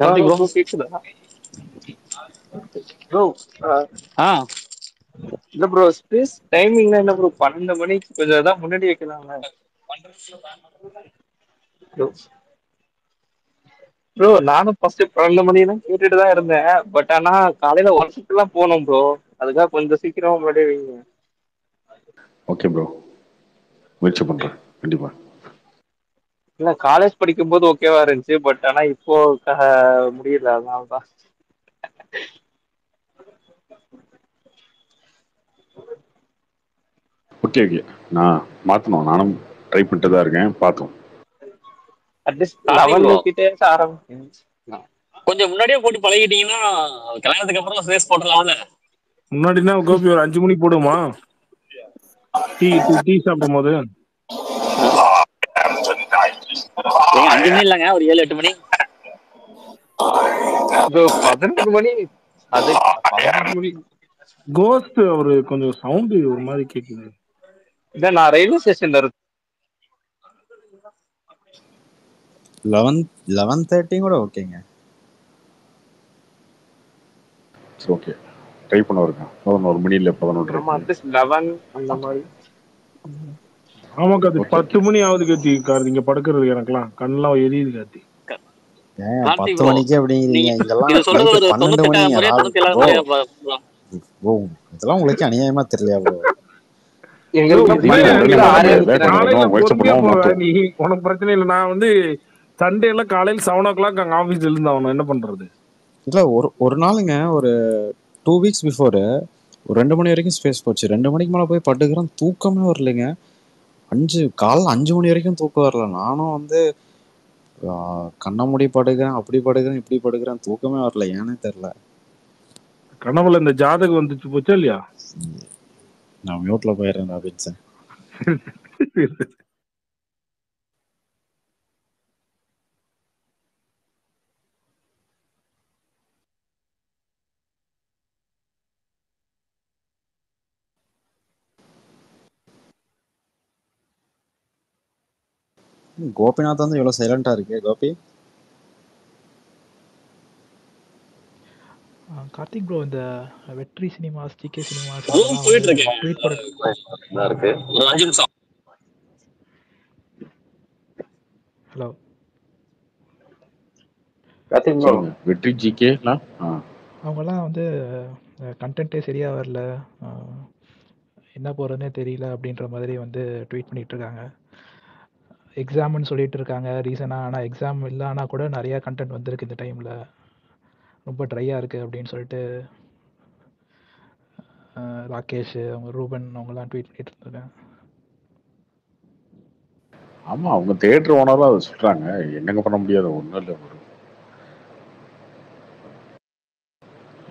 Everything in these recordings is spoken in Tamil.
கார்த்திக் ப்ரோ. ப்ரோ கேக்குதா ப்ரோ? ஆ இல்ல ப்ரோ, ஸ்பேஸ் டைமிங்னா என்ன ப்ரோ? 12 மணிக்கு கொஞ்சம் ஏதாவது முன்னாடி வைக்கலாம்ல ப்ரோ? ப்ரோ நானும் ஃபர்ஸ்ட் 12 மணிலாம் கேட்டுட்டு தான் இருந்தேன். பட் ஆனா காலையில ஒர்க்குலாம் போகணும் ப்ரோ. அதுக்காக கொஞ்சம் சீக்கிரமா முன்னாடியே வைங்க. ஓகே ப்ரோ, முயற்சி பண்றேன் கண்டிப்பா. இல்ல காலேஜ் படிக்கும்போது ஓகேவா இருந்துச்சு. பட் ஆனா இப்போ முடியல, அதனாலதான். ஓகே ஓகே, நான் மாத்தணும், நானும் ட்ரை பண்ணிட்டு தான் இருக்கேன், பார்த்தோம். அட்லீஸ்ட் கார்த்திக் 11 ப்ரோ, கிட்டே ஆரம்பிக்கும். கொஞ்சம் முன்னாடியே போட்டு பழகிட்டீங்கன்னா கல்யாணத்துக்கு அப்புறம் ஸ்பேஸ் போட்டுடலாம்ல. முன்னாடினா கோபி ஒரு 5 மணிக்கு போடுமா? டீ டீ டீ சாப்பிடும் போது. ஏங்க 5 மணி இல்லைங்க, ஒரு 7-8 மணி. 11 மணி அது 11 மணி. கோஸ்ட் ஒரு கொஞ்சம் சவுண்ட் ஒரு மாதிரி கேக்குது. இல்ல நான் ரயில்வே ஸ்டேஷன்ல இருக்கேன். 11:30 கூட ஓகேங்க. சரி ஓகே, ட்ரை பண்ண இருக்கேன். 11 மணி இல்லை 11:30. ஆமா, அட்லீஸ்ட் 11 அந்த மாதிரி. ஆமா கார்த்தி, ஓகே 10 ஓகே. மணி ஆகுது கார்த்தி. நீங்க படுக்கிறது எனக்குலாம் கண்ணெல்லாம் எரியுது கார்த்தி. ஏங்க கார்த்திக் 10 ப்ரோ, மணிக்கு அப்படிங்கிறீங்க, நீங்க இங்கெல்லாம் இது சொல்றது நைட்டு ஒரு 12 மணிங்க. 98 முறையா நாலு 97 ப்ரோ. முறையா ப்ரோ இதெல்லாம் உங்களுக்கு அநியாயமா தெரியலையா ப்ரோ? ப்ரோ எங்களுக்கு மாற்றி இல்ல, புரியுது, பண்ணுறேன், நீ நீங்க பண்ண வந்து முடியாது, 6:30 வேகமாக காலையில பண்ணுவோம், முயற்சி பொறுமையா பண்ணுவோம், போவ மாற்றுவோம். நீ. உனக்கு பிரச்சனை இல்லை. நான் வந்து சண்டே எல்லாம் காலையில் 7 o'clock அங்க ஆபீஸ்ல இருந்து ஆகணும். என்ன பண்றது? இல்லை, ஒரு நாளுங்க, ஒரு 2 weeks பிஃபோரு ஒரு 2 மணி வரைக்கும் ஸ்பேஸ் போச்சு. 2 மணிக்கு மேலே போய் படுக்கிறேன், தூக்கமே வரலைங்க. காலைல 5 மணி வரைக்கும் தூக்கம் வரல. நானும் வந்து கண்ண மூடி படுக்கிறேன், அப்படி படுக்கிறேன், இப்படி படுக்கிறேன், தூக்கமே வரல, ஏன்னே தெரில. கனவுல இந்த ஜாதகம் வந்துச்சு போச்சா இல்லையா? நான் மியூட்ல போயிடுறேன் அப்படின்னு. கோபிநாத் வந்து இவ்வளவு சைலண்டா இருக்கு கோபி. கார்த்திக் ப்ரோ, இந்த வெற்றி சினிமாஸ், ஜிகே சினிமாஸ் ரூம் இதெல்லாம் வந்து போயிட்டு இருக்கு. ட்வீட் பண்ண இருக்கு ஒரு 5 நிமிஷம். ஹலோ சொல்லுங்க, வெற்றி ஜிகேலாம். அவங்கெல்லாம் வந்து கண்டென்ட்டே சரியா வரல, என்ன போகிறதுனே தெரியல அப்படின்ற மாதிரி வந்து ட்வீட் பண்ணிட்டு இருக்காங்க. எக்ஸாம்னு சொல்லிட்டு இருக்காங்க ரீசனாக. ஆனால் எக்ஸாம் இல்லைனா கூட நிறையா கண்டென்ட் வந்திருக்கு இந்த டைமில். ரொம்ப ட்ரையாக இருக்குது அப்படின்னு சொல்லிட்டு ராகேஷ், அவங்க ரூபன் அவங்கெல்லாம் ட்வீட் பண்ணிட்டு இருந்திருக்காங்க. ஆமா, அவங்க தியேட்டர் ஓனரும் அதை சொல்றாங்க, என்னங்க பண்ண முடியாது, ஒன்றும் இல்லை,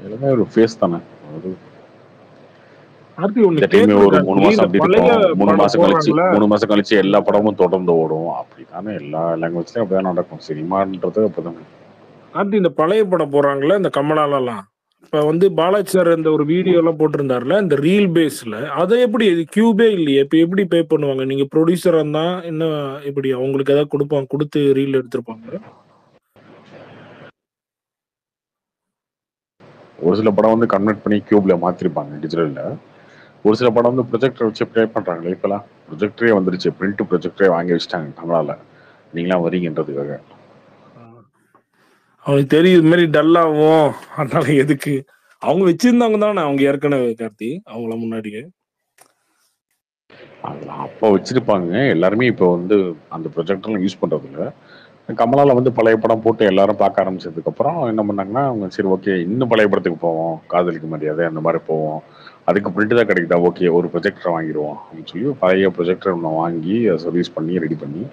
எல்லாமே ஒரு ஃபேஸ் தானே. ஒரு கார்த்தி ஒண்ணு இந்த டைம் கேக்குறேன் ஒரு 3 கார்த்தி. மாசம் இந்த அப்படி பழைய இருக்கும், 3 படம் மாசம் கழிச்சு போடுறாங்கல்ல, 3 மாசம் கழிச்சு எல்லா படமும் தொடர்ந்து ஓடும். அப்படித்தானே எல்லா லாங்குவேஜ்லயும் அப்படிதான் நடக்கும். சினிமான்றது அப்படிதானே. கார்த்தி இந்த பழைய படம் போடுறாங்கல்ல, இந்த கமலாலலாம். இப்ப வந்து பாலாஜி சார் இந்த ஒரு வீடியோ எல்லாம் போட்டிருந்தாருல, இந்த ரீல் பேஸ்ல. அதை எப்படி, இது கியூபே இல்லையே, இப்ப எப்படி பே பண்ணுவாங்க? நீங்க ப்ரொடியூசரா இருந்தா என்ன, எப்படி அவங்களுக்கு ஏதாவது கொடுப்பாங்க, கொடுத்து ரீல் எடுத்திருப்பாங்க? ஒரு சில படம் வந்து கன்வெர்ட் பண்ணி கியூப்ல மாத்திருப்பாங்க டிஜிட்டல்ல. ஒரு சில படம் வந்து ப்ரொஜெக்டர் வச்சு ப்ளே பண்றாங்களே. இப்பெல்லாம் ப்ரொஜெக்டரே வந்துருச்சு, பிரிண்ட் ப்ரொஜெக்டரே வாங்கி வச்சுட்டாங்க நம்மளால, நீங்களாம் வரீங்கன்றதுக்காக. அவங்களுக்கு தெரியும் இது மாதிரி டல்லாகும், அதனால எதுக்கு அவங்க வச்சிருந்தாங்க தானே அவங்க ஏற்கனவே கார்த்தி, அவங்கள முன்னாடியே. அதெல்லாம் அப்போ வச்சிருப்பாங்க. எல்லாருமே இப்போ வந்து அந்த ப்ரொஜெக்டர்லாம் யூஸ் பண்றது இல்லை. கமலால வந்து பழைய படம் போட்டு எல்லாரும் பார்க்க ஆரம்பிச்சதுக்கு அப்புறம் என்ன பண்ணாங்கன்னா, அவங்க சரி ஓகே இன்னும் பழைய படத்துக்கு போவோம், காதலிக்கு மரியாதை அந்த மாதிரி போவோம், அதுக்கு பிரிண்ட் தான் கிடைக்குதா, ஓகே ஒரு ப்ரொஜெக்டரை வாங்கிடுவோம் அப்படின்னு சொல்லி பழைய ப்ரொஜெக்டர் ஒன்று வாங்கி அதை சர்வீஸ் பண்ணி ரெடி பண்ணி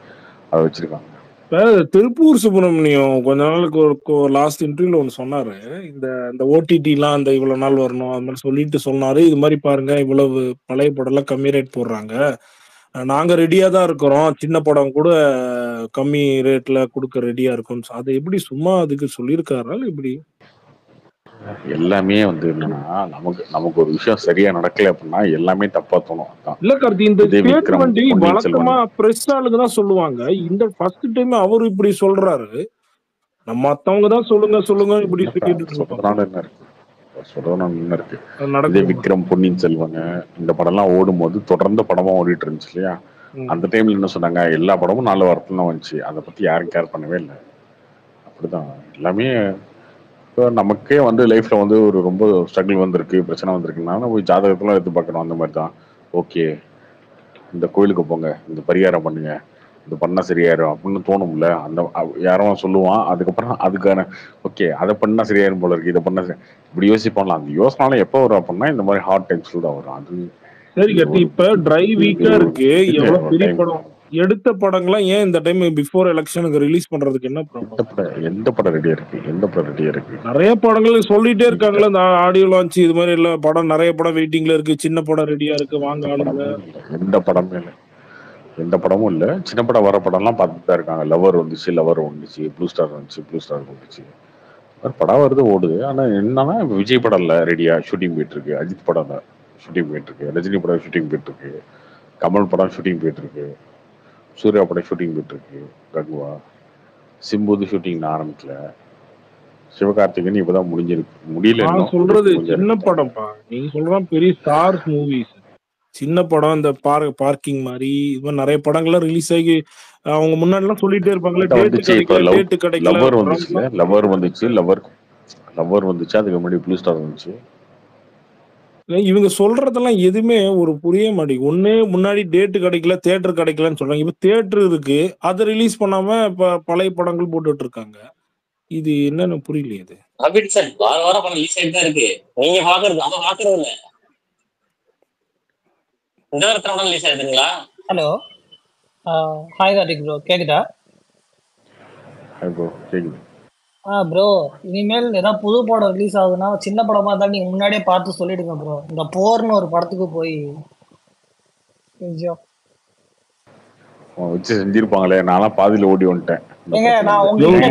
அதை வச்சிருக்காங்க. இப்ப திருப்பூர் சுப்பிரமணியம் கொஞ்ச நாளுக்கு ஒரு லாஸ்ட் இன்டர்வியூல ஒன்று சொன்னாரு. இந்த இந்த ஓடிடிலாம் அந்த இவ்வளவு நாள் வரணும் அது மாதிரி சொல்லிட்டு சொன்னாரு. இது மாதிரி பாருங்க, இவ்வளவு பழைய படம் எல்லாம் கம்மி ரேட் போடுறாங்க, நாங்க ரெடியா தான் இருக்கிறோம், சின்ன படம் கூட கம்மி ரேட்ல கொடுக்க ரெடியா இருக்கும். அது எப்படி சும்மா அதுக்கு சொல்லியிருக்காரா இப்படி? எல்லாமே வந்து என்னன்னா, நமக்கு நமக்கு ஒரு விஷயம் சரியா நடக்கல அப்படின்னா எல்லாமே தப்பா தோணும். அதான் இல்ல கார்த்தி, இந்த இதே விக்ரம், ஸ்டேட்மெண்ட் பொன்னியின் வழக்கமா செல்வன். பிரஸ் ஆளுங்க தான் சொல்லுவாங்க. இந்த ஃபர்ஸ்ட் டைம் அவரு இப்படி சொல்றாரு. மத்தவங்க தான் சொல்லுங்க சொல்லுங்க இப்படி என்னப்பா கேட்டுட்டு இருப்பாங்க. சொல்றதுனால என்ன இருக்கு? சொல்றதுனால என்ன இருக்கு? அது இதே நடக்கும். விக்ரம், பொன்னியின் செல்வங்க இந்த படம்லாம் ஓடும்போது தொடர்ந்து படமா ஓடிட்டு இருந்துச்சு இல்லையா? அந்த டைம்ல என்ன சொன்னாங்க, எல்லா படமும் 4 வாரத்துல தான் வந்துச்சு. அதை பத்தி யாரும் கேர் பண்ணவே இல்லை. அப்படிதான் எல்லாமே. இப்போ நமக்கே வந்து லைஃப்ல வந்து ஒரு ரொம்ப ஸ்ட்ரகிள் வந்திருக்கு, பிரச்சனை வந்திருக்குன்னா நம்ம ஜாதகத்தெல்லாம் எடுத்து பார்க்கணும். அந்த மாதிரி தான் ஓகே, இந்த கோயிலுக்கு போங்க, இந்த பரிகாரம் பண்ணுங்க, இது பண்ணா சரியாயிரும் அப்படின்னு தோணும்ல. அந்த யாரும் சொல்லுவான், அதுக்கப்புறம் அதுக்கான ஓகே அதை பண்ணா சரியாயிரும் போல இருக்கு, இதை பண்ணா இப்படி யோசிப்பாங்களா? அந்த யோசனால எப்போ வரும் அப்படின்னா இந்த மாதிரி ஹார்ட் டைம்ஸ்ல தான் வரும். அது சரி கட்டி, இப்ப ட்ரை வீக்கா இருக்கு, எவ்வளவு பெரிய டைம். படம் எடுத்த படங்கள்லாம் ஏன் இந்த டைம் பிஃபோர் எலெக்ஷனுக்கு ரிலீஸ் பண்றதுக்கு என்ன ப்ராப்ளம்? எந்த படம் ரெடியா இருக்கு? எந்த படம் ரெடியா இருக்கு? நிறைய படங்கள் சொல்லிட்டே இருக்காங்களே, இந்த ஆடியோ லான்ச் இது மாதிரி இல்ல படம், நிறைய படம் வெயிட்டிங்ல இருக்கு, சின்ன படம் ரெடியா இருக்கு, வாங்க ஆளுங்க. எந்த படமும் இல்லை, எந்த படமும் இல்லை. சின்ன படம் வர படம்லாம் பார்த்துட்டு தான் இருக்காங்க. லவர் வந்துச்சு, லவர் வந்துச்சு, ப்ளூ ஸ்டார் வந்துச்சு, ப்ளூ ஸ்டார் வந்துச்சு. படம் வருது, ஓடுது. ஆனா என்னன்னா விஜய் படம் இல்லை ரெடியா, ஷூட்டிங் போயிட்டு இருக்கு. அஜித் படம் தான் ஷூட்டிங் போயிட்டு இருக்கு. ரஜினி படம் ஷூட்டிங் போயிட்டு இருக்கு. கமல் படம் ஷூட்டிங் போயிட்டு இருக்கு. சூர்யா படம் ஷூட்டிங் போயிட்டு இருக்கு. கங்குவா, சிம்புது ஷூட்டிங் ஆரம்பிக்கல. சிவகார்த்திகேயன் இப்பதான் முடிஞ்சிருக்கு, முடியல. நான் சொல்றது சின்ன படம்ப்பா, நீங்க சொல்றான் பெரிய ஸ்டார்ஸ் மூவிஸ். சின்ன படம் இந்த பார்க்கிங் மாதிரி இது மாதிரி நிறைய படங்கள்லாம் ரிலீஸ் ஆகி அவங்க முன்னாடி எல்லாம் சொல்லிட்டே இருப்பாங்களே, டேட் கிடைக்கல. லவர் வந்துச்சு, லவர் வந்துச்சு, லவர் வந்துச்சு. அதுக்கு முன்னாடி ப்ளூ ஸ்டார் வந்துச்சு. இவங்க சொல்றதெல்லாம் எதுவுமே ஒரு புரிய மாட்டேங்குது. ஒண்ணு முன்னாடி டேட் கிடைக்கல, தியேட்டர் கிடைக்கலன்னு சொல்றாங்க. இப்ப தியேட்டர் இருக்கு, அதை ரிலீஸ் பண்ணாம இப்ப பழைய படங்கள் போட்டுட்டு இருக்காங்க. இது என்னன்னு புரியல. இது வார வாரம் படம் ரிலீஸ் ஆயிட்டு தான் இருக்கு. நீங்க பாக்குறது அவன் பாக்குறது இல்ல. இந்த வாரத்துல படம் ரிலீஸ் ஆயிருக்குங்களா? ஹலோ, ஹாய் கார்த்திக் ப்ரோ, கேக்குதா? ஹாய் ப்ரோ, கேக்குது. ப்ரோ, இனிமேல் ஏதாவது புது படம் ரிலீஸ் ஆகுதுன்னா சின்ன படமா இருந்தாலும் நீங்க முன்னாடியே பார்த்து சொல்லிடுங்க ப்ரோ. இந்த போர்னு ஒரு படத்துக்கு போய் வச்சு செஞ்சிருப்பாங்களே, நான்லாம் பாதியில ஓடி வந்துட்டேன். ஏங்க, நான் உங்ககிட்ட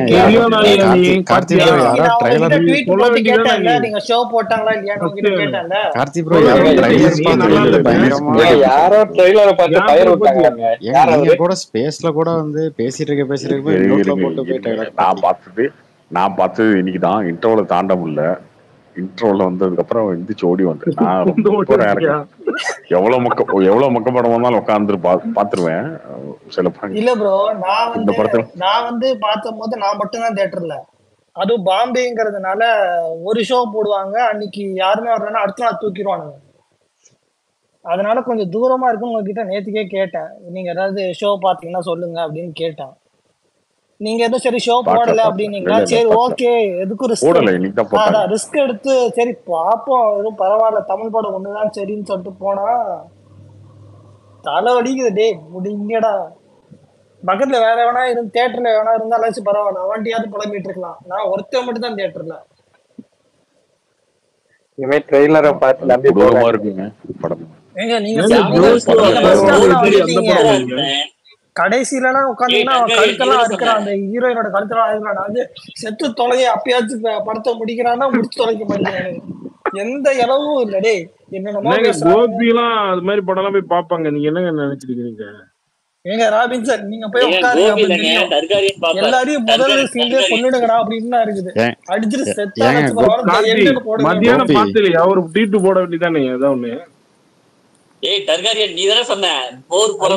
கேட்டேன்ல, நீங்க ஷோ போட்டாங்களா இல்லையான்னு உங்ககிட்ட கேட்டேன்ல. கார்த்தி ப்ரோ, யாரோ ட்ரெய்லரை பார்த்து ஃபயர் விட்டாங்க. நீங்க கூட ஸ்பேஸ்ல கூட வந்து பேசிட்டு இருக்க போட்டு போயிட்டாங்க. நான் பார்த்தது இன்னைக்கு தான். இன்ட்ரோல தாண்ட முடியல. இன்ட்ரோல வந்ததுக்கு அப்புறம் எந்திரிச்சு ஓடி வந்தேன். நான் எவ்வளவு மொக்க படம் வந்தாலும் உட்காந்து பாத்துருவேன். சில படம் இல்ல ப்ரோ, நான் வந்து பார்த்த போது நான் மட்டும் தான் தியேட்டர்ல, அதுவும் பாம்பேங்கிறதுனால ஒரு ஷோ போடுவாங்க, அன்னைக்கு யாருமே வரலன்னா அடுத்த நாள் தூக்கிடுவானுங்க. அதனால கொஞ்சம் தூரமா இருக்குன்னு உங்ககிட்ட நேத்துக்கே கேட்டேன், நீங்க ஏதாவது ஷோ பாத்தீங்கன்னா சொல்லுங்க அப்படின்னு கேட்டேன். நீங்க எதுவும் சரி ஷோ போடல அப்படின்னீங்களா? சரி ஓகே, எதுக்கும் ரிஸ்க் எடுத்து சரி பாப்போம், எதுவும் பரவாயில்ல தமிழ் படம் ஒண்ணுதான் சரின்னு சொல்லிட்டு போனா தலை வலிக்குது. டே முடிங்கடா, பக்கத்துல வேற வேணா இருந்து தியேட்டர்ல வேணா இருந்தாலும் பரவாயில்ல, அவன்ட்டியாவது புலம்பிட்டு இருக்கலாம். நான் ஒருத்தர் மட்டும் தான் தியேட்டர்ல. இனிமே ட்ரெய்லரை பார்த்து நம்பி இருக்குங்க படம். ஏங்க நீங்க கடைசியிலாம் உட்காந்தீங்கன்னா கழுத்தெல்லாம் இருக்கிறான், அந்த ஹீரோயினோட கழுத்தெல்லாம் இருக்கிறான். அது செத்து தொலைய அப்பயாச்சும் படத்தை முடிக்கிறான்னா முடிச்சு தொலைக்க மாட்டேங்கிறானு. எந்த இளவும் இல்லடே. என்னென்னமோ கோபி எல்லாம் அது மாதிரி படம் எல்லாம் போய் பாப்பாங்க. நீங்க என்னங்க நினைச்சிருக்கீங்க? ஏங்க ராபின்சன், நீங்க போய் உட்காருங்க, எல்லாரையும் முதல்ல சீன்லயே கொன்னுடுங்கடா அப்படின்னு இருக்குது. அடிச்சுட்டு செத்தா மத்தியானம் பாத்துலையா ஒரு டீட்டு போட வேண்டியதானே ஏதாவது ஒண்ணு. ஏய் டர்காரியன், நீ தானே சொன்ன போர் போற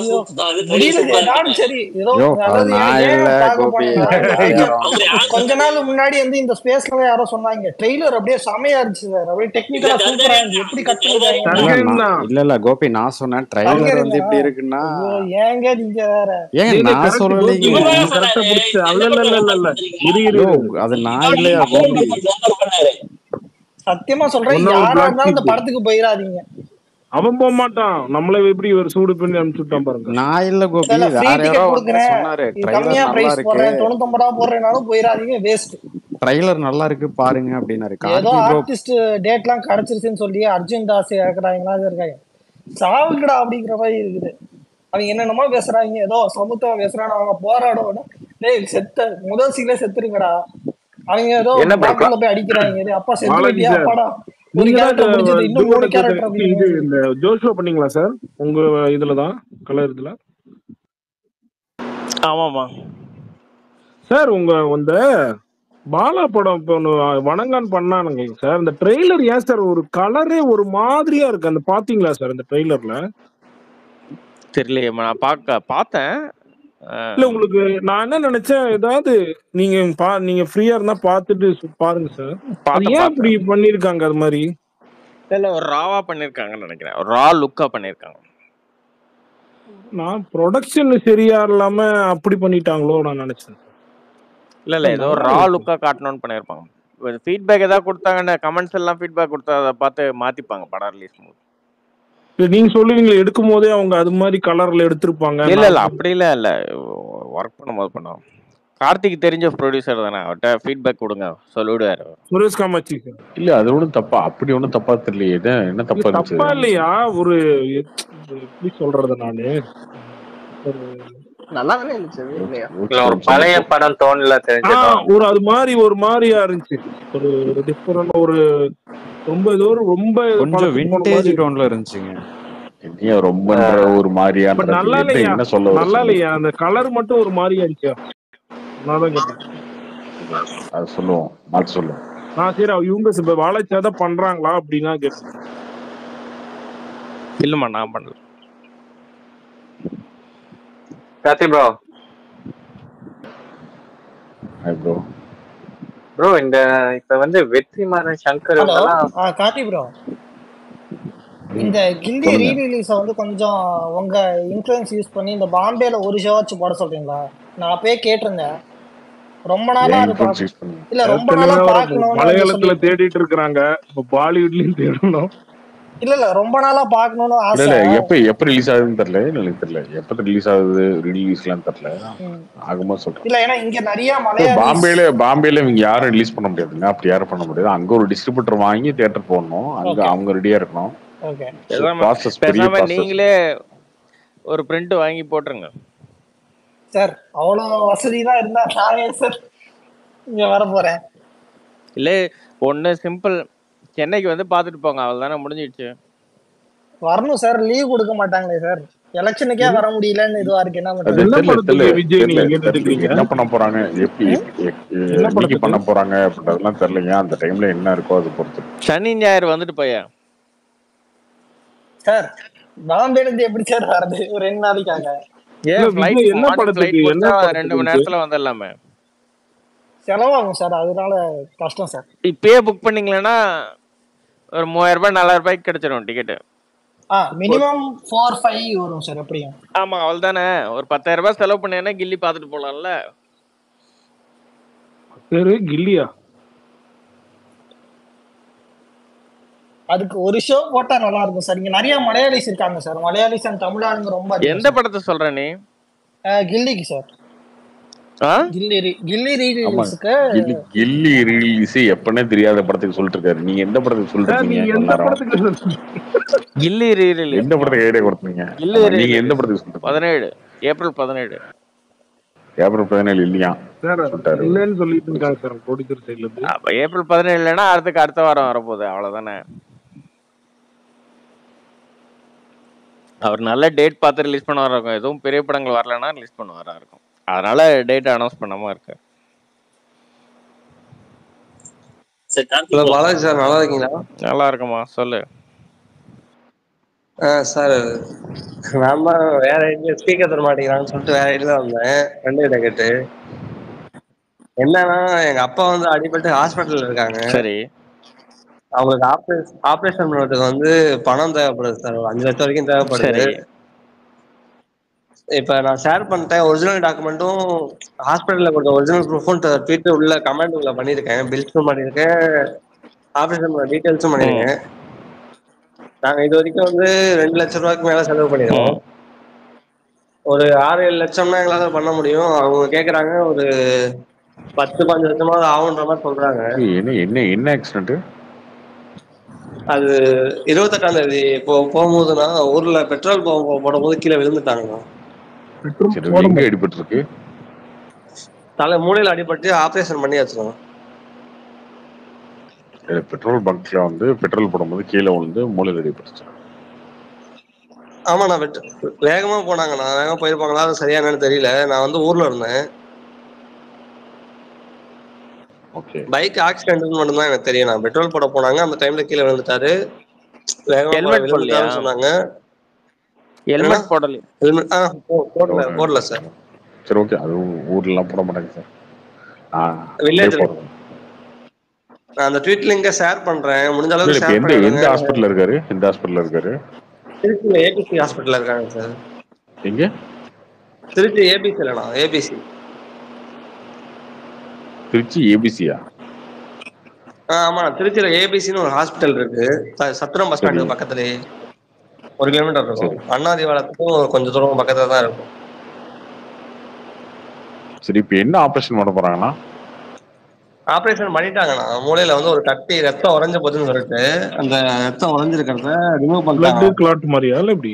சரி ஏதோ கொஞ்ச நாள் முன்னாடி வந்து இந்த ஸ்பேஸ்ல யாரோ சொன்னாங்க ட்ரெய்லர் அப்படியே செமையா இருந்துச்சு சார், அப்படியே டெக்னிக்கலா சூப்பரா இருந்துச்சு. எப்படி கட் பண்ணிருக்காங்க? இல்ல கோபி, நான் சொன்னேன் ட்ரெய்லர் வந்து எப்படி இருக்குன்னா. ஏங்க நீங்க வேற நான் சொல்லலீங்க, அது நான் இல்லையா கோபி? சத்தியமா சொல்றேன், யாரா இருந்தாலும் இந்த படத்துக்கு போயிடாதீங்க. அவன் போக மாட்டான், நம்மள எப்படி ஒரு சூடு பண்ணி அனுப்பிச்சுட்டான் பாருங்க. நான் இல்ல கோபி, வேற யாரோ சொன்னாரு கம்மியா பிரைஸ் போடுறேன் 99 போடுறேனாலும் போயிடாதீங்க, வேஸ்ட். ட்ரைலர் நல்லா இருக்கு பாருங்க அப்படினாரு. ஏதோ ஆர்டிஸ்ட் டேட்லாம் கிடைச்சிருச்சுன்னு சொல்லி அர்ஜுன் தாஸ் இறக்குறாங்களா இருக்காங்க, சாவுங்கடா அப்படிங்கிற மாதிரி இருக்குது. அவங்க என்னென்னமோ பேசுறாங்க, ஏதோ சமூகம் பேசுறாங்க, அவங்க போராடணும். டேய் செத்த முதல் சீல செத்துருங்கடா. அவங்க ஏதோ பாட்டில போய் அடிக்கிறாங்க, அப்பா செத்து அப்பாடா. ஜோஷுவா பண்ணீங்களா சார் உங்க இதுலதான் கலர் இதுல? ஆமாமா சார் உங்க பாலா படம் இப்போ ஒன்று வணங்கான் பண்ணானுங்க சார். இந்த ட்ரெய்லர் ஏன் சார் ஒரு கலரே ஒரு மாதிரியா இருக்கு? அந்த பாத்தீங்களா சார் அந்த ட்ரெய்லர்ல? தெரியலையே, நான் பார்த்தேன். இல்ல உங்களுக்கு நான் என்ன நினைச்சேன், ஏதாவது நீங்க ஃப்ரீயா இருந்தா பார்த்துட்டு பாருங்க சார். அது ஏன் இப்படி பண்ணிருக்காங்க அது மாதிரி? இல்ல ஒரு ராவா பண்ணிருக்காங்கன்னு நினைக்கிறேன். ஒரு ரா லுக்கா பண்ணிருக்காங்க. நான் ப்ரொடக்ஷன் சரியா இல்லாம அப்படி பண்ணிட்டாங்களோ நான் நினைச்சேன். இல்ல ஏதோ ரா லுக்கா காட்டணும்னு பண்ணிருப்பாங்க. ஃபீட்பேக் ஏதாவது கொடுத்தாங்கன்னு கமெண்ட்ஸ் எல்லாம் ஃபீட்பேக் கொடுத்தா அதை பார்த்து மாத்திப்பாங்க படம் ரிலீஸ் போது. நீங்க சொல்லுவீங்களா எடுக்கும் போதே அவங்க அது மாதிரி கலர்ல எடுத்திருப்பாங்க? இல்ல அப்படிலாம் இல்ல, ஒர்க் பண்ணும்போது பண்ணோம். கார்த்திக் தெரிஞ்ச ப்ரொடியூசர் தானே, அவர்கிட்ட ஃபீட்பேக் கொடுங்க சொல்லிவிடுவாரு. சுரேஷ் காமாட்சி இல்ல அது ஒன்றும் தப்பா, அப்படி ஒன்றும் தப்பா தெரியலையே. என்ன தப்பா இருந்துச்சு? தப்பா இல்லையா? ஒரு எப்படி சொல்றது, நானு நல்லா தானே இருந்துச்சு. ஒரு பழைய படம் தோணல தெரிஞ்சது. அது மாதிரி ஒரு மாதிரியா இருந்துச்சு. ஒரு டிஃபரெண்ட், ஒரு ரொம்ப ஏதோ ரொம்ப கொஞ்சம் விண்டேஜ் டோன்ல இருந்துச்சுங்க. நீ ரொம்ப ஒரு மாதிரியான நல்லா இல்லையா? என்ன சொல்ல, நல்லா இல்லையா? அந்த கலர் மட்டும் ஒரு மாதிரியா இருந்துச்சு. நான் தான் கேட்டேன். அது சொல்லுவோம், மாத்தி சொல்லுவோம். சரி இவங்க வாழைச்சாதான் பண்றாங்களா அப்படின்னா கேட்டேன். இல்லம்மா நான் பண்ணல. கார்த்தி ப்ரோ, ப்ரோ இந்த இப்ப வந்து வெற்றிமாறன் சங்கர் கார்த்தி ப்ரோ, இந்த கில்லி ரீ-ரிலீஸ வந்து கொஞ்சம் உங்க இன்ஃப்ளூயன்ஸ் யூஸ் பண்ணி இந்த பாம்பேல ஒரு ஷோவாச்சும் போட சொல்றீங்களா? நான் அப்பயே கேட்டிருந்தேன். ரொம்ப நாளா இல்ல ரொம்ப நாளா பார்க்கணும், மலையாளத்துல தேடிட்டு இருக்காங்க, இப்ப பாலிவுட்லயும் தேடணும். இல்ல ரொம்ப நாளா பார்க்கணும்னு ஆசை. எப்ப ரிலீஸ் ஆகுதுன்னு தெரியல, எனக்கு தெரியல எப்ப ரிலீஸ் ஆகுது, ரிலீஸ்லாம் தெரியல. ஆகுமா சொல்றேன். இல்ல ஏன்னா இங்க நிறைய மலையாள பாம்பேல இவங்க யாரும் ரிலீஸ் பண்ண முடியாதுங்க. அப்படி யாரும் பண்ண முடியாது. அங்க ஒரு டிஸ்ட்ரிபியூட்டர் வாங்கி தியேட்டர் போடணும், அங்க அவங்க ரெடியா இருக்கணும். நீங்களே ஒரு பிரிண்ட் வாங்கி போட்டுருங்க சார். அவ்வளவு வசதி தான் இருந்தா நானே சார் இங்க வர போறேன். இல்ல ஒண்ணு சிம்பிள், சென்னைக்கு வந்து பாத்துட்டு போங்க, அவள் தானே முடிஞ்சிடுச்சு. வரணும் சார், லீவ் கொடுக்க மாட்டாங்களே சார். எலெக்ஷனுக்கே வர முடியலன்னு இதுவா இருக்கு. என்ன பண்ண போறாங்க, எப்படி பண்ண போறாங்க அப்படின்றதெல்லாம் தெரியலைங்க. அந்த டைம்ல என்ன இருக்கோ அது பொறுத்து. சனி ஞாயிறு வந்துட்டு போயா சார்? பாம்பேல இருந்து எப்படி சார் வரது ஒரு 2 நாளைக்காக? என்ன படத்துக்கு 2 மணி நேரத்துல வந்துடலாமே. செலவாகும் சார், அதனால கஷ்டம் சார். இப்பயே புக் பண்ணீங்களா ஒரு 3000 ரூபாய் 4000 ரூபாய்க்கு கிடைச்சிடும் டிக்கெட். மினிமம் 4-5 வரும் சார். எப்படியும் ஆமா, அவள் தானே. ஒரு 10,000 ரூபாய் செலவு பண்ணேன்னா கில்லி பாத்துட்டு போலாம்ல. கில்லியா? அதுக்கு ஒரு ஷோ போட்டா நல்லா இருக்கும் சார். இங்க நிறைய மலையாளிஸ் இருக்காங்க சார். மலையாளிஸ் அண்ட் தமிழ் ஆளுங்க ரொம்ப. எந்த படத்தை சொல்ற நீ? கில்லிக்கு சார். கில்லி ரீ-ரிலீஸ்க்கு. கில்லி ரீ-ரிலீஸ் எப்பனே தெரியாத படத்துக்கு சொல்லிட்டு இருக்காரு. நீங்க எந்த படத்துக்கு சொல்றீங்க? கில்லி ரீ-ரிலீஸ் எந்த படத்துக்கு ஐடியா கொடுத்தீங்க? நீங்க எந்த படத்துக்கு சொல்றீங்க? 17 ஏப்ரல் 17. ஏப்ரல் 17 இல்லையா சார்? இல்லன்னு சொல்லிட்டு இருக்காங்க சார் ப்ரொடியூசர் சைடுல இருந்து. அப்ப ஏப்ரல் 17 இல்லனா அடுத்த வாரம் வரப்போகுது, அவ்வளவுதானே. அவர் நல்ல டேட் பார்த்து ரிலீஸ் பண்ண வர இருக்கும். எதுவும் பெரிய படங்கள் வரலன்னா ரிலீஸ் பண்ண வர இருக்கும். அதனால டேட் அனௌன்ஸ் பண்ணாம இருக்கு. பாலாஜி சார் நல்லா இருக்கீங்களா? நல்லா இருக்குமா, சொல்லு. சார் நான் தான் வேற ஐடியா ஸ்பீக்கர் தர மாட்டேங்கிறான்னு சொல்லிட்டு வேற ஐடியா வந்தேன் ஃப்ரெண்டு கிட்ட கேட்டு. என்னன்னா எங்க அப்பா வந்து அடிபட்டு ஹாஸ்பிட்டல்ல இருக்காங்க. சரி. அவங்களுக்கு ஆப்ரேஷன் பண்ணுறதுக்கு வந்து பணம் தேவைப்படுது சார். 5 லட்சம் வரைக்கும் தேவைப்படுது. இப்ப நான் ஷேர் பண்ணிட்டேன். ஒரிஜினல் டாக்குமெண்ட்டும் ஹாஸ்பிட்டல்ல கொடுத்த ஒரிஜினல் ப்ரூஃபும் ட்வீட் உள்ள கமெண்ட் உள்ள பண்ணியிருக்கேன். பில்ஸும் பண்ணியிருக்கேன், ஆப்ரேஷன் டீட்டெயில்ஸும் பண்ணியிருக்கேன். நாங்க இது வரைக்கும் வந்து 2 லட்சம் ரூபாய்க்கு மேல செலவு பண்ணிடுவோம். ஒரு 6-7 லட்சம்னா எங்களால பண்ண முடியும். அவங்க கேக்குறாங்க ஒரு 10-15 லட்சமாவது ஆகுன்ற மாதிரி சொல்றாங்க. என்ன ஆக்சிடென்ட்? அது 28ஆம் தேதி இப்போ போகும்போதுனா ஊர்ல பெட்ரோல் போடும்போது கீழே விழுந்துட்டாங்க. அடிபட்டு இருக்கு, தலை மூளையில அடிபட்டு ஆபரேஷன் பண்ணி வச்சிருக்கோம். பெட்ரோல் பங்க்ல வந்து பெட்ரோல் போடும்போது கீழே விழுந்து மூளையில அடிபட்டுச்சு. ஆமா, நான் வேகமா போனாங்க. நான் வேகமா போயிருப்பாங்களா, அது சரியானு தெரியல. நான் வந்து ஊர்ல இருந்தேன். ஓகே. பைக் ஆக்சிடென்ட் மட்டும் தான் எனக்கு தெரியும். நான் பெட்ரோல் போட போனாங்க, அந்த டைம்ல கீழே விழுந்துட்டாரு. வேகமா ஹெல்மெட் போடலையா? விழுந்துட்டாருன்னு சொன்னாங்க. என்னன்னா ஹெல்மெட் போடல. ஹெல்மெட் போடல சார். சரி ஓகே. அது ஊர்லாம் போட மாட்டாங்க சார். அப்படியே வில்லேஜ் போடுறேன். நான் அந்த ட்வீட் லிங்க ஷேர் பண்றேன். முடிஞ்ச இல்ல அளவுக்கு இப்ப ஷேர் எந்த பண்ணி எந்த விடுங்க. ஹாஸ்பிட்டல்ல இருக்காரு? எந்த ஹாஸ்பிட்டல்ல இருக்காரு? திருச்சியில ஏபிசி ஹாஸ்பிட்டல்ல இருக்காங்க சார். எங்க? திருச்சி ஏபிசி இல்லண்ணா, ஏபிசி. திருச்சி ஏபிசியா? ஆமா, திருச்சியில ஏபிசின்னு ஒரு ஹாஸ்பிட்டல் இருக்கு. சத்திரம் பஸ் சரி ஸ்டாண்டுக்கு பக்கத்துலயே 1 கிலோமீட்டர் இருக்கும். சரி அண்ணாதிவாளத்துக்கும் கொஞ்சம் தூரம் பக்கத்துல தான் இருக்கும். சரி. இப்ப என்ன ஆபரேஷன் பண்ண போறாங்கன்னா? ஆபரேஷன் பண்ணிட்டாங்கண்ணா. மூளையில வந்து ஒரு கட்டி ரத்தம் உறைஞ்ச போச்சுன்னு சொல்லிட்டு அந்த ரத்தம் உறைஞ்சிருக்கிறத ரிமூவ் பண்ணிட்டாங்க. பிளட் கிளாட் மாதிரியா இல்ல எப்படி?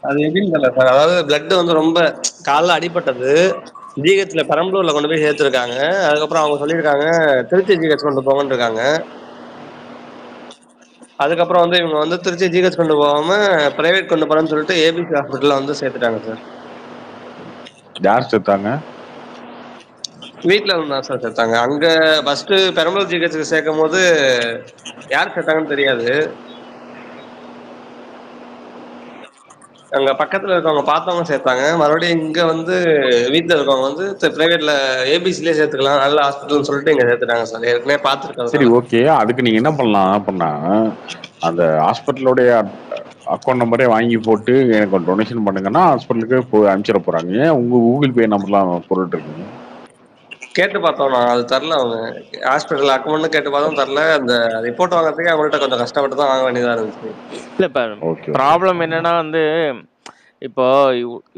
அது எப்படின்னு தெரியல சார். அதாவது பிளட் வந்து ரொம்ப காலில் அடிபட்டது. ஜிஹெச்ல பெரம்பலூர்ல கொண்டு போய் சேர்த்துருக்காங்க. அதுக்கப்புறம் அவங்க சொல்லியிருக்காங்க திருச்சி ஜிஹெச் கொண்டு போங்கன்னு இருக்காங்க. அதுக்கப்புறம் வந்து இவங்க வந்து திருச்சி ஜிஹெச் கொண்டு போகாம பிரைவேட் கொண்டு போறேன்னு சொல்லிட்டு ஏபிசி ஹாஸ்பிட்டல்ல வந்து சேர்த்துட்டாங்க சார். யார் சேர்த்தாங்க? வீட்டுல இருந்தா சார் சேர்த்தாங்க. அங்க ஃபர்ஸ்ட் பெரம்பலூர் ஜிஹெச்சுக்கு சேர்க்கும் போது யார் சேர்த்தாங்கன்னு தெரியாது. அங்க பக்கத்துல இருக்கவங்க பார்த்தவங்க சேர்த்தாங்க. மறுபடியும் இங்க வந்து வீட்டுல இருக்கவங்க வந்து பிரைவேட்ல ஏபிசிலே சேர்த்துக்கலாம், நல்ல ஹாஸ்பிட்டல்னு சொல்லிட்டு இங்க சேர்த்துட்டாங்க சார். ஏற்கனவே சரி பார்த்துருக்கறதுனால. ஓகே. அதுக்கு நீங்க என்ன பண்ணலாம் அப்படின்னா, அந்த ஹாஸ்பிட்டலுடைய அக்கௌண்ட் நம்பரே வாங்கி போட்டு எனக்கு டொனேஷன் பண்ணுங்கன்னா ஹாஸ்பிட்டலுக்கு போய் அனுப்பிச்சிட போறாங்க. ஏன் உங்க கூகுள் பே நம்பர்லாம் போட்டுட்டு இருக்கீங்க? கேட்டு பார்த்தோம், நான் அது தரல. அவங்க ஹாஸ்பிட்டல் அக்கௌண்ட் கேட்டு பார்த்தோம், தரல. அந்த ரிப்போர்ட் வாங்குறதுக்கே அவங்கள்ட்ட கொஞ்சம் கஷ்டப்பட்டு தான் வாங்க வேண்டியதா இருந்துச்சு. இல்ல இப்ப ஓகே ப்ராப்ளம் என்னன்னா வந்து இப்போ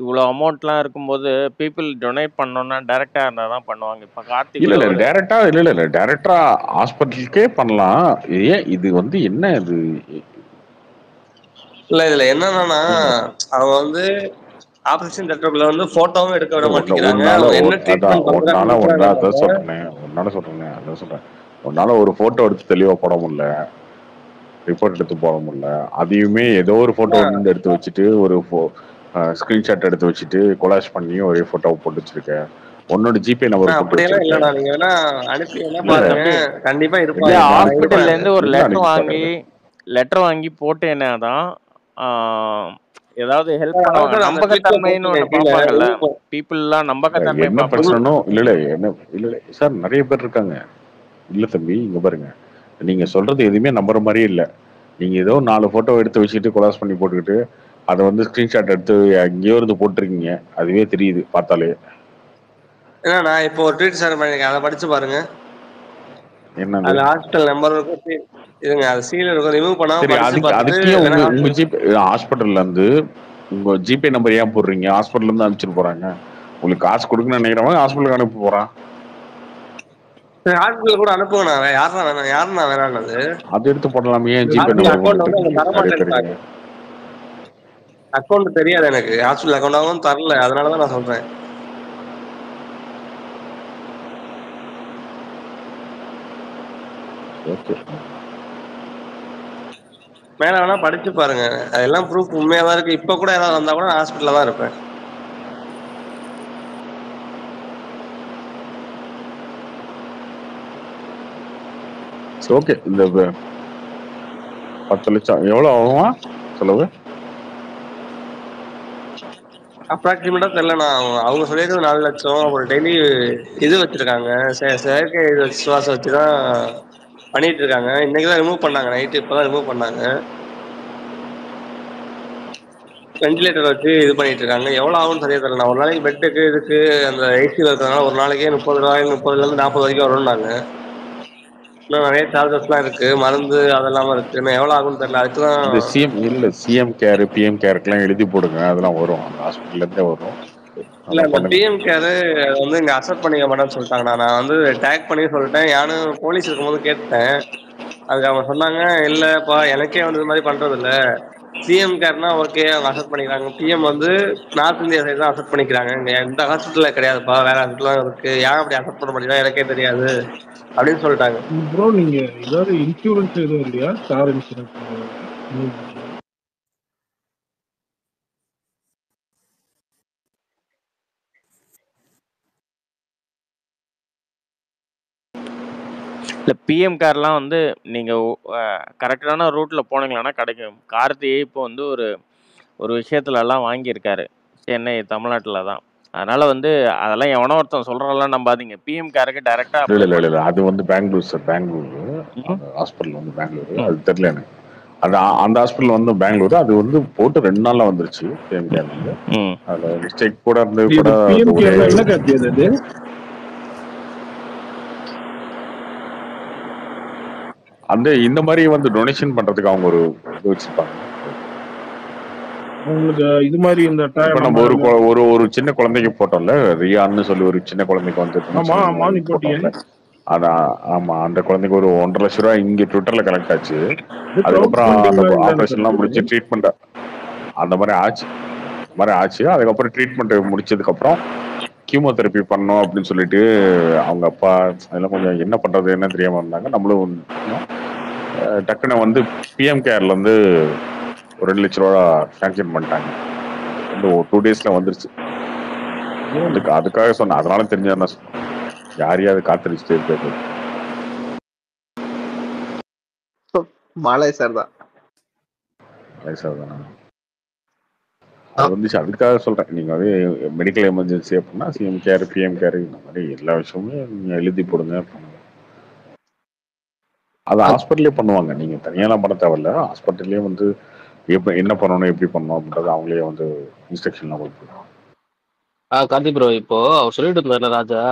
இவ்வளோ அமௌண்ட்லாம் இருக்கும்போது பீப்புள் டொனேட் பண்ணோம்னா டைரக்டா இருந்தா தான் பண்ணுவாங்க. இப்ப இல்ல கார்த்திக்ல இல்ல ஒரு டைரக்டா இல்ல டைரக்டா ஹாஸ்பிட்டலுக்கே பண்ணலாம். ஏன் இது வந்து என்ன இது? இல்ல இதுல என்னன்னா அவங்க வந்து ஆபரேஷன் தியேட்டருக்குள்ள வந்து போட்டோவும் எடுக்க விட மாட்டேங்கிறாங்க. அவங்க என்ன ட்ரீட்மெண்ட் பண்றாங்க அதான் சொல்றேன். உன்னால ஒரு போட்டோ எடுத்து தெளிவா போட முடியல, ரிப்போர்ட் எடுத்து போட முடியல. அதையுமே ஏதோ ஒரு போட்டோ ஒன்று எடுத்து வச்சுட்டு ஒரு ஸ்கிரீன்ஷாட் எடுத்து வச்சுட்டு கொலாஷ் பண்ணி ஒரே போட்டோ போட்டு வச்சிருக்க. உன்னோட ஜிபே நம்பர் போட்டு அப்படியெல்லாம் வச்சிருக்க. இல்லண்ணா. நீங்க வேணா அனுப்பி வேணா பாருங்க, கண்டிப்பா இல்ல இருப்பாங்க. ஹாஸ்பிட்டல்ல இருந்து ஒரு என்ன லெட்டர் வாங்கி போட்டேன்னா தான் ஏதாவது ஹெல்ப் அதான் பண்ணுவாங்க. சார் அந்த ட்வீட்ல நம்பகத்தன்மைன்னு ஒண்ணு போட்டிருக்கேன் கீழே. பார்ப்பாங்கல்ல. பீப்புள்லாம் நம்பகத்தன்மை என்ன பார்ப்பாங்க. பிரச்சனைனோ இல்ல சார், நிறைய பேர் இருக்காங்க. இல்ல தம்பி, இங்க பாருங்க, நீங்க சொல்றது எதுவுமே நம்புற மாதிரியே இல்ல. நீங்க ஏதோ 4 போட்டோ எடுத்து வச்சுட்டு கொலாஸ் பண்ணி போட்டுக்கிட்டு அதை வந்து ஸ்கிரீன்ஷாட் எடுத்து எங்கேயோ இருந்து போட்டிருக்கீங்க. அதுவே தெரியுது பார்த்தாலே. ஏன்னா நான் இப்போ ஒரு ட்வீட் ஷேர் பண்ணிருக்கேன், அதை படிச்சு பாருங்க. என்னது? அது ஹாஸ்பிட்டல் நம்பர் இருக்கும், இதுங்க அது சீல் இருக்கும், ரிமூவ் பண்ணாம சரி, படிச்சு பார்த்துட்டு அதுக்கே வேணா உங்க ஜிபே ஹாஸ்பிட்டல்ல இருந்து உங்க ஜிபே நம்பர் ஏன் போடுறீங்க? ஹாஸ்பிட்டல்ல இருந்து அனுப்பிச்சிட்டு போறாங்க. உங்களுக்கு காசு கொடுக்கணும்னு நினைக்கிறவங்க ஹாஸ்பிட்டலுக்கு அனுப்பி போறான். ஹாஸ்பிட்டல் கூட அனுப்புங்கண்ணா. யாருண்ணா வேணான்னது? அதை எடுத்து போடலாமே. ஏன் ஜிபே ஹாஸ்பிட்டல் நம்பர் அக்கௌண்ட் வந்து அவங்க கொடுத்துருக்கீங்க நிறைய தரமாட்டேன்ட்டாங்க. பேருக்கு? அக்கௌண்ட் தெரியாது எனக்கு, ஹாஸ்பிட்டல் அக்கௌண்டாகவும் தரல. அதனாலதான் நான் சொல்றேன். ஓகே, மேல வேணா படிச்சு பாருங்க, அதெல்லாம் ப்ரூஃப் உண்மையா தான் இருக்கு. இப்ப கூட ஏதாவது வந்தா கூட ஹாஸ்பிட்டல்ல தான் இருப்பேன். ஓகே. இந்த 10 லட்சம் எவ்வளவு ஆகுமா செலவு? அப்ராக்சிமேட்டா தெரியலண்ணா. அவங்க சொல்லியிருக்கிறது 4 லட்சம். அப்புறம் டெய்லி இது வச்சிருக்காங்க, செயற்கை இது சுவாசம் வச்சுதான் பண்ணிட்டு இருக்காங்க. இன்னைக்குதான் ரிமூவ் பண்ணாங்க, நைட்டு இப்பதான் ரிமூவ் பண்ணாங்க. வெண்டிலேட்டர் வச்சு இது பண்ணிட்டு இருக்காங்க. எவ்வளவு ஆகும்னு சரியா தெரியல. ஒரு நாளைக்கு பெட்டுக்கு இதுக்கு அந்த ஐசியூ இருக்கிறதுனால ஒரு நாளைக்கே 30 இருந்து 40 வரைக்கும் வரும்னாங்க. இன்னும் நிறைய சார்ஜஸ்லாம் இருக்கு, மருந்து அதெல்லாம் இருக்கு. இன்னும் எவ்வளவு ஆகும்னு தெரியல. அதுக்குதான் இந்த சிஎம் கேர் பிஎம் கேருக்குலாம் எழுதி போடுங்க. அதெல்லாம் வரும், அந்த ஹாஸ்பிட்டல்ல இருந்தே வரும். இல்ல அதெல்லாம் அந்த பண்ணுங்க. பிஎம் கேரு வந்து இங்க அக்செப்ட் பண்ணிக்க மாட்டேன்னு சொல்லிட்டாங்கண்ணா. நான் வந்து டேக் பண்ணி சொல்லிட்டேன். யாரும் போலீஸ் இருக்கும்போது கேட்டேன். அதுக்கு அவங்க சொன்னாங்க, இல்லப்பா எனக்கே வந்து இது மாதிரி பண்றது இல்ல, சிஎம் கேர்னா ஓகே அவங்க அக்செப்ட் பண்ணிக்கிறாங்க. பிஎம் வந்து நார்த் இந்தியா சைடு தான் அக்செப்ட் பண்ணிக்கிறாங்க. இங்க எந்த ஹாஸ்பிட்டல்ல கிடையாதுப்பா, வேற ஹாஸ்பிட்டல் இருக்கு, ஏன் அப்படி அக்செப்ட் பண்ண மாட்டேங்கிறா எனக்கே தெரியாது அப்படின்னு சொல்லிட்டாங்க. ப்ரோ நீங்க ஏதாவது இன்சூரன்ஸ் எதுவும் இல்லையா? கார் இன்சூரன்ஸ் இல்லை பிஎம் கார்லாம் வந்து நீங்கள் கரெக்டான ரூட்டில் போனீங்களான்னா கிடைக்கும். கார்த்தி இப்போ வந்து ஒரு விஷயத்துலலாம் வாங்கியிருக்காரு, சென்னை தமிழ்நாட்டில் தான். அதனால வந்து அதெல்லாம் எவனோ ஒருத்தன் சொல்கிறதெல்லாம் நம்பாதீங்க. பிஎம் காருக்கு டைரெக்டாக அப்ளை இல்லை பண்ணி அது வந்து பெங்களூர் சார், பெங்களூர் அந்த ஹாஸ்பிட்டல் வந்து பெங்களூர், அது தெரியல எனக்கு. அந்த ஹாஸ்பிட்டல் வந்து பெங்களூர், அது வந்து போட்டு 2 நாள்ல வந்துருச்சு பிஎம் கேர் வந்து. அதுல மிஸ்டேக் கூட இருந்து கூட பிஎம் கேர்ல என்ன கார்த்தி அது? அந்த இந்த மாதிரி வந்து டொனேஷன் பண்றதுக்கு அவங்க ஒரு இது வச்சிருப்பாங்க. உங்களுக்கு இது மாதிரி இந்த இப்ப நம்ம ஒரு சின்ன குழந்தைக்கு போட்டோம்ல, ரியான்னு சொல்லி ஒரு சின்ன குழந்தைக்கு வந்து போட்டோம்ல, அதான் ஆமா, அந்த குழந்தைக்கு ஒரு 1.5 லட்சம் ரூபாய் இங்க ட்விட்டர்ல கலெக்ட் ஆச்சு. அதுக்கப்புறம் அந்த ஆபரேஷன் எல்லாம் முடிச்சு ட்ரீட்மெண்ட் அந்த மாதிரி ஆச்சு. அதுக்கப்புறம் ட்ரீட்மெண்ட் முடிச்சதுக்கு அப்புறம் கீமோதெரப்பி பண்ணோம் அப்படின்னு சொல்லிட்டு அவங்க அப்பா அதெல்லாம் கொஞ்சம் என்ன பண்றது என்ன தெரியாம இருந்தாங்க. நம்மளும் டக்குன்னு வந்து பிஎம் கேர்ல வந்து ஒரு 2 லட்சம் ரூபா சாங்ஷன் பண்ணிட்டாங்க. 2 டேஸ்ல வந்துருச்சு. அதுக்காக சொன்னேன், அதனால தெரிஞ்சா யாரையாவது காத்திருச்சுட்டே இருக்காது. மாலை சார் தான் அது வந்துச்சு, அதுக்காக சொல்றேன். நீங்க வந்து மெடிக்கல் எமர்ஜென்சி அப்படின்னா சிஎம் கேர் பிஎம் கேர் இந்த மாதிரி எல்லா விஷயமுமே நீங்க எழுதி போடுங்க. அது ஹாஸ்பிட்டல்லே பண்ணுவாங்க, நீங்க தனியாலாம் பண்ண தேவையில்ல. ஹாஸ்பிட்டல்லே வந்து என்ன பண்ணணும் எப்படி பண்ணணும் அப்படின்றது அவங்களே வந்து இன்ஸ்ட்ரக்ஷன்லாம் கொடுத்துருவாங்க. கார்த்தி ப்ரோ, இப்போ அவர் சொல்லிட்டு இருந்தார்ல ராஜா,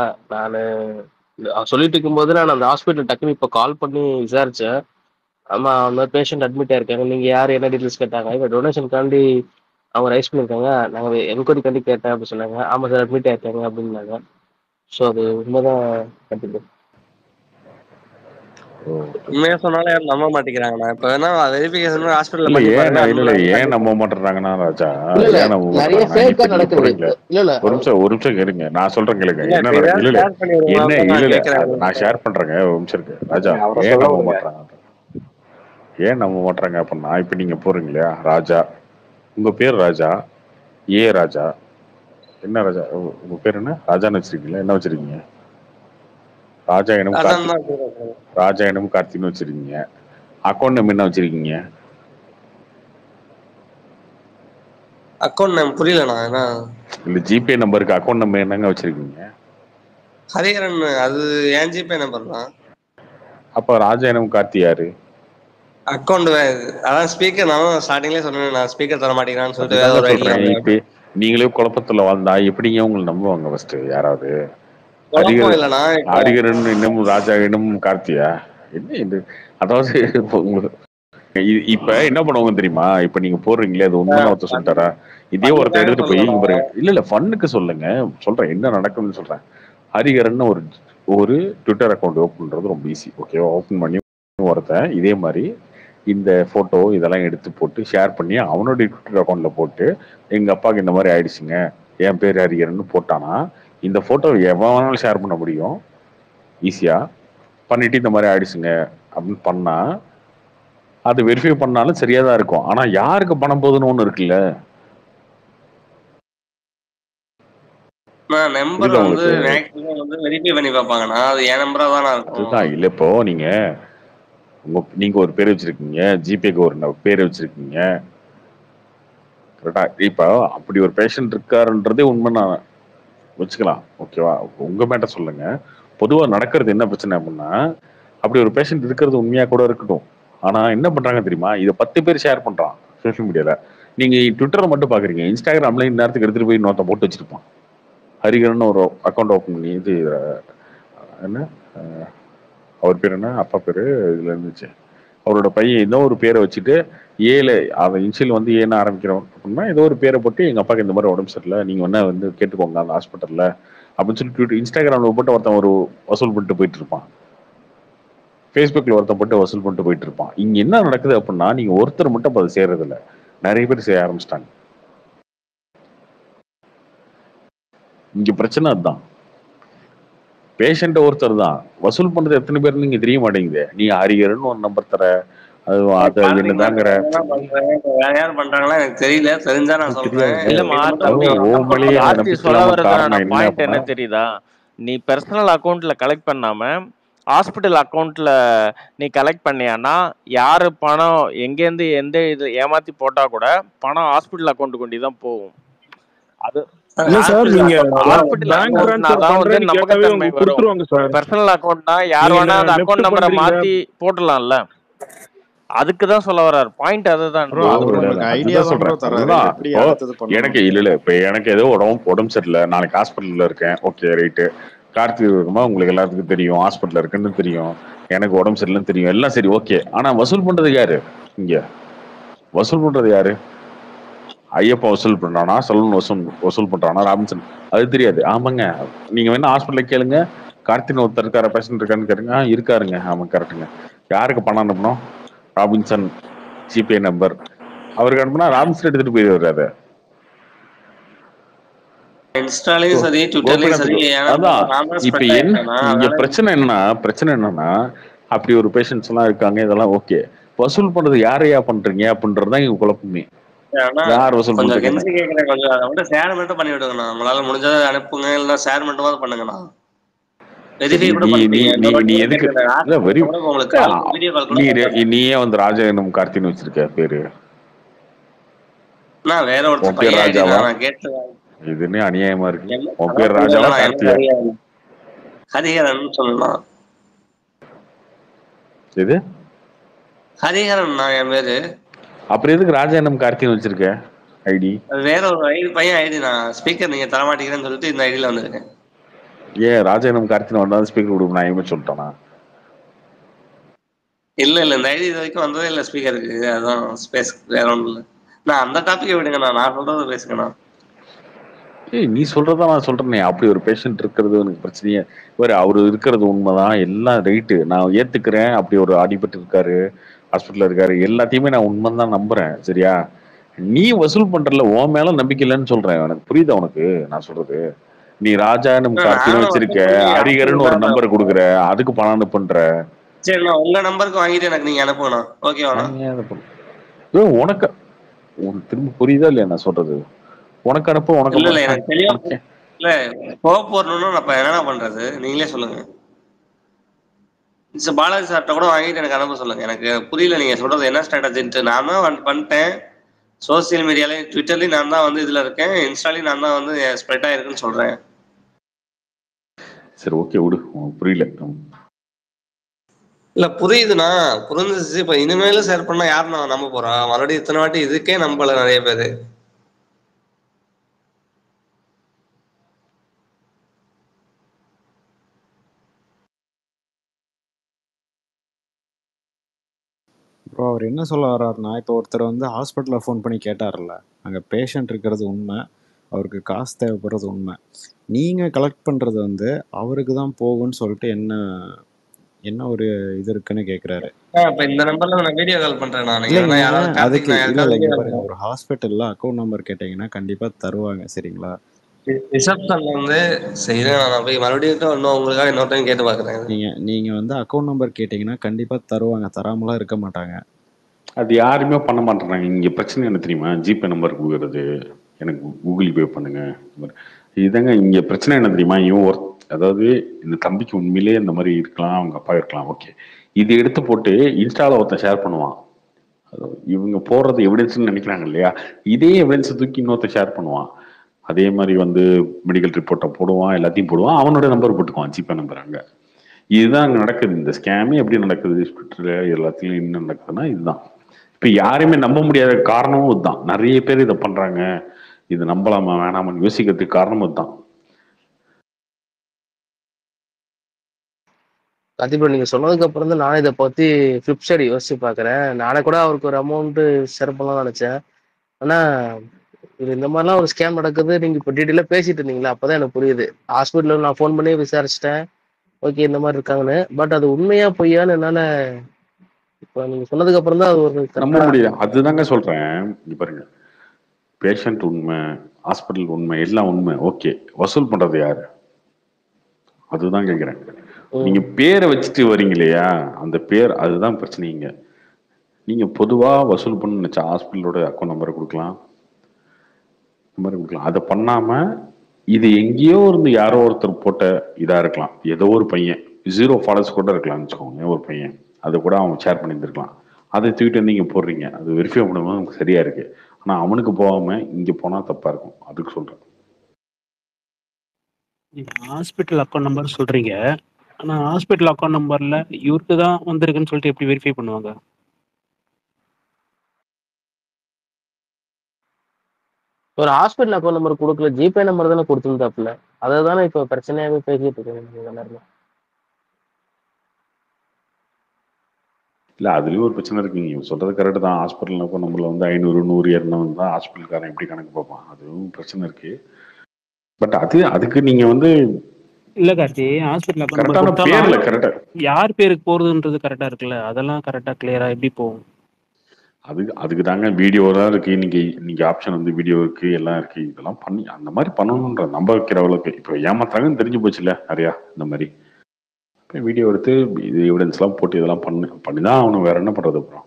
அவர் சொல்லிட்டு இருக்கும்போது நான் அந்த ஹாஸ்பிட்டல் டக்குன்னு இப்போ கால் பண்ணி விசாரிச்சேன். ஆமா, அந்த மாதிரி பேஷண்ட் அட்மிட் ஆயிருக்காங்க, நீங்க யாரு என்ன டீட்டெயில்ஸ் கேட்டாங்க. இப்போ டொனேஷனுக்காண்டி அவங்க ரைஸ் பண்ணியிருக்காங்க, நாங்கள் என்கொயரி காண்டி கேட்டேன் அப்படின்னு சொன்னாங்க. ஆமா சார் அட்மிட் ஆயிருக்காங்க அப்படின்னாங்க. ஸோ அது உண்மைதான் கண்டிப்பாக. உண்மையா சொன்னாலும் யாரும் நம்ப மாட்டேங்கிறாங்கண்ணா. இப்ப வேணா வெரிஃபிகேஷன் ஹாஸ்பிட்டல்ல இல்ல பண்ணி பாருங்க. ஏன் நம்ப மாட்டேறாங்கன்னா ராஜா, இல்ல ஏன் நம்ப நிறைய மாட்டேறாங்கன்னா, ஃபேக்கா இப்ப நீங்க நடக்குது. போறீங்களே, இல்ல ஒரு நிமிஷம் கேளுங்க, நான் சொல்றேன் கேளுங்க. இல்ல என்ன இப்ப நடக்குது? ஏதாவது ஷேர் பண்ணி இல்ல நான் ஷேர் பண்றேங்க, ஒரு நிமிஷம் இருக்கு ராஜா. ஏன் நம்ப மாட்டேறாங்க அப்படின்னா, இப்ப நீங்க போறீங்களா ராஜா, உங்க பேர் ராஜா, ராஜா, என்ன ராஜா, உங்க பேர் என்ன ராஜான்னு வச்சிருக்கீங்களா, என்ன வச்சிருக்கீங்க? ராஜாயணம் கார்த்தின்னு வச்சிருக்கீங்க. அக்கௌண்ட் நேம் என்ன வச்சிருக்கீங்க? அக்கௌண்ட் நேம் புரியலண்ணா. என்ன இல்ல ஜிபே நம்பருக்கு அக்கௌண்ட் நம்பர் என்னங்க வச்சிருக்கீங்க? ஹரிஹரன், அது என் ஜிபே நம்பர் தான். அப்ப ராஜாயணம் கார்த்தி யாரு? அக்கௌண்ட் அதான் ஸ்பீக்கர். நான் ஸ்டார்டிங்லேயே சொன்னேன், நான் ஸ்பீக்கர் தர மாட்டேங்கிறான்னு சொல்லிட்டு இப்ப நீங்களே குழப்பத்துல வாழ்ந்தா எப்படிங்க உங்களை நம்புவாங்க? ஃபர்ஸ்ட் யாராவது ஹரிஹரன் இன்னும் ராஜா இன்னும் கார்த்தியா என்ன இது? அதாவது இப்ப என்ன பண்ணுவாங்க தெரியுமா? இப்ப நீங்க போடுறீங்களே, அது உண்மையான ஒருத்தர் சொல்லிட்டாரா, இதே ஒருத்தர் எடுத்துட்டு போய் இங்க இல்ல ஃபன்னுக்கு சொல்லுங்க, சொல்றேன் என்ன நடக்கும்னு சொல்றேன். ஹரிஹரன் ஒரு ட்விட்டர் அக்கௌண்ட் ஓப்பன் பண்றது ரொம்ப ஈஸி. ஓகேவா? ஓப்பன் பண்ணி ஒருத்தன் இதே மாதிரி இந்த போட்டோ இதெல்லாம் எடுத்து போட்டு ஷேர் பண்ணி அவனுடைய ட்விட்டர் அக்கௌண்ட்ல போட்டு எங்க அப்பாவுக்கு இந்த மாதிரி ஆயிடுச்சுங்க, என் பேர் ஹரிஹரன் போட்டானா இந்த போட்டோ எவனாலும் ஷேர் பண்ண முடியும் ஈஸியா. பண்ணிட்டு இந்த மாதிரி ஆயிடுச்சுங்க அப்படின்னு பண்ணா அது வெரிஃபை பண்ணாலும் சரியா தான் இருக்கும். ஆனா யாருக்கு பணம் போகுதுன்னு ஒண்ணு இருக்குல்ல, நம்பர் வந்து மேக்ஸிமம் வந்து வெரிஃபை பண்ணி பார்ப்பாங்கண்ணா. அது என் நம்பரா தான் இருக்கும். அதுதான் இல்ல, இப்போ நீங்க ஒரு பேர் வச்சிருக்கீங்க, ஜிபேக்கு ஒரு பேர் வச்சிருக்கீங்க, கரெக்டா? இப்ப அப்படி ஒரு பேஷண்ட் இருக்காருன்றதே உண்மை, நான் வச்சுக்கலாம். ஓகேவா? உங்க மேட்டர் சொல்லுங்க. பொதுவா நடக்கிறது என்ன பிரச்சனை அப்படின்னா, அப்படி ஒரு பேஷண்ட் இருக்கிறது உண்மையா கூட இருக்கட்டும், ஆனா என்ன பண்றாங்க தெரியுமா? இதை 10 பேர் ஷேர் பண்றான் சோசியல் மீடியால. நீங்க ட்விட்டர்ல மட்டும் பாக்குறீங்க, இன்ஸ்டாகிராம்ல இந்த நேரத்துக்கு எடுத்துட்டு போய் இன்னொருத்த போட்டு வச்சிருப்பான். ஹரிஹரன் ஒரு அக்கௌண்ட் ஓப்பன் பண்ணி, இது என்ன அவர் பேர் என்ன, அப்பா பேரு இதுல இருந்துச்சு, அவரோட பையன் ஏதோ ஒரு பேரை வச்சுட்டு அவன் இன்சியல் வந்து ஏன்னு ஆரம்பிக்கிறோம் அப்படின்னா ஏதோ ஒரு பேரை போட்டு எங்க அப்பாவுக்கு இந்த மாதிரி உடம்பு சரியில்லை, நீங்க வேணா வந்து கேட்டுக்கோங்க அந்த ஹாஸ்பிட்டல்ல அப்படின்னு சொல்லி இன்ஸ்டாகிராம்ல போட்டு ஒருத்தன் ஒரு வசூல் பண்ணிட்டு போயிட்டு இருப்பான். ஃபேஸ்புக்ல ஒருத்தன் போட்டு வசூல் பண்ணிட்டு போயிட்டு இருப்பான். இங்க என்ன நடக்குது அப்படின்னா, நீங்க ஒருத்தர் மட்டும் அதை செய்யறது இல்லை, நிறைய பேர் செய்ய ஆரம்பிச்சிட்டாங்க. இங்க பிரச்சனை அதுதான். பேஷண்ட் ஒருத்தர் தான், வசூல் பண்றது எத்தனை பேர் நீங்க தெரிய மாட்டேங்குது. நீ ஹரிஹரன் ஒரு நம்பர் தர, அது என்னதாங்கிற யார் பண்றாங்களா எனக்கு தெரியல, தெரிஞ்சா நான் சொல்றேன். என்ன தெரியுதா, நீ பர்சனல் அக்கௌண்ட்ல கலெக்ட் பண்ணாம ஹாஸ்பிட்டல் அக்கௌண்ட்ல நீ கலெக்ட் பண்ணியானா யாரு பணம் எங்கேருந்து எந்த இது ஏமாத்தி போட்டா கூட பணம் ஹாஸ்பிட்டல் அக்கௌண்ட் கொண்டு தான் போகும். அது இல்ல சார், நீங்க ஹாஸ்பிட்டல் பேங்க் அக்கௌண்ட்னா ட்ரான்ஸ்ஃபர் தான் வந்து பண்றேன்னு கேட்டாவே நம்பகத்தன்மை அவங்க வரும். கொடுத்துருவாங்க சார். பர்சனல் அக்கௌண்ட்னா யார் நீங்க வேணா அந்த நெஃப்ட் அக்கௌண்ட் நம்பரை பண்றீங்க. மாத்தி போட்டுடலாம்ல. அதுக்கு தான் சொல்ல வர்றாரு. பாயிண்ட் அதுதான். ப்ரோ அது உங்களுக்கு ஐடியா தான் ப்ரோ தராரு. எப்படி அடுத்தது எனக்கு பண்ணணும். இல்ல இப்ப எனக்கு ஏதோ உடம்பு சரியில்லை, நாளைக்கு ஹாஸ்பிட்டல்ல இருக்கேன், ஓகே ரைட்டு. கார்த்திக் இருக்குமா உங்களுக்கு எல்லாத்துக்கும் தெரியும், ஹாஸ்பிட்டல்ல இருக்குன்னு தெரியும், எனக்கு உடம்பு சரியில்லைன்னு தெரியும், எல்லாம் சரி ஓகே. ஆனா வசூல் பண்றது யாரு? இங்க வசூல் பண்றது யாரு? ஐயப்பா வசூல் பண்றானா, சலூன் வசூல் பண்றானா, ராபின்சன்? அது தெரியாது. ஆமாங்க, நீங்க வேணா ஹாஸ்பிட்டல்ல கேளுங்க, கார்த்திக் ஒருத்தர் இருக்காரு, பேஷண்ட் இருக்காருன்னு கேளுங்க. இருக்காருங்க. ஆமா கரெக்டுங்க. யாருக்கு பணம் அனுப்பணும்? ராபின்சன் ஜிபே நம்பர் அவருக்கு அனுப்புனா ராபின்சன் எடுத்துட்டு போயிடுவாரு. அதை இன்ஸ்டாலையும் சரி ட்விட்டர்லயும் சரி அதான் இப்ப இங்க பிரச்சனை என்னன்னா அப்படி ஒரு பேஷண்ட்ஸ் எல்லாம் இருக்காங்க, இதெல்லாம் ஓகே. வசூல் பண்றது யாரையா பண்றீங்க அப்படின்றதுதான் இங்க குழப்பமே. யார் வசூல் கொஞ்சம் பண்றீங்க? கெஞ்சி கேட்கிறேன், கொஞ்சம் அதை மட்டும் ஷேர் மட்டும் பண்ணி விடுங்கண்ணா. உங்களால முடிஞ்சதை அனுப்புங்க, இல்லைன்னா ஷேர் மட்டும் பண்ணுங்கண்ணா. வெரிஃபை கூட நீ எதுக்கு வீடியோ கால் கூட நீயே வந்து ராஜகண்ணம் கார்த்தின்னு வச்சிருக்க பேரு? நான் வேற ஒருத்தர் பையன் ராஜாவா? நான் கேட்டு இதுன்னு அநியாயமா இருக்கு. உன் பேர் ராஜாவா கார்த்தியா? ஹரிஹரன் சொல்லலாம். இது ஹரிஹரன் நான் என் பேரு. அப்புறம் எதுக்கு ராஜாண்ணம் கார்த்தின்னு வச்சிருக்க ஐடி? வேற ஒரு ஐடி பையன் ஐடி, நான் ஸ்பீக்கர் நீங்க தரமாட்டீங்கன்னு சொல்லிட்டு இந்த ஐடியில வந்திருக்கேன். ஏன் ராஜாண்ணம் கார்த்தின்னு வந்தாலும் ஸ்பீக்கர் கொடுக்கும் நான் எதுவுமே சொல்லிட்டேனா? இல்ல இந்த ஐடி இது வரைக்கும் வந்ததே இல்ல ஸ்பீக்கருக்கு, அதான் ஸ்பேஸ் வேற ஒன்றும் இல்லை. நான் அந்த டாபிக்கை விடுங்கண்ணா, நான் சொல்றத பேசுங்கண்ணா. நீ சொல்றதா நான் சொல்றேனே, அப்படி ஒரு பேஷண்ட் இருக்கிறது எனக்கு பிரச்சனையே. அவரு இருக்கிறது உண்மைதான், எல்லாம் ரைட்டு, நான் ஏத்துக்கிறேன். அப்படி ஒரு அடிபட்டு இருக்காரு, ஹாஸ்பிட்டல்ல இருக்காரு, எல்லாத்தையுமே நான் உண்மைதான் நம்புறேன். சரியா? நீ வசூல் பண்றல உன் மேல நம்பிக்கை இல்லைன்னு சொல்றேன். எனக்கு புரியுதா உனக்கு நான் சொல்றது? நீ ராஜா நம்ம கார்த்தின்னு வச்சிருக்க, ஹரிகரன் ஒரு நம்பர் கொடுக்குற, அதுக்கு பணம் அனுப்புன்ற. சரி, நான் உங்க நம்பருக்கு வாங்கிட்டு எனக்கு நீங்க அனுப்புங்கண்ணா. ஓகேவாண்ணா? உனக்கு திரும்ப புரியுதா இல்லையா நான் சொல்றது? உனக்கு அனுப்ப உனக்கு இல்ல எனக்கு தெளிவா இல்ல கோப் வரணும்னு நான் என்ன பண்றது நீங்களே சொல்லுங்க. பாலாஜி சார்ட்ட கூட வாங்கிட்டு எனக்கு அனுப்ப சொல்லுங்க. எனக்கு புரியல நீங்க சொல்றது என்ன ஸ்ட்ராட்டஜின்ட்டு. நான் தான் பண்ணிட்டேன், சோசியல் மீடியாலையும் ட்விட்டர்லயும் நான் தான் வந்து இதுல இருக்கேன், இன்ஸ்டாலையும் நான் தான் வந்து ஸ்ப்ரெட் ஆயிருக்குன்னு சொல்றேன். சரி ஓகே விடு, புரியல. இல்ல புரியுதுண்ணா, புரிஞ்சிச்சு. இப்ப இனிமேலும் ஷேர் பண்ணா யாரு நான் நம்ப போறா? மறுபடியும் இத்தனை வாட்டி இதுக்கே நம்பல நிறைய பேரு. ப்ரோ அவர் என்ன சொல்ல வர்றாருன்னா, இப்போ ஒருத்தர் வந்து ஹாஸ்பிட்டலில் ஃபோன் பண்ணி கேட்டார்ல, அங்கே பேஷண்ட் இருக்கிறது உண்மை, அவருக்கு காசு தேவைப்படுறது உண்மை, நீங்கள் கலெக்ட் பண்ணுறது வந்து அவருக்கு தான் போகும்னு சொல்லிட்டு என்ன ஒரு இது இருக்குன்னு கேட்குறாரு. இந்த நம்பர்ல நான் வீடியோ கால் பண்றேன். அதுக்கு இல்லை பாருங்க, ஒரு ஹாஸ்பிட்டலில் அக்கௌண்ட் நம்பர் கேட்டிங்கன்னா கண்டிப்பாக தருவாங்க. சரிங்களா? ரிசப்ஷன்ல வந்து நான் போய் மறுபடியும் இன்னும் உங்களுக்காக இன்னொரு டைம் கேட்டு பார்க்குறேன். நீங்கள் வந்து அக்கௌண்ட் நம்பர் கேட்டிங்கன்னா கண்டிப்பாக தருவாங்க, தராமலாம் இருக்க மாட்டாங்க. அது யாருமே பண்ண மாட்டேறாங்க. இங்கே பிரச்சனை என்ன தெரியுமா? ஜிபே நம்பர் கொடுக்குறது, எனக்கு கூகுள் பே பண்ணுங்க, இதுதாங்க இங்கே பிரச்சனை. என்ன தெரியுமா? அதாவது இந்த தம்பிக்கு உண்மையிலேயே இந்த மாதிரி இருக்கலாம், அவங்க அப்பா இருக்கலாம், ஓகே. இது எடுத்து போட்டு இன்ஸ்டால ஒருத்தன் ஷேர் பண்ணுவான். இவங்க போடுறது எவிடன்ஸ்ன்னு நினைக்கிறாங்க இல்லையா? இதே எவிடன்ஸ் தூக்கி இன்னொருத்தன் ஷேர் பண்ணுவான். அதே மாதிரி வந்து மெடிக்கல் ரிப்போர்ட்டை போடுவான், எல்லாத்தையும் போடுவான், அவனோட நம்பர் போட்டுக்குவான், ஜிபே நம்பர். அங்கே இதுதான் அங்கே நடக்குது. இந்த ஸ்கேமே எப்படி நடக்குது ட்விட்டர்ல எல்லாத்துலையும் என்ன நடக்குதுன்னா இதுதான். இப்போ யாரையுமே நம்ப முடியாத காரணமும் இதுதான். நிறைய பேர் இதை பண்றாங்க, இது நம்பலாமா வேணாமான்னு யோசிக்கிறதுக்கு காரணமும் இதுதான். கண்டிப்பா நீங்க சொன்னதுக்கு அப்புறம் தான் நானே இதை பத்தி ஃபிளிப் சைடு யோசிச்சு பாக்குறேன். நானே கூட அவருக்கு ஒரு அமௌண்ட் ஷேர் பண்ணலாம்னு நினைச்சேன். ஆனா இது இந்த மாதிரிலாம் ஒரு ஸ்கேம் நடக்குது. நீங்க இப்போ டீட்டெயிலா பேசிட்டு இருந்தீங்களா, அப்பதான் எனக்கு புரியுது. ஹாஸ்பிட்டல்ல நான் ஃபோன் பண்ணி விசாரிச்சிட்டேன், ஓகே இந்த மாதிரி இருக்காங்கன்னு. பட் அது உண்மையா பொய்யான்னு என்னால இப்ப நீங்க சொன்னதுக்கு அப்புறம் தான் அது ஒரு நம்ப முடியல. அதுதாங்க சொல்றேன். இங்க பாருங்க, பேஷண்ட் உண்மை, ஹாஸ்பிட்டல் உண்மை, எல்லாம் உண்மை, ஓகே. வசூல் பண்றது யாரு? அதுதான் கேட்கிறேன். நீங்க பேரை வச்சுட்டு வரீங்க இல்லையா, அந்த பேர் அதுதான் பிரச்சனைங்க. நீங்க பொதுவா வசூல் பண்ண நினைச்சா ஹாஸ்பிட்டலோட அக்கௌண்ட் நம்பரை கொடுக்கலாம், அதை பண்ணாம இது எங்கேயோ இருந்து யாரோ ஒருத்தர் போட்ட இதா இருக்கலாம். ஏதோ ஒரு பையன் 0 ஃபாலோவர்ஸ் கூட இருக்கலாம்னு வச்சுக்கோங்க ஒரு பையன், அது கூட அவன் ஷேர் பண்ணியிருந்திருக்கலாம். அதை தூக்கிட்டு வந்து இங்கே போடுறீங்க, அது வெரிஃபை பண்ணும்போது நமக்கு சரியா இருக்கு. ஆனால் அவனுக்கு போகாம இங்கே போனால் தப்பா இருக்கும், அதுக்கு சொல்றேன். ஹாஸ்பிட்டல் அக்கௌண்ட் நம்பர் சொல்றீங்க, ஆனா ஹாஸ்பிட்டல் அக்கௌண்ட் நம்பர்ல இவருக்கு தான் வந்திருக்குன்னு சொல்லிட்டு எப்படி வெரிஃபை பண்ணுவாங்க? ஒரு ஹாஸ்பிட்டல் அக்கௌண்ட் நம்பர் கொடுக்கல, ஜிபே நம்பர் தானே கொடுத்துருந்தாப்புல. அதை தானே இப்போ பிரச்சனையாவே பேசிட்டு இருக்காங்க எல்லாருமே. இல்லை அதுலேயும் ஒரு பிரச்சனை இருக்குங்க. இவங்க சொல்றது கரெக்டு தான். ஹாஸ்பிட்டல் அக்கௌண்ட் நம்பர்ல வந்து 500 100 200 தான் ஹாஸ்பிட்டல்காரன் எப்படி கணக்கு பார்ப்பான், அதுவும் பிரச்சனை இருக்கு. பட் அதுக்கு நீங்க வந்து இல்ல கார்த்தி, ஹாஸ்பிட்டல் அக்கௌண்ட் நம்பர் கரெக்டான பேர்ல கொடுத்தாலும் கரெக்டா யார் பேருக்கு போறதுன்றது கரெக்டா இருக்குல்ல, அதெல்லாம் கரெக்டா கிளியரா எப்படி போகும்? அதுக்கு தாங்க வீடியோ தான் இருக்கு. நீங்க ஆப்ஷன் வந்து வீடியோ இருக்கு, எல்லாம் இருக்கு. இதெல்லாம் பண்ணி அந்த மாதிரி பண்ணணுன்ற நம்ப வைக்கிற அளவுக்கு இப்போ ஏமாத்தாங்கன்னு தெரிஞ்சு போச்சுல்ல நிறையா. இந்த மாதிரி வீடியோ எடுத்து இது எவிடன்ஸ் எல்லாம் போட்டு இதெல்லாம் பண்ணிதான் அவனு, வேற என்ன பண்றது அப்புறம்?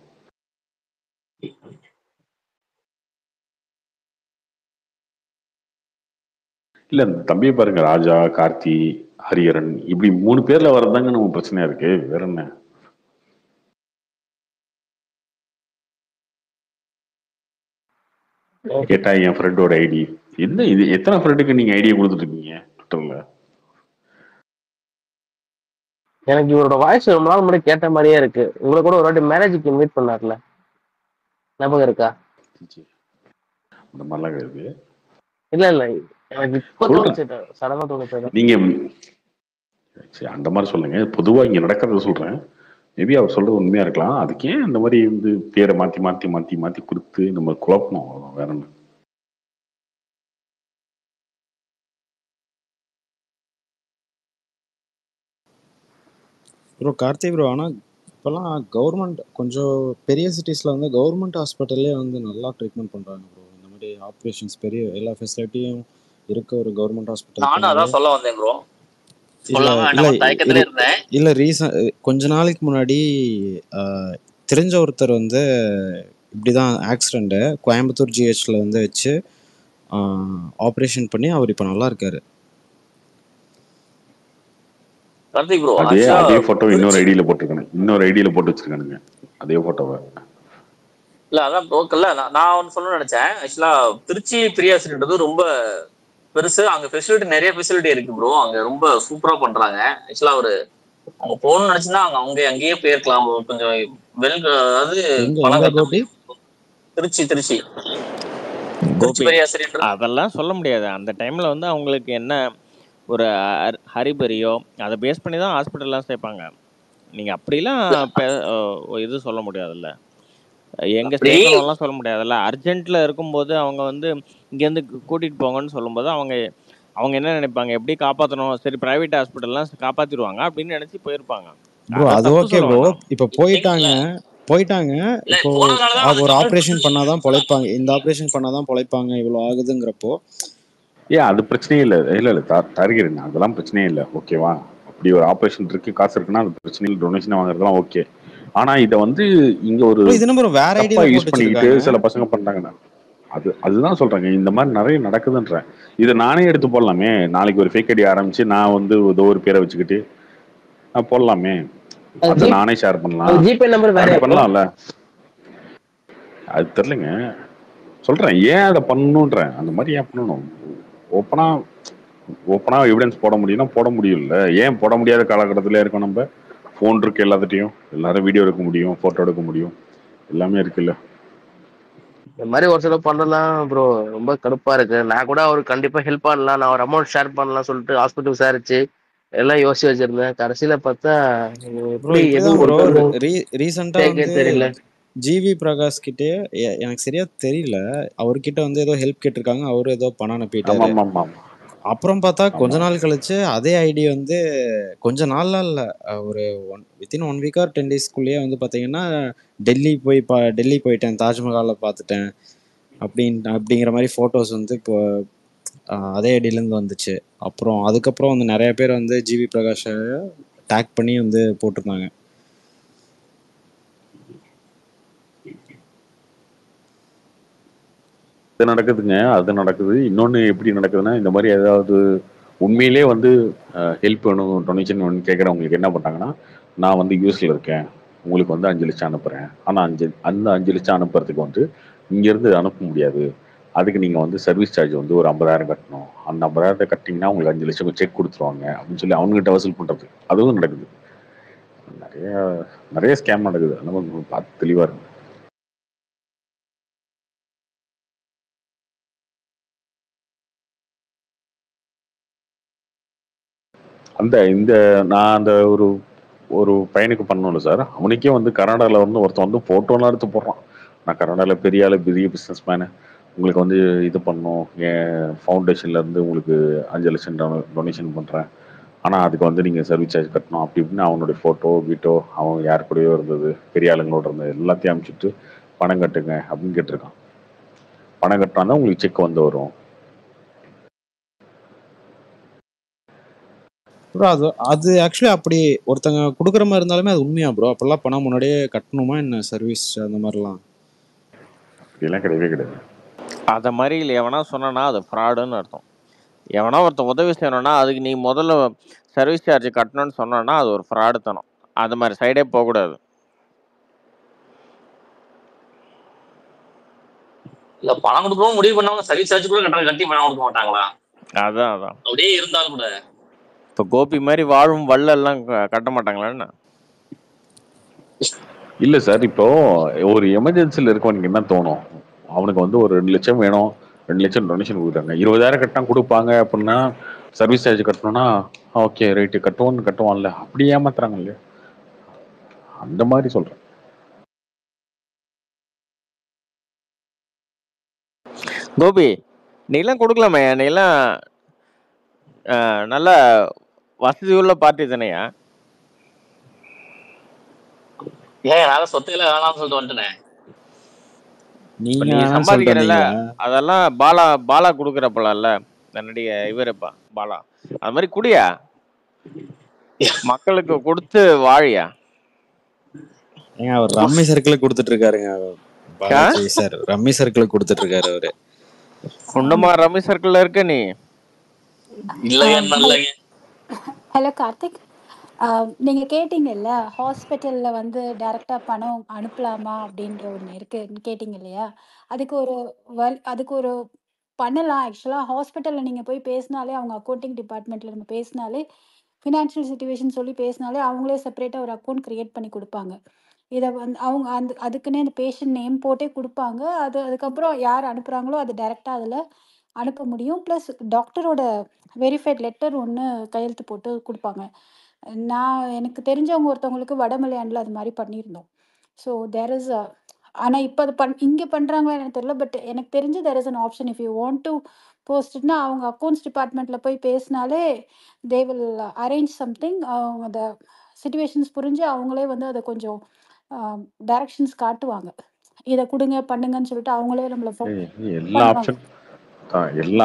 இல்ல இந்த தம்பியை பாருங்க, ராஜா, கார்த்தி, ஹரிஹரன், இப்படி 3 பேர்ல வரதாங்க நம்ம பிரச்சனையா இருக்கு. வேற என்ன? கேட்டா என் ஃப்ரெண்டோட ஐடி என்ன, இது எத்தனை ஃப்ரெண்டுக்கு நீங்க ஐடியா கொடுத்துட்டு இருக்கீங்க ட்விட்டர்ல? எனக்கு இவரோட வாய்ஸ் ரொம்ப நாள் முன்னாடி கேட்ட மாதிரியே இருக்கு. உங்களை கூட ஒரு வாட்டி மேரேஜுக்கு இன்வைட் பண்ணார்ல, ஞாபகம் இருக்கா? அந்த மாதிரிலாம் இருக்கு. இல்ல இல்ல, எனக்கு இப்ப தோணுச்சு, சடனா தோணுச்சு. நீங்க அந்த மாதிரி சொல்லுங்க, பொதுவா இங்க நடக்கிறத சொல்றேன். மேபி அவர் சொல்றது உண்மையா இருக்கலாம். அதுக்கு ஏன் இந்த மாதிரி வந்து பேரை மாத்தி மாத்தி மாத்தி மாத்தி கொடுத்து நம்ம குழப்பணும், அவ்வளவுதான், வேற என்ன? ப்ரோ கார்த்தி ப்ரோ, ஆனால் இப்போல்லாம் கவர்மெண்ட் கொஞ்சம் பெரிய சிட்டிஸில் வந்து கவர்மெண்ட் ஹாஸ்பிட்டல்லே வந்து நல்லா ட்ரீட்மெண்ட் பண்ணுறாங்க ப்ரோ. இந்த மாதிரி ஆப்ரேஷன்ஸ் பெரிய எல்லா ஃபெசிலிட்டியும் இருக்க ஒரு கவர்மெண்ட் ஹாஸ்பிட்டல். நானும் அதான் சொல்ல வந்தேன் ப்ரோ, இல்லை ரீசன் கொஞ்ச நாளைக்கு முன்னாடி தெரிஞ்ச ஒருத்தர் வந்து இப்படிதான் ஆக்சிடென்ட் கோயம்புத்தூர் ஜிஹெச்ல வந்து வச்சு ஆப்ரேஷன் பண்ணி அவர் இப்போ நல்லா இருக்காரு. அதே போட்டோ இன்னொரு ஐடியில போட்டுருக்கானு, இன்னொரு ஐடியில போட்டு வச்சிருக்கானுங்க அதே போட்டோவை. இல்ல அதான் ப்ரோக்கல்ல நான் ஒன்னு சொல்லணும்னு நினைச்சேன். ஆக்சுவலா திருச்சி பிரியாசின்றது ரொம்ப பெருசு, அங்க ஃபெசிலிட்டி நிறைய ஃபெசிலிட்டி இருக்கு ப்ரோ. அங்க ரொம்ப சூப்பரா பண்றாங்க. ஆக்சுவலா ஒரு அவங்க போகணும்னு நினைச்சுன்னா அங்கேயே போயிருக்கலாம். கொஞ்சம் அதாவது திருச்சி திருச்சி அதெல்லாம் சொல்ல முடியாது. அந்த டைம்ல வந்து அவங்களுக்கு என்ன ஒரு ஹரிபரியோ அதை பேஸ் பண்ணி தான் ஹாஸ்பிட்டல்லாம் சேர்ப்பாங்க. நீங்க அப்படிலாம் இது சொல்ல முடியாதுல்ல, எங்க சேர்க்கணும்லாம் சொல்ல முடியாதுல்ல. அர்ஜென்ட்ல இருக்கும்போது அவங்க வந்து இங்கேருந்து கூட்டிட்டு போங்கன்னு சொல்லும்போது அவங்க என்ன நினைப்பாங்க, எப்படி காப்பாற்றணும், சரி பிரைவேட் ஹாஸ்பிட்டல்லாம் காப்பாத்திடுவாங்க அப்படின்னு நினைச்சு போயிருப்பாங்க. அது ஓகே ப்ரோ, இப்போ போயிட்டாங்க இப்போ ஒரு ஆப்ரேஷன் பண்ணாதான் பொழைப்பாங்க, இந்த ஆப்ரேஷன் பண்ணாதான் பொழைப்பாங்க, இவ்வளவு ஆகுதுங்கிறப்போ அது பிரச்சனையே இல்லை. இல்ல தருகிறேன், அதெல்லாம் பிரச்சனையே இல்லை. ஓகேவா, அப்படி ஒரு ஆப்ரேஷன் இருக்கு, காசு இருக்குன்னா அது பிரச்சனை இல்லை, டொனேஷன் வாங்குறதுலாம் ஓகே. ஆனா இதை வந்து இங்க ஒரு தப்பா யூஸ் பண்ணிக்கிட்டு சில பசங்க பண்றாங்கன்னா அதுதான் சொல்றாங்க. இந்த மாதிரி நிறைய நடக்குதுன்றேன். இதை நானே எடுத்து போடலாமே, நாளைக்கு ஒரு ஃபேக் ஐடி ஆரம்பிச்சு நான் வந்து ஏதோ ஒரு பேரை வச்சுக்கிட்டு நான் போடலாமே, அதை நானே ஷேர் பண்ணலாம்ல. அது தெரியலங்க, சொல்றேன் ஏன் அதை பண்ணணுன்றேன். அந்த மாதிரி ஏன் பண்ணணும்? ஓப்பனா எவிடன்ஸ் போட முடியும்னா போட முடியும்ல, ஏன் போட முடியாத காலகட்டத்துல இருக்கோம்? நம்ம போன் இருக்கு, எல்லாத்துட்டையும் எல்லாரும் வீடியோ எடுக்க முடியும், போட்டோ எடுக்க முடியும், எல்லாமே இருக்குல்ல. இந்த மாதிரி ஒரு சில பண்ணலாம் ப்ரோ, ரொம்ப கடுப்பா இருக்கு. நான் கூட அவருக்கு கண்டிப்பா ஹெல்ப் பண்ணலாம், நான் ஒரு அமௌண்ட் ஷேர் பண்ணலாம் சொல்லிட்டு ஹாஸ்பிட்டல் விசாரிச்சு எல்லாம் யோசிச்சு வச்சிருந்தேன். கடைசியில பார்த்தா ரீசெண்டா தெரியல, ஜிவி பிரகாஷ் கிட்டே எனக்கு சரியா தெரியல, அவர்கிட்ட வந்து ஏதோ ஹெல்ப் கேட்டிருக்காங்க, அவரு ஏதோ பணம் அனுப்பிட்டாரு. அப்புறம் பார்த்தா கொஞ்ச நாள் கழிச்சு அதே ஐடி வந்து கொஞ்ச நாள்லாம் இல்லை, ஒரு வித்தின் 1 வீக் ஆர் 10 daysக்குள்ளேயே வந்து பார்த்தீங்கன்னா டெல்லி போயிட்டேன், தாஜ்மஹாலை பார்த்துட்டேன் அப்படிங்கிற மாதிரி ஃபோட்டோஸ் வந்து இப்போ அதே ஐடியிலேருந்து வந்துச்சு. அப்புறம் அதுக்கப்புறம் வந்து நிறைய பேர் வந்து ஜிவி பிரகாஷை டேக் பண்ணி வந்து போட்டிருந்தாங்க. நடக்குதுங்க, அது நடக்குது. இன்னொன்னு எப்படி நடக்குதுன்னா, இந்த மாதிரி ஏதாவது உண்மையிலே வந்து ஹெல்ப் வேணும், டொனேஷன் வேணும்னு கேட்குறவங்களுக்கு என்ன பண்ணுறாங்கன்னா, நான் வந்து யூஎஸ்ல இருக்கேன், உங்களுக்கு வந்து 5 லட்சம் அனுப்புகிறேன். ஆனால் அந்த 5 லட்சம் அனுப்புறதுக்கு வந்து இங்கேருந்து அனுப்ப முடியாது. அதுக்கு நீங்கள் வந்து சர்வீஸ் சார்ஜ் வந்து ஒரு 50,000 கட்டணும். அந்த 50,000 கட்டிங்கன்னா உங்களுக்கு 5 லட்சம் செக் கொடுத்துருவாங்க அப்படின்னு சொல்லி அவங்ககிட்ட வசூல் பண்ணுறது அதுவும் நடக்குது. நிறைய நிறைய ஸ்கேம் நடக்குது. நம்ம பார்த்து தெளிவாக இருக்கு. இந்த நான் அந்த ஒரு ஒரு பையனுக்கு பண்ணோம்ல சார், அவனுக்கே வந்து கர்நாடகாவில் வந்து ஒருத்தன் வந்து ஃபோட்டோலாம் எடுத்து போடுறான். நான் கர்நாடகாவில் பெரிய ஆளு, பெரிய பிஸ்னஸ் மேனு, உங்களுக்கு வந்து இது பண்ணணும், என் ஃபவுண்டேஷன்லேருந்து உங்களுக்கு 5 லட்சம் டொனேஷன் பண்ணுறேன், ஆனால் அதுக்கு வந்து நீங்கள் சர்வீஸ் சார்ஜ் கட்டணும் அப்படி இப்படின்னு அவனுடைய ஃபோட்டோ வீட்டோ அவன் யார் கூடயோ இருந்தது, பெரிய ஆளுங்களோட இருந்தது எல்லாத்தையும் அனுப்பிச்சிட்டு பணம் கட்டுங்க அப்படின்னு கேட்டிருக்கான். பணம் கட்டினா உங்களுக்கு செக் வந்து வரும். ப்ரோ அது ஆக்சுவலி அப்படி ஒருத்தங்க கொடுக்குற மாதிரி இருந்தாலுமே அது உண்மையா ப்ரோ? அப்பெல்லாம் பணம் முன்னாடியே கட்டணுமா என்ன? சர்வீஸ் அந்த மாதிரிலாம் அப்படிலாம் கிடையவே கிடையாது. அதை மாதிரி இல்லை, எவனா சொன்னா அது ஃப்ராடுன்னு அர்த்தம். எவனா ஒருத்தன் உதவி செய்யணும்னா அதுக்கு நீ முதல்ல சர்வீஸ் சார்ஜ் கட்டணும்னு சொன்னா அது ஒரு ஃப்ராடுத்தனம். அது மாதிரி சைடே போகக்கூடாது. இல்ல பணம் கொடுக்கவும் முடிவு பண்ணவங்க சர்வீஸ் சார்ஜ் கூட கட்டி பணம் கொடுக்க மாட்டாங்களா? அதான் அப்படியே இருந்தாலும் கூட இப்போ கோபி மாதிரி வாழும் வள்ளெல்லாம் கட்ட மாட்டாங்களா? இல்லை சார், இப்போ ஒரு எமர்ஜென்சியில் இருக்கவனுக்கு என்ன தோணும், அவனுக்கு வந்து ஒரு 2 லட்சம் வேணும், 2 லட்சம் டொனேஷன் கொடுக்குறாங்க, 20,000 கட்டினா கொடுப்பாங்க அப்படின்னா சர்வீஸ் சார்ஜ் கட்டணும்னா ஓகே ரைட்டு கட்டுவான்ல, அப்படி ஏமாத்துறாங்க இல்லையா, அந்த மாதிரி சொல்கிறேன். கோபி நீலாம் கொடுக்கலாமே, நீலாம் நல்ல வசதி உள்ள பார்ட்டி தானையா? ஏன் நான் சொத்தையில வேணாம்னு சொல்லிட்டு வந்துட்டேன். நீ சம்பாதிக்கிறல்ல, அதெல்லாம் பாலா கொடுக்குறப்பல நடிகை இவருப்பா பாலா, அது மாதிரி குடியா, மக்களுக்கு கொடுத்து வாழியா. ஏங்க அவர் ரம்மி சர்க்கிள் கொடுத்துட்டு இருக்காருங்க சார், ரம்மி சர்க்கிள் கொடுத்துட்டு இருக்காரு அவரு. குண்டமா ரம்மி சர்க்கிள்ல இருக்க நீ? ஹலோ கார்த்திக், நீங்க கேட்டீங்கல்ல ஹாஸ்பிட்டல்ல வந்து டைரக்டா பணம் அனுப்பலாமா அப்படின்ற ஒன்று இருக்குன்னு கேட்டீங்க இல்லையா? அதுக்கு ஒரு பண்ணலாம். ஆக்சுவலாக ஹாஸ்பிட்டலில் நீங்கள் போய் பேசினாலே, அவங்க அக்கௌண்டிங் டிபார்ட்மெண்ட்டில் நம்ம பேசினாலே, ஃபினான்ஷியல் சுச்சுவேஷன் சொல்லி பேசினாலே அவங்களே செப்பரேட்டாக ஒரு அக்கௌண்ட் க்ரியேட் பண்ணி கொடுப்பாங்க. இதை வந்து அவங்க அதுக்குன்னே அந்த பேஷண்ட் நேம் போட்டே கொடுப்பாங்க. அதுக்கப்புறம் யார் அனுப்புகிறாங்களோ அது டைரெக்டாக அதில் அனுப்ப முடியும். ப்ளஸ் டாக்டரோட வெரிஃபைட் லெட்டர் ஒன்று கையெழுத்து போட்டு கொடுப்பாங்க. எனக்கு தெரிஞ்சவங்க ஒருத்தவங்களுக்கு வடமலையாண்டில் அது மாதிரி பண்ணியிருந்தோம். ஸோ தேர் இஸ் ஆனால் இப்போ அது இங்கே பண்ணுறாங்களா எனக்கு தெரியல. பட் எனக்கு தெரிஞ்சு there is an option. If you want to போஸ்ட்னா அவங்க அக்கௌண்ட்ஸ் டிபார்ட்மெண்ட்டில் போய் பேசினாலே தே வில் அரேஞ்ச் சம்திங். அவங்க அந்த சிச்சுவேஷன்ஸ் புரிஞ்சு அவங்களே வந்து அதை கொஞ்சம் டைரக்ஷன்ஸ் காட்டுவாங்க. இதை கொடுங்க பண்ணுங்கன்னு சொல்லிட்டு அவங்களே நம்மளை எல்லா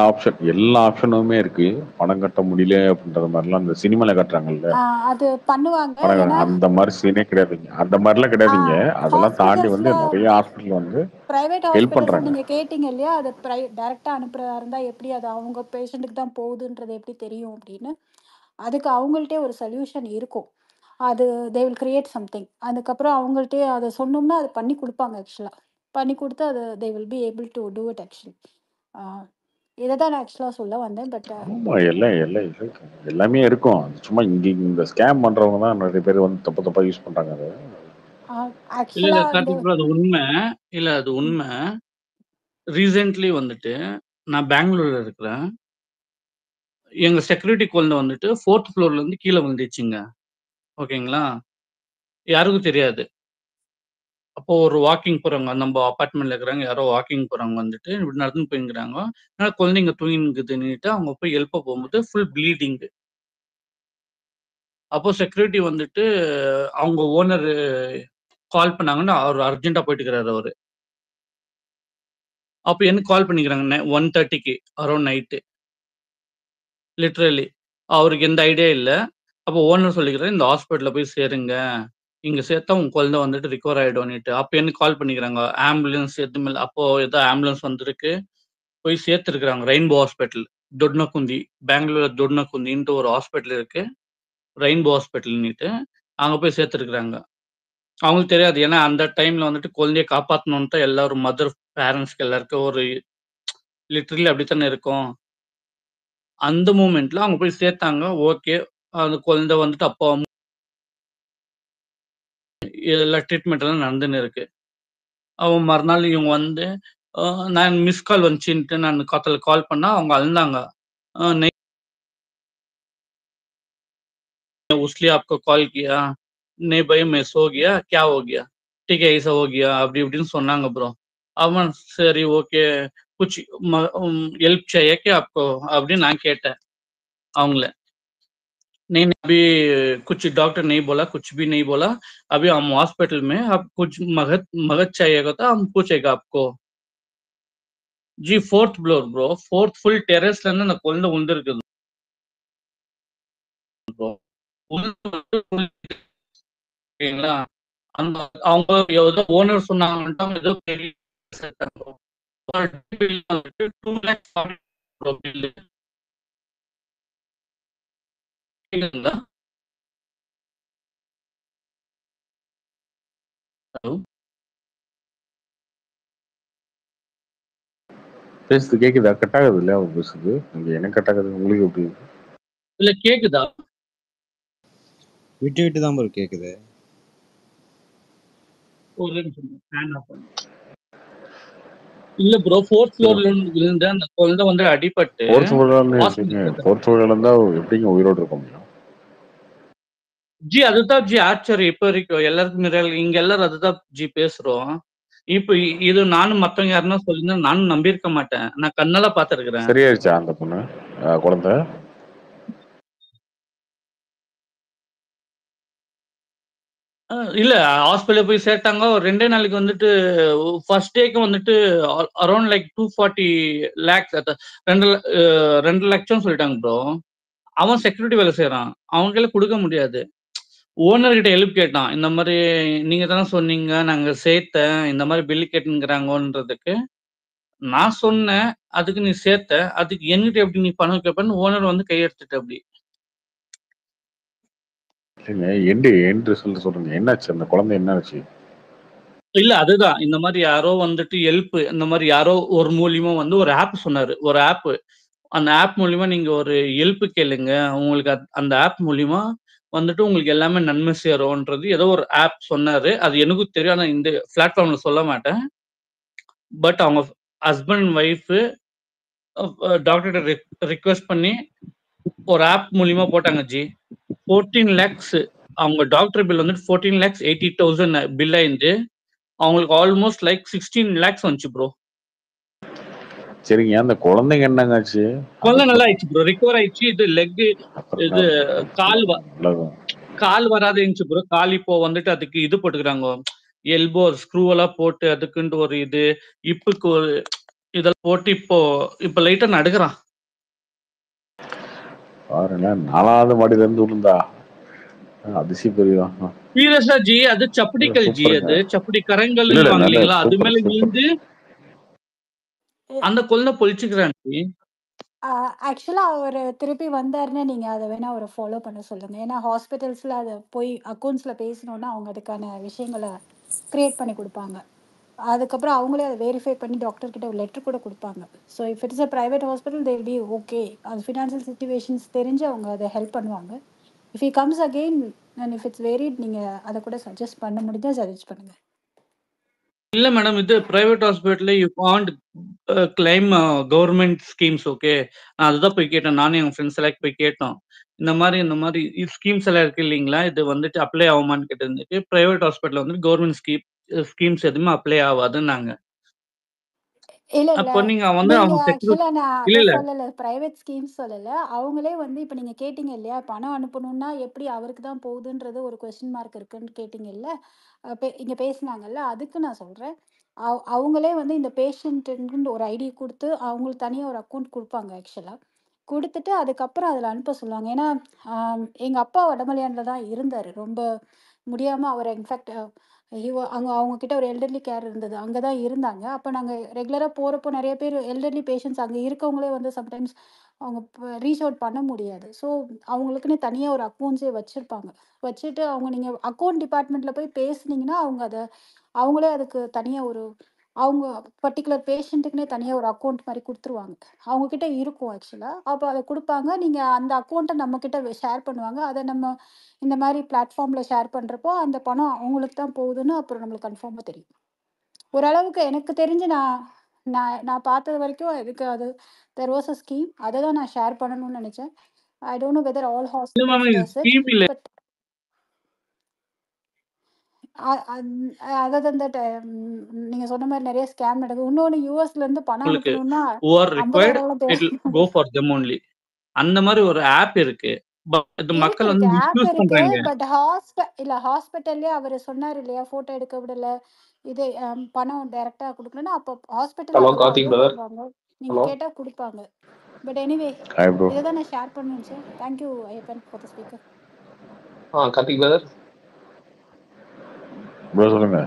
ஆப்ஷனுமே இருக்கு. பணம் கட்ட முடியல அப்படின்ற மாதிரிலாம் இந்த சினிமால காட்டுறாங்கல்ல, அது பண்ணுவாங்க. அந்த மாதிரி சீனே கிடையாதுங்க, அந்த மாதிரிலாம் கிடையாதுங்க. அதெல்லாம் தாண்டி வந்து நிறைய ஹாஸ்பிட்டல் வந்து பிரைவேட் ஹெல்ப் பண்றாங்க. நீங்க கேட்டீங்க இல்லையா, அது டைரக்டா அனுப்புறதா இருந்தா எப்படி அது அவங்க பேஷண்ட்டுக்கு தான் போகுதுன்றது எப்படி தெரியும் அப்படின்னு. அதுக்கு அவங்கள்ட்டே ஒரு சொல்யூஷன் இருக்கும். அது தே வில் கிரியேட் சம்திங். அதுக்கப்புறம் அவங்கள்ட்டே அதை சொன்னோம்னா அது பண்ணி கொடுப்பாங்க. ஆக்சுவலாக பண்ணி கொடுத்து அது தே will be able to do it. Actually இதை தான் நான் ஆக்சுவலாக சொல்ல வந்தேன். பட் எல்லாமே இருக்கும். சும்மா இந்த ஸ்கேம் பண்றவங்க தான் நிறைய பேர் வந்து தப்பா யூஸ் பண்றாங்க. அது உண்மை இல்ல, அது உண்மை. ரீசென்ட்லி வந்துட்டு நான் பெங்களூர்ல இருக்கிறேன். எங்க செக்யூரிட்டி குழந்தை வந்துட்டு 4th ஃப்ளோர்ல இருந்து கீழே விழுந்துச்சுங்க. ஓகேங்களா, யாருக்கும் தெரியாது. அப்போ ஒரு வாக்கிங் போறவங்க, நம்ம அபார்ட்மெண்ட்ல இருக்கிறாங்க, யாரோ வாக்கிங் போறவங்க வந்துட்டு இப்படி நடந்து போய்ங்கிறாங்க. அதனால குழந்தைங்க தூங்கினுக்குதுன்னுட்டு அவங்க போய் எழுப்ப போகும்போது ஃபுல் ப்ளீடிங். அப்போ செக்யூரிட்டி வந்துட்டு அவங்க ஓனர் கால் பண்ணாங்கன்னு அவர் அர்ஜென்ட்டா போயிட்டு இருக்கிறாரு அவரு. அப்போ எனக்கு கால் பண்ணிக்கிறாங்க 1:30க்கு அரௌண்ட் நைட்டு. லிட்ரலி அவருக்கு எந்த ஐடியா இல்லை. அப்போ ஓனர் சொல்லிக்கிறாரு, இந்த ஹாஸ்பிட்டலில் போய் சேருங்க, இங்கே சேர்த்தா உங்க குழந்தை வந்துட்டு ரிகவர் ஆகிடும்னுட்டு. அப்போ எனக்கு கால் பண்ணிக்கிறாங்க, ஆம்புலன்ஸ் எதுவுமே இல்லை. அப்போ ஏதோ ஆம்புலன்ஸ் வந்திருக்கு, போய் சேர்த்துருக்குறாங்க ரெயின்போ ஹாஸ்பிட்டல். தொட்னகுந்தி, பெங்களூர்ல தொட்னகுந்தின்ட்டு ஒரு ஹாஸ்பிட்டல் இருக்கு. ரெயின்போ ஹாஸ்பிட்டல்ன்னுட்டு. அங்க போய் சேர்த்துருக்காங்க. அவங்களுக்கு தெரியாது. ஏன்னா அந்த டைம்ல வந்துட்டு குழந்தைய காப்பாத்தணும்னு தான் எல்லாரும் பேரண்ட்ஸ்க்கு எல்லாருக்கும் ஒரு லிட்டரலி அப்படித்தானே இருக்கும். அந்த மூமெண்ட்ல அவங்க போய் சேர்த்தாங்க. ஓகே. அந்த குழந்தை வந்துட்டு அப்போ எல்லா ட்ரீட்மெண்ட் எல்லாம் நடந்துன்னு இருக்கு. அவன் மறுநாள் இவங்க வந்து நான் மிஸ் கால் வந்துச்சுன்ட்டு நான் கால் பண்ணா அவங்க அழுந்தாங்க. नहीं उसलिए आपको कॉल किया नहीं भाई मैं सो गया क्या हो गया ठीक है ऐसा हो गया அப்படி இப்படின்னு சொன்னாங்க ப்ரோ. அவன் சரி ஓகே कुछ हेल्प चाहिए क्या आपको அப்படின்னு நான் கேட்டேன் அவங்கள. नहीं नहीं अभी कुछ डॉक्टर नहीं बोला कुछ भी नहीं बोला अभी हम हॉस्पिटल में अब कुछ मगज मगज चाहिएगा तो हम पूछेगा आपको. जी 4th फ्लोर ப்ரோ. 4th ஃபுல் டெரஸ்ல இருந்து அந்த குழந்தை உழுந்திருக்குது ப்ரோ. ஓகேங்களா. அந்த அவங்க ஏதோ ஓனர் சொன்னாங்கன்ட்டு ஏதோ பெரிய பில் வந்துட்டு 2 lakhs ப்ரோ பில்லு. கேக்குதுங்களா? ஹலோ பேசுறது கேக்குதா? கட் ஆகுது இல்லையா அவர் பேசுறது? இங்க எனக்கு கட் ஆகுது, உங்களுக்கு எப்படி? இல்ல கேக்குதா? விட்டு விட்டு தான் ப்ரோ கேக்குது. ஒரு நிமிஷம் ஃபேன் ஆஃப் பண்ணு. இல்ல ப்ரோ 4th ஃப்ளோர்ல விழுந்த அந்த குழந்தை வந்து அடிபட்டு ஃபோர்த் ஃப்ளோர்ல ஹாஸ்பிட்டல். ஃபோர்த் ஃப்ளோர்ல இருந்தா எப்படிங்க உயிரோடு இருக்க முடியும்? ஜி அதுதான் ஜி ஆச்சரியம் இப்ப வரைக்கும் எல்லாருக்கும் இங்க எல்லாரும் அதுதான் ஜி பேசுறோம். இப்ப இது நானும் மத்தவங்க யாருன்னா சொல்லியிருந்தா நானும் நம்பியிருக்க மாட்டேன். நான் கண்ணால பாத்துருக்கிறேன். சரியாயிருச்சா அந்த பொண்ணு குழந்தை? இல்ல ஹாஸ்பிட்டல் போய் சேர்த்தாங்க. ஒரு 2 நாளைக்கு வந்துட்டு ஃபர்ஸ்ட் டேக்கு வந்துட்டு அரௌண்ட் லைக் 240 lakhs 2 லட்சம் சொல்லிட்டாங்க ப்ரோ. அவன் செக்யூரிட்டி வேலை செய்யறான். அவங்க கையில கொடுக்க முடியாது. ஓனர் கிட்ட ஹெல்ப் கேட்டான். இந்த மாதிரி நீங்க தானே சொன்னீங்க நாங்க சேர்த்தேன் இந்த மாதிரி பில்லு கேட்டுங்கிறாங்கன்றதுக்கு நான் சொன்னேன். அதுக்கு நீ சேர்த்த அதுக்கு என்கிட்ட எப்படி நீ பணம் கேட்பேன்னு ஓனர் வந்து கையெடுத்துட்டு அப்படி. இல்லைங்க என்று சொல்றீங்க. என்னாச்சு அந்த குழந்தை என்னாச்சு? இல்ல அதுதான் இந்த மாதிரி யாரோ வந்துட்டு ஹெல்ப் இந்த மாதிரி யாரோ ஒரு மூலியமா வந்து ஒரு ஆப் சொன்னாரு. ஒரு ஆப் அந்த ஆப் மூலியமா நீங்க ஒரு ஹெல்ப் கேளுங்க. உங்களுக்கு அந்த ஆப் மூலியமா வந்துட்டு உங்களுக்கு எல்லாமே நன்மை சேரும்ன்றது ஏதோ ஒரு ஆப் சொன்னாரு. அது எனக்கும் தெரியும். ஆனா இந்த பிளாட்ஃபார்ம்ல சொல்ல மாட்டேன். பட் அவங்க ஹஸ்பண்ட் ஒய்ஃப் டாக்டர் ரிக்வெஸ்ட் பண்ணி ஒரு ஆப் மூலியமா போட்டாங்க ஜி. 14 lakhs அவங்க டாக்டர் பில் வந்துட்டு 14,80,000 பில் ஆயிருந்து அவங்களுக்கு ஆல்மோஸ்ட் லைக் 16 lakhs வந்துச்சு ப்ரோ. சரிங்க, அந்த குழந்தைங்க என்னங்காச்சு? குழந்தை நல்லா ஆயிடுச்சு ப்ரோ. ரிகவர் ஆயிடுச்சு. இது லெக் இது கால் வராது இருந்துச்சு ப்ரோ. கால் இப்போ வந்துட்டு அதுக்கு இது போட்டுக்கிறாங்க. எல்போ ஸ்க்ரூ எல்லாம் போட்டு அதுக்குன்ட்டு ஒரு இது இப்புக்கு ஒரு இதெல்லாம் போட்டு இப்போ லைட்டா நடுக்கிறான். பாருங்க 4வது மாடியில இருந்து விழுந்தா அதிசய பெரிய சீரியஸா ஜி அது சப்படிக்கல் ஜி. அது சப்படி கரங்கள் இல்லைங்களா அது மேல விழுந்து அந்த குழந்தை பொழிச்சுக்கிறான் ஜி. ஆக்சுவலா அவரு திருப்பி வந்தாருன்னா நீங்க அதை வேணா அவரை ஃபாலோ பண்ண சொல்லுங்க. ஏன்னா ஹாஸ்பிட்டல்ஸ்ல அதை போய் அக்கௌண்ட்ஸ்ல பேசணும்னா அவங்க அதுக்கான விஷயங்களை கிரியேட் பண்ணி கொடுப்பாங்க. அதுக்கப்புறம் அவங்களே அதை வெரிஃபை பண்ணி டாக்டர் கிட்ட ஒரு லெட்டர் கூட கொடுப்பாங்க. So if it's a private hospital they will be okay. அது ஃபினான்ஷியல் சுச்சுவேஷன்ஸ் தெரிஞ்சு அவங்க அதை ஹெல்ப் பண்ணுவாங்க. If he comes again and if it's verified நீங்கள் அதை கூட சஜஸ்ட் பண்ண முடிஞ்சால் சஜஸ்ட் பண்ணுங்க. இல்ல மேடம் இது private hospital you can't claim government schemes. Okay நான் அதுதான் போய் கேட்டேன். நானும் என் ஃப்ரெண்ட்ஸ் எல்லாம் போய் கேட்டோம். இந்த மாதிரி ஸ்கீம்ஸ் எல்லாம் இருக்கு இல்லைங்களா இது வந்துட்டு அப்ளை ஆகுமான்னு கேட்டதுக்கு பிரைவேட் ஹாஸ்பிட்டல் வந்து கவர்மெண்ட் ஸ்கீம்ஸ் எதுவுமே அப்ளை ஆகாதுன்னாங்க. இல்ல இல்ல அப்போ நீங்க வந்து நீங்க அவங்க ஆக்சுவலா நான் இல்ல அதை இல்ல சொல்லல, பிரைவேட் ஸ்கீம்ஸ் சொல்லல. அவங்களே வந்து இப்ப நீங்க கேட்டீங்க இல்லையா பணம் அனுப்பணும்னா எப்படி அவருக்கு தான் போகுதுன்றது ஒரு கொஸ்டின் மார்க் இருக்குன்னு கேட்டீங்கல்ல. இங்க பேசினாங்கல்ல அதுக்கு நான் சொல்றேன். அவங்களே வந்து இந்த பேஷண்ட்டுன்னு ஒரு ஐடி கொடுத்து அவங்களுக்கு தனியாக ஒரு அக்கௌண்ட் கொடுப்பாங்க. ஆக்சுவலாக கொடுத்துட்டு அதுக்கப்புறம் அதில் அனுப்ப சொல்லுவாங்க. ஏன்னா எங்கள் அப்பா வடமலையானில் தான் இருந்தார். ரொம்ப முடியாமல் அவர் இன்ஃபேக்ட் அவங்க கிட்ட ஒரு எல்டர்லி கேர் இருந்தது, அங்கே தான் இருந்தாங்க. அப்போ நாங்கள் ரெகுலராக போகிறப்போ நிறைய பேர் எல்டர்லி பேஷண்ட்ஸ் அங்கே இருக்கவங்களே வந்து சம்டைம்ஸ் அவங்க ரீச் அவுட் பண்ண முடியாது. ஸோ அவங்களுக்குன்னு தனியாக ஒரு அக்கௌண்ட்ஸே வச்சுருப்பாங்க. வச்சுட்டு அவங்க நீங்கள் அக்கௌண்ட் டிபார்ட்மெண்ட்டில் போய் பேசுனீங்கன்னா அவங்களே அதுக்கு தனியாக அவங்க பர்டிகுலர் பேஷண்ட்டுக்குன்னே தனியாக ஒரு அக்கௌண்ட் மாதிரி கொடுத்துருவாங்க. அவங்கக்கிட்ட இருக்கும் ஆக்சுவலாக. அப்போ அதை கொடுப்பாங்க. நீங்கள் அந்த அக்கௌண்ட்டை நம்மக்கிட்ட ஷேர் பண்ணுவாங்க. அதை நம்ம இந்த மாதிரி பிளாட்ஃபார்மில் ஷேர் பண்ணுறப்போ அந்த பணம் அவங்களுக்கு தான் போகுதுன்னு அப்புறம் நம்மளுக்கு கன்ஃபார்மாக தெரியும். ஓரளவுக்கு எனக்கு தெரிஞ்சு நான் நான் நான் பார்த்தது வரைக்கும் இதுக்கு அது தெர் வாஸ் அ ஸ்கீம். அதை தான் நான் ஷேர் பண்ணணும்னு நினச்சேன். I don't know whether all இல்ல மேம், இது ஹாஸ்பிட்டல்ஸ் டஸ் இட். ஸ்கீம் இல்ல. பட் அதாவது அந்த நீங்கள் சொன்ன மாதிரி நிறைய ஸ்கேம் நடக்குது. இன்னொன்று யூஎஸ்லேருந்து பணம் உங்களுக்கு அனுப்பணும்னா who are required, 50,000 it will go for them only. அந்த மாதிரி ஒரு ஆப் இருக்கு. பட் மக்கள் வந்து ஆப் மிஸ்யூஸ் இருக்கு. பண்றாங்க. பட் ஹாஸ்பிட்டல்லே அவர் சொன்னார் இல்லையா, ஃபோட்டோ எடுக்க விடல, இது பணம் டைரக்டா கொடுக்கலன்னா அப்போ ஹாஸ்பிட்டல் ஹலோ அதெல்லாம் கார்த்திக் அலோவ் பிரதர். பண்ணுவாங்க. நீங்க ஹலோ கேட்டா கொடுப்பாங்க. But anyway hi bro. இதை தான் நான் ஷேர் பண்ணேன் sir. Thank you Ayyappan for the speaker. Karthik brother. Bro சொல்லுங்க.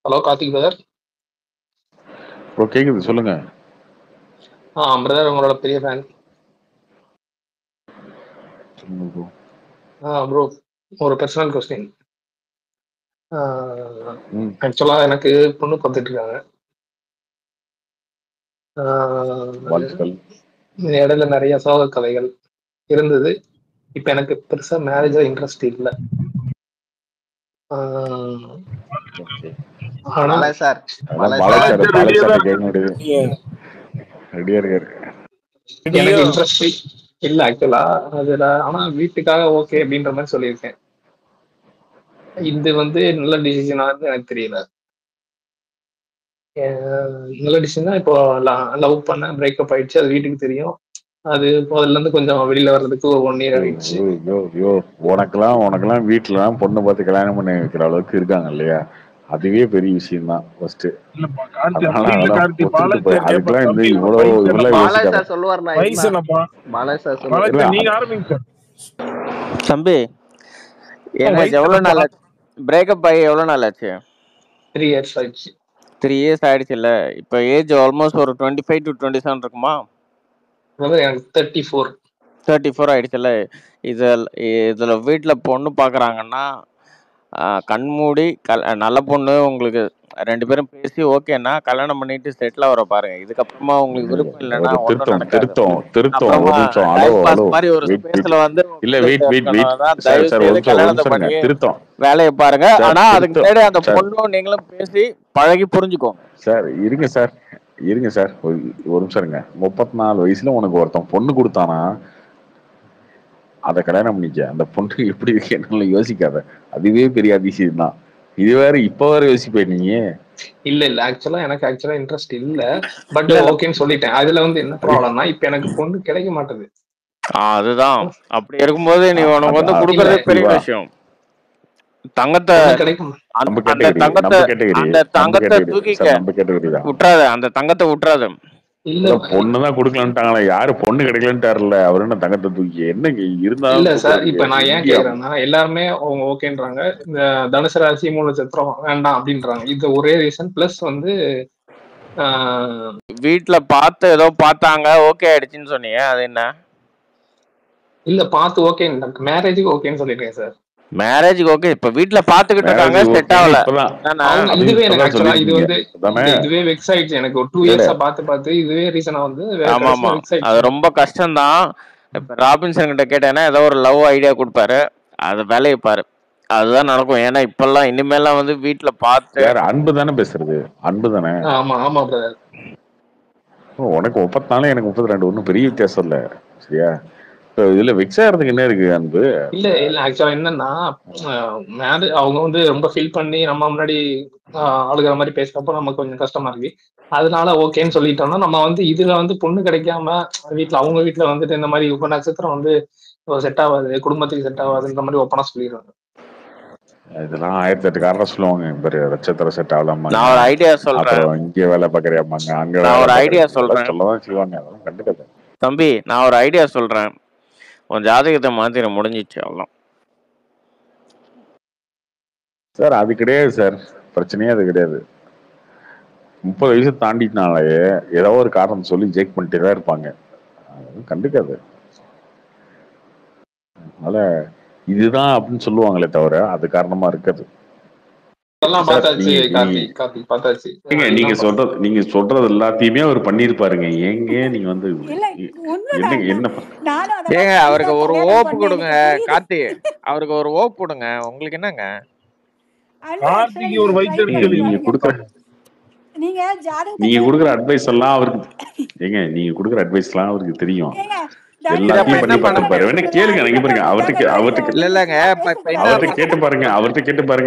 Hello Karthik brother. ப்ரோ கேக்குது சொல்லுங்க. பிரதர் உங்களோட பெரிய ஃபேன். சொல்லுங்க ப்ரோ. ப்ரோ ஒரு பர்சனல் கொஸ்டின். ம் ஆக்சுவலாக எனக்கு பொண்ணு பார்த்துட்டு இருக்காங்க. வாழ்த்துக்கள். இடையில நிறைய சோக கதைகள் இருந்தது. இப்போ எனக்கு பெருசாக மேரேஜா இன்ட்ரெஸ்ட் இல்லை. ஓகே. ஆனா பாலாஜி சார் அதான் Balaji Balaji sir sir Balaji sir கேட்க முடியுது. ரெடியா இருக்காரு. எனக்கு இன்ட்ரெஸ்ட் இல்லை ஆக்சுவலா அதுல. ஆனா வீட்டுக்காக ஓகே அப்படின்ற மாதிரி சொல்லியிருக்கேன். இது வந்து நல்ல டிசிஷனா எனக்கு தெரியல. நல்ல டிசிஷன் தான். இப்போ லவ் பண்ண பிரேக்கப் ஆயிடுச்சு, அது வீட்டுக்கு தெரியும். அது அதுல இருந்து கொஞ்சம் வெளியில வர்றதுக்கு ஒரு 1 year ஆயிடுச்சு. உனக்கெல்லாம் வீட்டுலலாம் பொண்ணு பார்த்து கல்யாணம் பண்ணி வைக்கிற அளவுக்கு இருக்காங்க இல்லையா, அதுவே பெரிய விஷயம் தான் ஃபர்ஸ்ட். இல்லப்பா கார்த்தி, அதனால அப்படி இல்ல அதெல்லாம் கார்த்தி. ஒத்துக்கிட்டு பாலாஜி போய் சார் கேட்பா. அதுக்கெல்லாம் இந்த தம்பி இவ்வளவு வயசு இவ்வளவு என்னப்பா? பாலாஜி யோசிக்காத. சார் சொல்லுவார். நான் வயசு என்ன என்னப்பா? பாலாஜி சார் சொல்லுவார். பாலாஜி இல்ல சார் நீங்க ஆரம்பிங்க சார். தம்பி ஏன்னா வயசு எவ்வளோ என்னப்பா? நாள் ஆச்சு பிரேக்கப் ஆகி? எவ்வளோ நாள் ஆச்சு? 3 years ஆயிடுச்சு. 3 years ஆயிடுச்சு இல்லை? இப்போ ஏஜ் ஆல்மோஸ்ட் ஒரு 25 to 27 இருக்குமா? அதாவது எனக்கு 34. 34 ஆயிடுச்சுல்ல. இதில் வீட்டில் பொண்ணு பார்க்குறாங்கன்னா கண்மூடி நல்ல பொண்ணு உங்களுக்கு 2 பேரும் பேசி ஓகேன்னா கல்யாணம் பண்ணிட்டு செட்டில் ஆகிற பாருங்க. இதுக்கப்புறமா உங்களுக்கு விருப்பம் இல்லைன்னா ஒரு ஒன்றும் நடக்காது. திருத்தம் ஒரு அப்புறமா நிமிஷம். டைம் பாஸ் ஹலோ மாதிரி ஒரு வெயிட் ஸ்பேஸ்ல வந்து இல்ல உட்காந்துட்டு வெயிட் இருக்கணும்னா சார் தயவு சார் ஒரு செய்து நிமிஷம் கல்யாணத்தை பண்ணி திருத்தம் வேலையை பாருங்க. சார் ஆனா அதுக்கு திருத்தம் முன்னாடி அந்த சார் பொண்ணும் நீங்களும் பேசி பழகி புரிஞ்சுக்கோங்க. சார் இருங்க சார் ஒரு நிமிஷம் இருங்க. 34 வயசுல உனக்கு ஒருத்தன் பொண்ணு கொடுத்தானா அதை கல்யாணம் பண்ணிக்க. அந்த பொண்ணு எப்படி இருக்கு என்னால யோசிக்காத, அதுவே பெரிய அதிசயம் தான். இது வேற இப்ப வேற யோசிப்பேன் நீ. இல்ல ஆக்சுவலா எனக்கு இன்ட்ரெஸ்ட் இல்ல. பட் இல்ல இல்ல ஓகேன்னு சொல்லிட்டேன். அதுல வந்து என்ன ப்ராப்ளம்னா இப்ப எனக்கு பொண்ணு கிடைக்க மாட்டேது. அதுதான். அப்படி இருக்கும்போது நீ உனக்கு வந்து இல்ல கொடுக்கறதே பெரிய புரியுதா? விஷயம். தங்கத்தை பொண்ணு கிடைக்கும். நம்ம அந்த தங்கத்தை தூக்கிக்க சார் நம்ம கேட்டகரி தான். விட்டுறாத. அந்த தங்கத்தை விட்டுறாத. இல்ல பொண்ணுதான் கொடுக்கலன்ட்டாங்களா? யாரு பொண்ணு கிடைக்கலன்ட்டாருல, அவரு என்ன தங்கத்தை தூக்கி என்ன இருந்தாலும் இல்ல சார். தூக்குறதுக்கு இப்ப நான் ஏன் இந்தியா கேக்குறேன்னா எல்லாருமே அவங்க ஓகேன்றாங்க. இந்த தனுசு ராசி 3 நட்சத்திரம் வேண்டாம் அப்படின்றாங்க. இது ஒரே ரீசன். பிளஸ் வந்து வீட்டுல பார்த்து ஏதோ பார்த்தாங்க ஓகே ஆயிடுச்சுன்னு சொன்னீங்க, அது என்ன? இல்ல பார்த்து ஓகே, மேரேஜுக்கு ஓகேன்னு சொல்லிருக்கேன் சார். மேரேஜுக்கு ஓகே. இப்ப வீட்டுல பாத்துக்கிட்டு இருக்காங்க, செட் ஆகல. இதுவே எனக்கு ஆக்சுவலா இது வந்து இதுவே வெக்ஸ் ஆயிடுச்சு. எனக்கு ஒரு 2 years பார்த்து இதுவே ரீசனா வந்து ஆமா ஆமா அது ரொம்ப கஷ்டம்தான். இப்ப ராபின்சன் கிட்ட கேட்டேன்னா ஏதோ ஒரு லவ் ஐடியா கொடுப்பாரு, அதை வேலையை பாரு, அதுதான் நடக்கும். ஏன்னா இப்பெல்லாம் இனிமேலாம் வந்து வீட்டுல பார்த்து அன்பு தானே பேசுறது, அன்பு தானே. ஆமா ஆமா பிரதர். உனக்கு 34 எனக்கு 32 ஒன்றும் பெரிய வித்தியாசம் இல்லை சரியா. இதுல வெக்ஸ் ஆகிறதுக்கு என்ன இருக்கு அன்பு? இல்ல இல்ல ஆக்சுவலா என்னன்னா அவங்க வந்து ரொம்ப ஃபீல் பண்ணி நம்ம முன்னாடி அழுகிற மாதிரி பேசுறப்போ நமக்கு கொஞ்சம் கஷ்டமா இருக்கு. அதனால ஓகேன்னு சொல்லிட்டோம்னா நம்ம வந்து இதுல வந்து பொண்ணு கிடைக்காம வீட்டுல அவங்க வீட்டுல வந்துட்டு இந்த மாதிரி உப நட்சத்திரம் வந்து செட் ஆகாது, குடும்பத்துக்கு செட் ஆகாதுன்ற மாதிரி ஓப்பனா சொல்லிடுறாங்க. இதெல்லாம் 1008 காரணம் சொல்லுவாங்க. பெரிய நட்சத்திரம் செட் ஆகலாமாங்க, நான் ஒரு ஐடியா சொல்றேன். அப்புறம் இங்கே வேலை பார்க்கறியாமாங்க, அங்க நான் வேலை ஒரு ஐடியா பார்க்கறியா சொல்றேன் சொல்லதான் செய்வாங்க. அதெல்லாம் கண்டுக்காது தம்பி. நான் ஒரு ஐடியா சொல்றேன். உன் ஜாதகத்தை மாத்திர முடிஞ்சிச்சு அவ்வளோ சார். அது கிடையாது சார், பிரச்சனையே அது கிடையாது. 30 வயசு தாண்டினாலே ஏதோ ஒரு காரணம் சொல்லி ஜெயிக் பண்ணிட்டே தான் இருப்பாங்க. கண்டுக்காது. அதனால இதுதான் அப்படின்னு சொல்லுவாங்களே தவிர அது காரணமா இருக்காது. நீங்க சொல்றது எல்லாத்தையுமே அவர் பண்ணிருப்பாருங்க. ஏங்க நீங்க வந்து என்ன ஏங்க அவருக்கு ஒரு ஓப்பு கொடுங்க கார்த்தி, அவருக்கு ஒரு ஓப்பு கொடுங்க. உங்களுக்கு என்னங்க ஒரு நீங்க கொடுக்குற அட்வைஸ் எல்லாம் அவருக்கு ஏங்க, நீங்க கொடுக்குற அட்வைஸ் எல்லாம் அவருக்கு தெரியும். எல்லாத்தையும் பண்ணி பார்த்துப்பாரு. வேணா கேளுங்க, நீங்க பாருங்க. அவர்கிட்ட கேட்டு பாருங்க.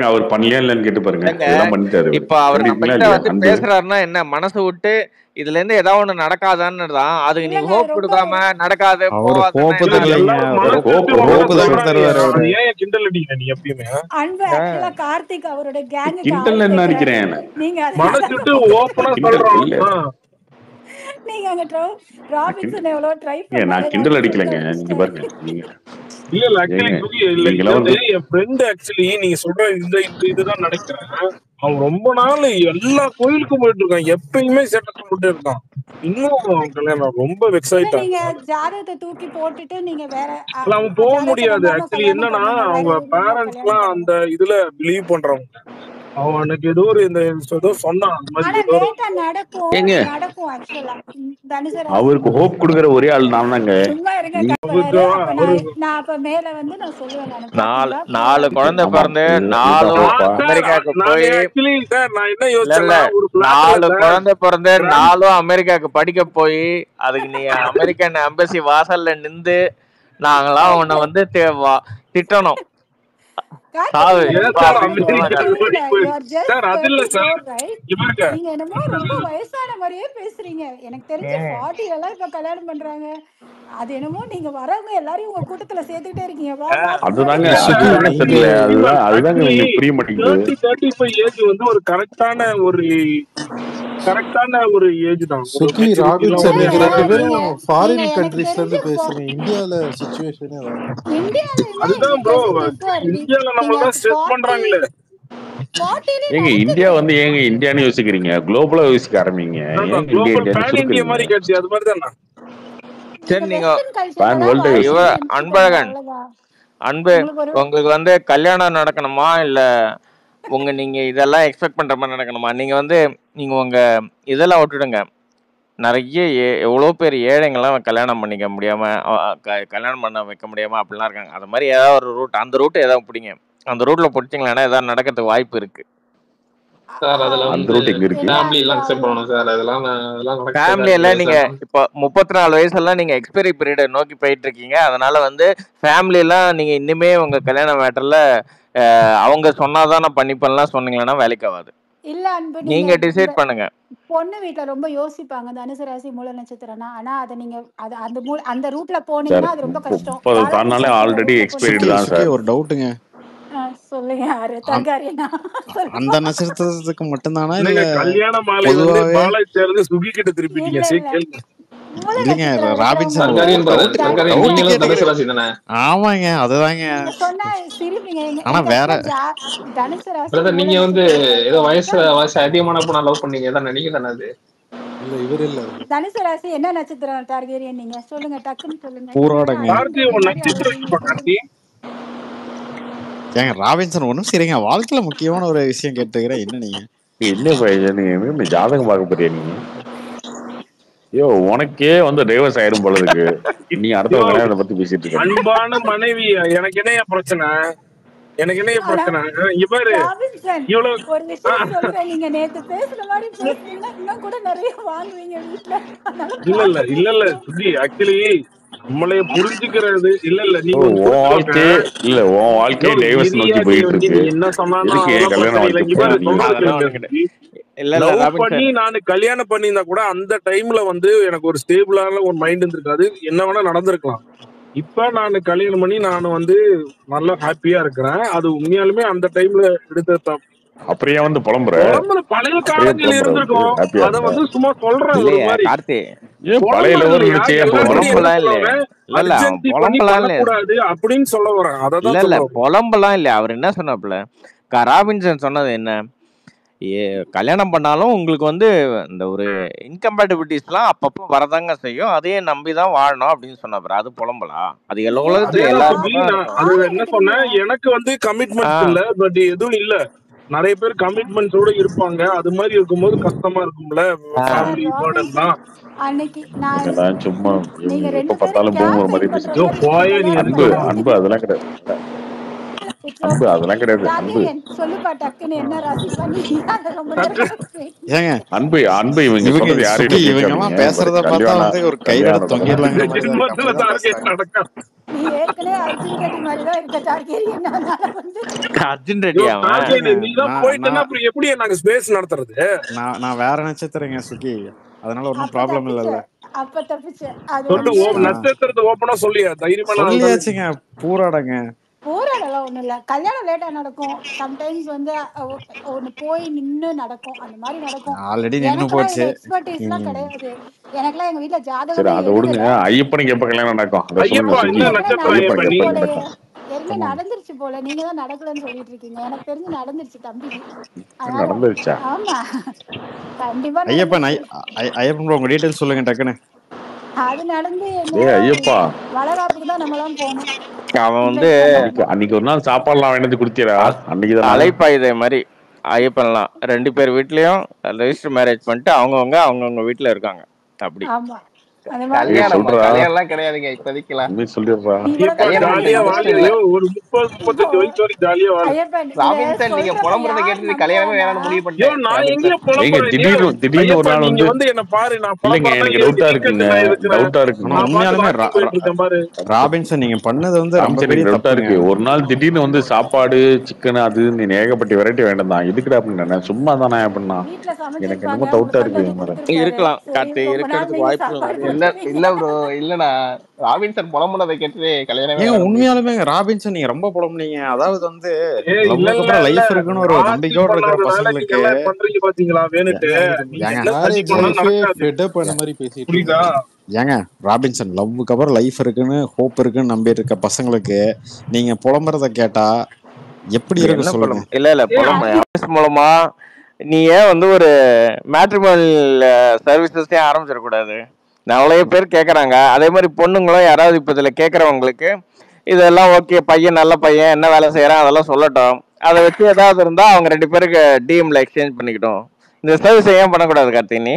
அவர் பண்ணலையா இல்லன்னு கேட்டு பாருங்க. இதெல்லாம் பண்ணிட்டாரு. இப்ப அவர் வந்து பேசுறாருன்னா என்ன, மனசு விட்டு இதுல இருந்து ஏதாவது ஒண்ணு நடக்காதான்னு தான். அதுக்கு நீங்க ஹோப் கொடுக்காம நடக்காது கார்த்திக் அவரோட கேங் கிண்டல் என்ன அடிக்கிறேன் நீங்க அங்க ராபின்சன் எவ்வளவு ட்ரை நான் கிண்டல் அடிக்கலங்க. நீங்க பாருங்க, நீங்க இல்ல ஆக்சுவலி என் ஃப்ரெண்ட் ஆக்சுவலி நீங்க சொல்ற இதுதான் நினைக்கிறேன். அவன் ரொம்ப நாள் எல்லா கோயிலுக்கும் போயிட்டு இருக்கான், எப்பயுமே சேட்டை போட்டு இருக்கான். இன்னும் கல்யாணம் ரொம்ப வெக்ஸ் ஆயிட்டான். நீங்க ஜாதகத்தை தூக்கி போட்டுட்டு நீங்க வேற அவன் போக முடியாது. ஆக்சுவலி என்னன்னா அவங்க பேரண்ட்ஸ் எல்லாம் அந்த இதுல பிலீவ் பண்றவங்க. அவனுக்கு ஏதோ ஒரு ஏதோ சொன்னான். அவருக்கு ஹோப் கொடுக்கிற ஒரே ஆள் நான் தாங்க. நாலு குழந்தை பிறந்து 4 அமெரிக்காவுக்கு போய் 4 குழந்தை பிறந்து 4 அமெரிக்காவுக்கு படிக்க போய் அதுக்கு நீ அமெரிக்கன் எம்பசி வாசல்ல நின்று நாங்களாம் உன்னை வந்து திட்டணும். ரொம்ப வயசான மாதிரியே பேசுறீங்க. எனக்கு தெரிஞ்ச 40 எல்லாம் இப்ப கல்யாணம் பண்றாங்க. அது என்னமோ நீங்க வரவங்க எல்லாரையும் உங்க கூட்டத்துல சேர்த்துக்கிட்டே இருக்கீங்க. வந்து ஒரு கரெக்டான ஒரு ஏஜ் தான். சுகி ராபின்சன் நீங்க ரெண்டு பேரும் ஃபாரின் கண்ட்ரீஸ்ல இருந்து பேசுறீங்க. இந்தியால சிச்சுவேஷனே அதுதான் ப்ரோ. இந்தியால நம்ம தான் ஸ்ட்ரெஸ் பண்றாங்களே. ஏங்க இந்தியா வந்து ஏங்க இந்தியான்னு யோசிக்கிறீங்க, குளோபலா யோசிக்க ஆரம்பிங்க. இந்தியா மாதிரி கேட்சி அது மாதிரி தானா? சரி நீங்க அன்பழகன் அன்பு உங்களுக்கு வந்து கல்யாணம் நடக்கணுமா இல்ல நீங்க இதெல்லாம் எக்ஸ்பெக்ட் பண்ற மாதிரி நடக்கணுமா? நீங்க வந்து நீங்க உங்க இதெல்லாம் விட்டுடுங்க. நிறைய எவ்வளோ பேர் ஏழைங்கள்லாம் கல்யாணம் பண்ணிக்க முடியாம கல்யாணம் பண்ண வைக்க முடியாம அப்படிலாம் இருக்காங்க. அது மாதிரி ஏதாவது ஒரு ரூட், அந்த ரூட் ஏதாவது பிடிங்க. அந்த ரூட்ல பிடிச்சிங்களா ஏதாவது நடக்கிறதுக்கு வாய்ப்பு இருக்கு. ஃபேமிலி எல்லாம் நீங்க இப்ப 34 வயசுலாம் நீங்க எக்ஸ்பைரி பீரியட நோக்கி போயிட்டு இருக்கீங்க. அதனால வந்து ஃபேமிலி எல்லாம் நீங்க இன்னுமே உங்க கல்யாண மேட்டர்ல அவங்க சொன்னாதான் நான் பண்ணிப்பேன்லாம் சொன்னீங்கன்னா வேலைக்கு ஆகாது. இல்ல அன்பு, நீங்க டிசைட் பண்ணுங்க. பொண்ணு வீட்டுல ரொம்ப யோசிப்பாங்க தனுசு ராசி மூல நட்சத்திரம்னா. ஆனா அத நீங்க அந்த ரூட்ல போனீங்கன்னா அது ரொம்ப கஷ்டம். ஆல்ரெடி எக்ஸ்பைரிட் தான் சார். ஒரு டவுட்டுங்க, சொல்லுங்க. யாரு தங்காரியனா? அந்த நட்சத்திரத்துக்கு மட்டும் தானா இல்ல கல்யாண மாலை வந்து மாலை சேர்ந்து சுகி கிட்ட திருப்பிட்டீங்க? இல்லங்க ராபின்சன் ஆமாங்க அதுதாங்க சிரிப்பீங்க. ஆனா வேற தனுசு ராசி நீங்க வந்து ஏதோ வயசு அதிகமான பொண்ணா லவ் பண்ணீங்க தான் நினைக்கிறேன். அது இல்ல இவர் இல்ல. தனுசு ராசி என்ன நட்சத்திரம் டார்கெரியன்? நீங்க சொல்லுங்க, டக்குன்னு சொல்லுங்க. பூராடங்க. ஏங்க ராபின்சன் ஒண்ணும் சரிங்க, வாழ்க்கையில முக்கியமான ஒரு விஷயம் கேட்டுக்கிறேன். என்ன நீங்க என்ன ஜாதகம் பார்க்க போறியா நீங்க? ஐயோ உனக்கே வந்து டைவர்ஸ் ஆயிரும் போல இருக்கு. நீ அடுத்தவங்க கல்யாணத்தை பத்தி பேசிட்டு இருக்க. அன்பான மனைவி எனக்கு என்ன பிரச்சனை? இவரு ஒரு விஷயம் சொல்றேன், நீங்க நேத்து பேசுற மாதிரி பேசுறீங்கன்னா இன்னும் கூட நிறைய வாங்குவீங்க வீட்டுல. இல்ல சுஜி ஆக்சுவலி நம்மளைய புரிஞ்சுக்கிறது இல்ல ஓ நீங்க ஒண்ணு உன் புரிஞ்சுக்கோங்க. வாழ்க்கையே இல்ல, உன் வாழ்க்கையே டைவர்ஸ் இரியா நோக்கி நீ போயிட்டு வந்து இருக்கு. நீ என்ன சொன்னாலும் எதுக்கு என் அதெல்லாம் கல்யாண பிரச்சனை இல்லை. வாழ்க்கை இங்க பாரு போகணும் நீ? சொல்றது அதெல்லாம் கேளு ஒண்ணு கிடையாது. சுஜி. இல்ல இல்ல லவ் ராபின் பண்ணி சார், நான் கல்யாணம் பண்ணியிருந்தா கூட அந்த டைம்ல வந்து எனக்கு ஒரு ஸ்டேபிளான ஒரு மைண்ட் இருந்திருக்காது. என்ன வேணா நடந்திருக்கலாம். இப்ப நான் கல்யாணம் பண்ணி நான் வந்து நல்லா ஹாப்பியா இருக்கிறேன். அது உண்மையாலுமே அந்த டைம்ல எடுத்த அப்புறம் ஏன் வந்து புலம்புற? புலம்புல பழைய அப்புறம் ஏன் காலங்கள் புலம்புற? வந்து இருந்திருக்கும். ஹாப்பியா அத இருந்த வந்து சும்மா சொல்றேன் ஒரு இல்லையா மாதிரி. கார்த்தி? ஏன் பழைய புலம்புறது லவர் இல்லையா, நினைச்சே ஏன் புலம்புற? எல்லாத்துக்கிட்டையும் என்ன புலம்பலாம் இல்லையா? சொல்லுவாங்க, இல்ல இல்ல அவன் அர்ஜென்சி பண்ணி புலம்பலாம் இல்லையா? பண்ணக்கூடாது அப்படின்னு சொல்ல வரேன். இல்ல அததான் இல்ல சொல்ல வரேன். புலம்பலாம் இல்லையா? அவர் என்ன சொன்னாப்புல, ராபின்சன் சொன்னது என்ன, கல்யாணம் பண்ணாலும் உங்களுக்கு வந்து இந்த ஒரு இன்கம்பேட்டபிலிட்டிஸ்லாம் அப்பப்போ வரதாங்க செய்யும், அதையே நம்பி தான் வாழணும் அப்படின்னு சொன்னாப்புல. அது புலம்பலா? அது எல்லா உலகத்துல அதேதான் சுஜி. எல்லாருக்கும் தான் நான் இருக்கும். அது என்ன சொன்னேன், எனக்கு வந்து கமிட்மெண்ட்ஸ் இல்ல, பட் எதுவும் இல்ல. நிறைய பேர் கமிட்மெண்ட்ஸோட இருப்பாங்க. அது மாதிரி இருக்கும்போது கஷ்டமா இருக்கும்ல, ஃபேமிலி பர்டன்லாம். அன்னைக்கு நான் என்னடா சும்மா நீங்க எப்ப 2 பேரும் பார்த்தாலும் பூங்குற கேம்பெயின் மாதிரி பண்ற பேசிட்டு மாதிரி போயே நீ கல்யாணம் அன்பு பண்ணாதீங்க. அன்பு அதெல்லாம் கிடையாது. இட்ஸ் அன்பு ஓகே. அதெல்லாம் கிடையாது. அன்பு டார்கெரியன் சொல்லுப்பா டக்குன்னு என்ன ராசிப்பா நீ அத ரொம்ப நேரமா பேசிட்டு ஏங்க இருக்க. அன்பு அன்பு இவங்க இவங்க சொல்றது யாரையும் சுகி இவங்க கேட்காதீங்க. எல்லாம் பேசுறத பார்த்தா வந்து ஒரு கையில எடுத்து தொங்கிடலாங்கிற இந்த மாதிரி தான் இருக்கு. ஜென்மத்துல அப்படிதான் டார்கெட் பேசுறாங்க. நடக்காது. நீ ஏற்கனவே அர்ஜுன் ரெட்டி மாதிரி தான் இருக்க டார்கெரியன். அதனால வந்து அர்ஜுன் ரெட்டி அவன். டார்கெட் இல்லைங்க, நீ தான் நான் போயிட்டேன்னா நான் அப்புறம் எப்படி நாங்க ஸ்பேஸ் நடத்துறது? நான் வேற நட்சத்திரங்க சுகி, அதனால ஒன்றும் அப்ப ப்ராப்ளம் தப்பிச்ச இல்லைல்ல. அப்ப தப்பிச்ச அது சொல்லு, வந்து நட்சத்திரத்தை ஓப்பனா சொல்லியா, தைரியமா நான் தான் சொல்லியாச்சுங்க, பூராடங்க. போராடலாம் ஒண்ணும் இல்ல. கல்யாணம் லேட்டா நடக்கும். சம்டைம்ஸ் வந்து ஒண்ணு போய் நின்னு நடக்கும். அந்த மாதிரி நடக்கும். ஆல்ரெடி நின்னு எனக்கெல்லாம் போச்சு. இதுல எக்ஸ்பர்டீஸ்லாம் கிடையாது. எனக்கெல்லாம் எங்க வீட்ல சரி ஜாதகமே அதை விடுங்க. எழுதல. ஐயப்பனுக்கு எப்ப கல்யாணம் நடக்கும் அதை சொல்லுங்க ஐயப்பா சுகி. என்ன ஏற்கனவே நட்சத்திரம் ஐயப்பா நடந்துருச்சு ஐயப்பனுக்கு நீ? எப்ப போலயே. நடக்கும்? ஏற்கனவே நடந்துருச்சு போல. நீங்க தான் நடக்கலன்னு சொல்லிட்டு இருக்கீங்க. எனக்கு தெரிஞ்சு நடந்துருச்சு தம்பிக்கு. அதனால நடந்துருச்சா? ஆமா கண்டிப்பா ஐயப்பன் நடந்துருச்சு. ஐயப்பன் bro, உங்க டீடைல்ஸ் சொல்லுங்க டக்குன்னு. அது நடந்து ஏ நேரா ஐயப்பா, வளகாப்புக்கு தான் நம்ம எல்லாம் போகணும். அவன் வந்து இன்வைட் பண்ணாங்க. அன்னைக்கு ஒரு நாள் சாப்பாடுலாம் வேணது குடுத்தியடா அன்னைக்கு தானே? அலைப்பாயுதே மாதிரி ஐயப்பன்லாம் 2 பேர் வீட்லயும் ரெஜிஸ்டர் மேரேஜ் பண்ணிட்டு அவங்கவுங்க வீட்டுல இருக்காங்க. அப்படி ஆமா அந்த மாதிரி சொல்றா கல்யாணம்லாம் கிடையாதுங்க இப்போதைக்குலாம். உண்மை சொல்லிடுறா. நீ ஐயப்பா இவ்வளவு கல்யாணம் ஜாலியா முடிஞ்ச வாழு. இல்ல ஐயோ, ஒரு 30-35 வயசு வரைக்கும் ஜாலியா வாழு. ஐயப்பன் இத ராபின்சன், நீங்க சொல்றப்ப புலம்புறதை யார் கேட்டுட்டு கல்யாணமே நம்புவானா? வேணாம்னு முடிவு ஐயோ, பண்ணிட்டேன் நான் எங்க ராபின்சன். ஏங்க புலம்புறேன்? திடீர்னு ஒரு ஐயப்பா நாள் நீங்க வந்து வந்து என்ன பாரு, நான் இல்லைங்க, புலம்புறேன்னா எனக்கு எழுதி டவுட்டா நீ இருக்குங்க. கட்டு நான் இருக்கிறேன். டவுட்டா ஆனா இருக்குங்க. நான் பாட்டு உண்மையாலுமே வாக்கிங் போயிட்டு இருக்கேன் பாரு. ராபின்சன் நீங்க பண்ணது வந்து ரொம்ப ராம்சன் பெரிய எனக்கு டவுட்டா தப்புங்க. இருக்கு. ஒரு நாள் திடீர்னு வந்து சாப்பாடு சிக்கன் அது நீ ஏகப்பட்ட வெரைட்டி வேண்டாம் தான். இதுக்குடா அப்படின்னு சும்மா தானே அப்படின்னா வீட்ல எனக்கு சமைச்சிருப்பாங்க, என்னமோ உங்க டவுட்டா இருக்கு சம்பந்தி மேடம். கொடுத்திருப்பாரு. இருக்கலாம் சரி கார்த்தி, ரொம்ப நாள் இருக்கிறதுக்கு நீங்க வாய்ப்புகள் சாப்பாடு நிறைய இல்ல இருக்கு. போட்டுருவீங்க. இல்ல ப்ரோ, இல்லண்ணா ராபின்சன் புலம்புனதை கேட்டுட்டு கல்யாணமே ஏங்க வேணாம்னு முடிவு பண்ணிட்டேன். உண்மையாலுமே ராபின்சன் நீங்க ரொம்ப புலம்புனீங்க. அதாவது வந்து இல்ல லவ்வுக்கு இல்ல அப்புறம் இல்ல லைஃப் இருக்குன்னு ஒரு ராசி நம்பிக்கையோட இருக்கிற பண்ணாதனால நீங்க பசங்களுக்கு எல்லாம் பண்றீங்க பாத்தீங்களா வேணுட்டு. நீங்க ஏங்க என்ன சதி மேரேஜ் பண்ணாலும் லைஃபே நடக்காது. ஃபெட் அப் அந்த மாதிரி பேசிட்டு புரியுதா? இருக்காங்க. ஏங்க ராபின்சன் லவ்வுக்கு அப்புறம் லைஃப் இருக்குன்னு ஹோப் இருக்குன்னு நம்பி இருக்க பசங்களுக்கு நீங்க புலம்புறத கேட்டா எப்படி இருக்கு என்ன சொல்லுங்க. இல்ல இல்ல புலம் அது ஆஃபீஸ் மூலமா நீ ஏன் வந்து ஒரு மேட்ரிமோனியல் சர்வீசஸே ஆரம்பிச்சிடக்கூடாது? நிறைய பேர் கேட்குறாங்க. அதே மாதிரி பொண்ணுங்களும் யாராவது இப்போ இதில் கேட்குறவங்களுக்கு இதெல்லாம் ஓகே, பையன் நல்ல பையன், என்ன வேலை செய்கிறான் அதெல்லாம் சொல்லட்டும். அதை வச்சு ஏதாவது இருந்தால் அவங்க 2 பேருக்கு டிஎம்ல எக்ஸ்சேஞ்ச் பண்ணிக்கிட்டோம். இந்த சர்வீஸை ஏன் பண்ணக்கூடாது கார்த்திக் நீ?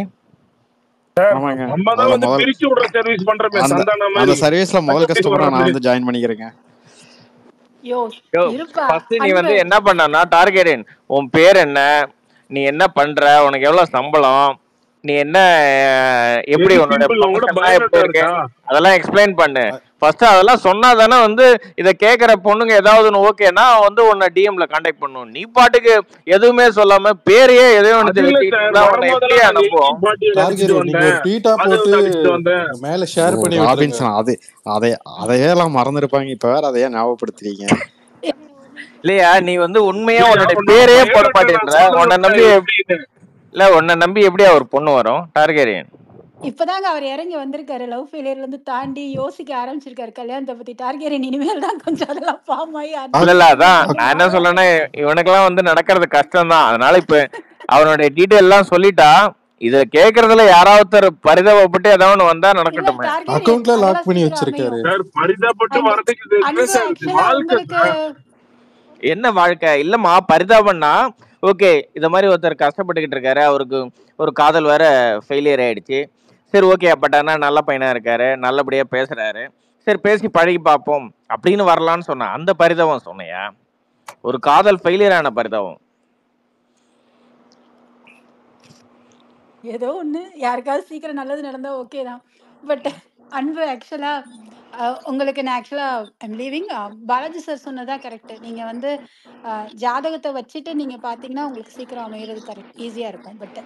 ஆமாங்க, நம்ம தான் அதுல வந்து முதல் பிரிச்சு விடுற சர்வீஸ் பண்றோமே அந்த சந்தான அந்த மாதிரி. சர்வீஸ்ல முதல் கஸ்டமரா நான் வர்றது வந்து ஜாயின் பண்ணிக்கிறேங்க. யோ யோ இருப்பா ஃபர்ஸ்ட் நீ அன்பு. வந்து என்ன பண்ணனா டார்கெட், உன் பேர் என்ன, நீ என்ன பண்ற, உனக்கு எவ்வளவு சம்பளம், நீ என்ன எப்படி வெரி உன்னோட சிம்பிள். உங்களோட ப்ரொஃபஷன்லாம் எப்படி பயோடேட்டா இருக்கு, இருக்கா? அதெல்லாம் எக்ஸ்பிளைன் பண்ணு. ஃபர்ஸ்ட் அதெல்லாம் சொன்னா தானே வந்து இதை கேட்குற பொண்ணுங்க ஏதாவது ஒன்று ஓகேன்னா வந்து உன்னை டிஎம்ல கான்டாக்ட் பண்ணும். நீ பாட்டுக்கு எதுவுமே சொல்லாம பேரையே எதையும் அது ஒன்று இல்ல வச்சுக்கிட்டு சார், இருந்தா உன்னை எப்படி வரும்போதெல்லாம் நான் அனுப்புவோம்? 80 பாட்டியை அடிச்சுட்டு டார்கெட் நீங்க வந்தேன், ஒரு ட்வீட்டா அதை போட்டு வந்து அடிச்சுட்டு வந்தேன். மேல ஷேர் பண்ணி விட்டுருங்க. ராபின்சன் அதையே எல்லாம் மறந்துருப்பாங்க. இப்ப வேற அதையே ஞாபகப்படுத்துறீங்க. இல்லையா, நீ வந்து உண்மையா இல்லையா, உன்னுடைய உன்னோட பேரையே போட பயோடேட்டா நான் மாட்டேன்ற. உன்னை சொல்றேன் நம்பி எப்படின்னு. இல்ல உன்னை நம்பி எப்படியா ஒரு பொண்ணு வரும் டார்கெட்? இப்பதாங்க அவர் இறங்கி வந்திருக்காரு. லவ் ஃபெயிலியர்ல இருந்து தாண்டி யோசிக்க ஆரம்பிச்சிருக்காரு கல்யாணத்தை பத்தி. டார்கெரியன் இனிமேல் தான் கொஞ்சம் அதெல்லாம் ஃபார்ம் ஆகி இல்ல அதான் நான் என்ன சொல்றேன்னா, இவனுக்கெல்லாம் வந்து நடக்கிறது கஷ்டம் தான். அதனால இப்ப அவனுடைய டீட்டெயில் எல்லாம் சொல்லிட்டா இத கேக்குறதுல யாராவது பரிதாபப்பட்டு ஏதாவது ஒண்ணு வந்தா நடக்கட்டுமே. அக்கவுண்ட்ல லாக் பண்ணி வச்சிருக்காரு சார். பரிதாபப்பட்டு வரதுக்கு இது என்ன சார், இது வாழ்க்கை சார். என்ன வாழ்க்கை இல்லம்மா, பரிதாபம்னா ஓகே. இத மாதிரி ஒருத்தர் கஷ்டப்பட்டுக்கிட்டு இருக்காரு, அவருக்கு ஒரு காதல் வேற ஃபெயிலியர் ஆயிடுச்சு. சரி ஓகே, பட் ஆனா நல்ல பையனா இருக்காரு, நல்லபடியா பேசுறாரு, சரி பேசி பழகி பார்ப்போம் அப்படின்னு வரலான்னு சொன்னா அந்த பரிதாபம் சொன்னையா? ஒரு காதல் ஃபெயிலியர் ஆன பரிதாபம். ஏதோ ஒண்ணு யாருக்காவது சீக்கிரம் நல்லது நடந்தா ஓகே தான். பட் அன்பு ஆக்சுவலா உங்களுக்கு நான் ஆக்சுவலா ஐம் லீவிங். பாலாஜி சார் சொன்னதா கரெக்ட். நீங்க வந்து ஜாதகத்தை வச்சுட்டு நீங்க பாத்தீங்கன்னா உங்களுக்கு சீக்கிரம் அமையிறது கரெக்ட், ஈஸியா இருக்கும். பட்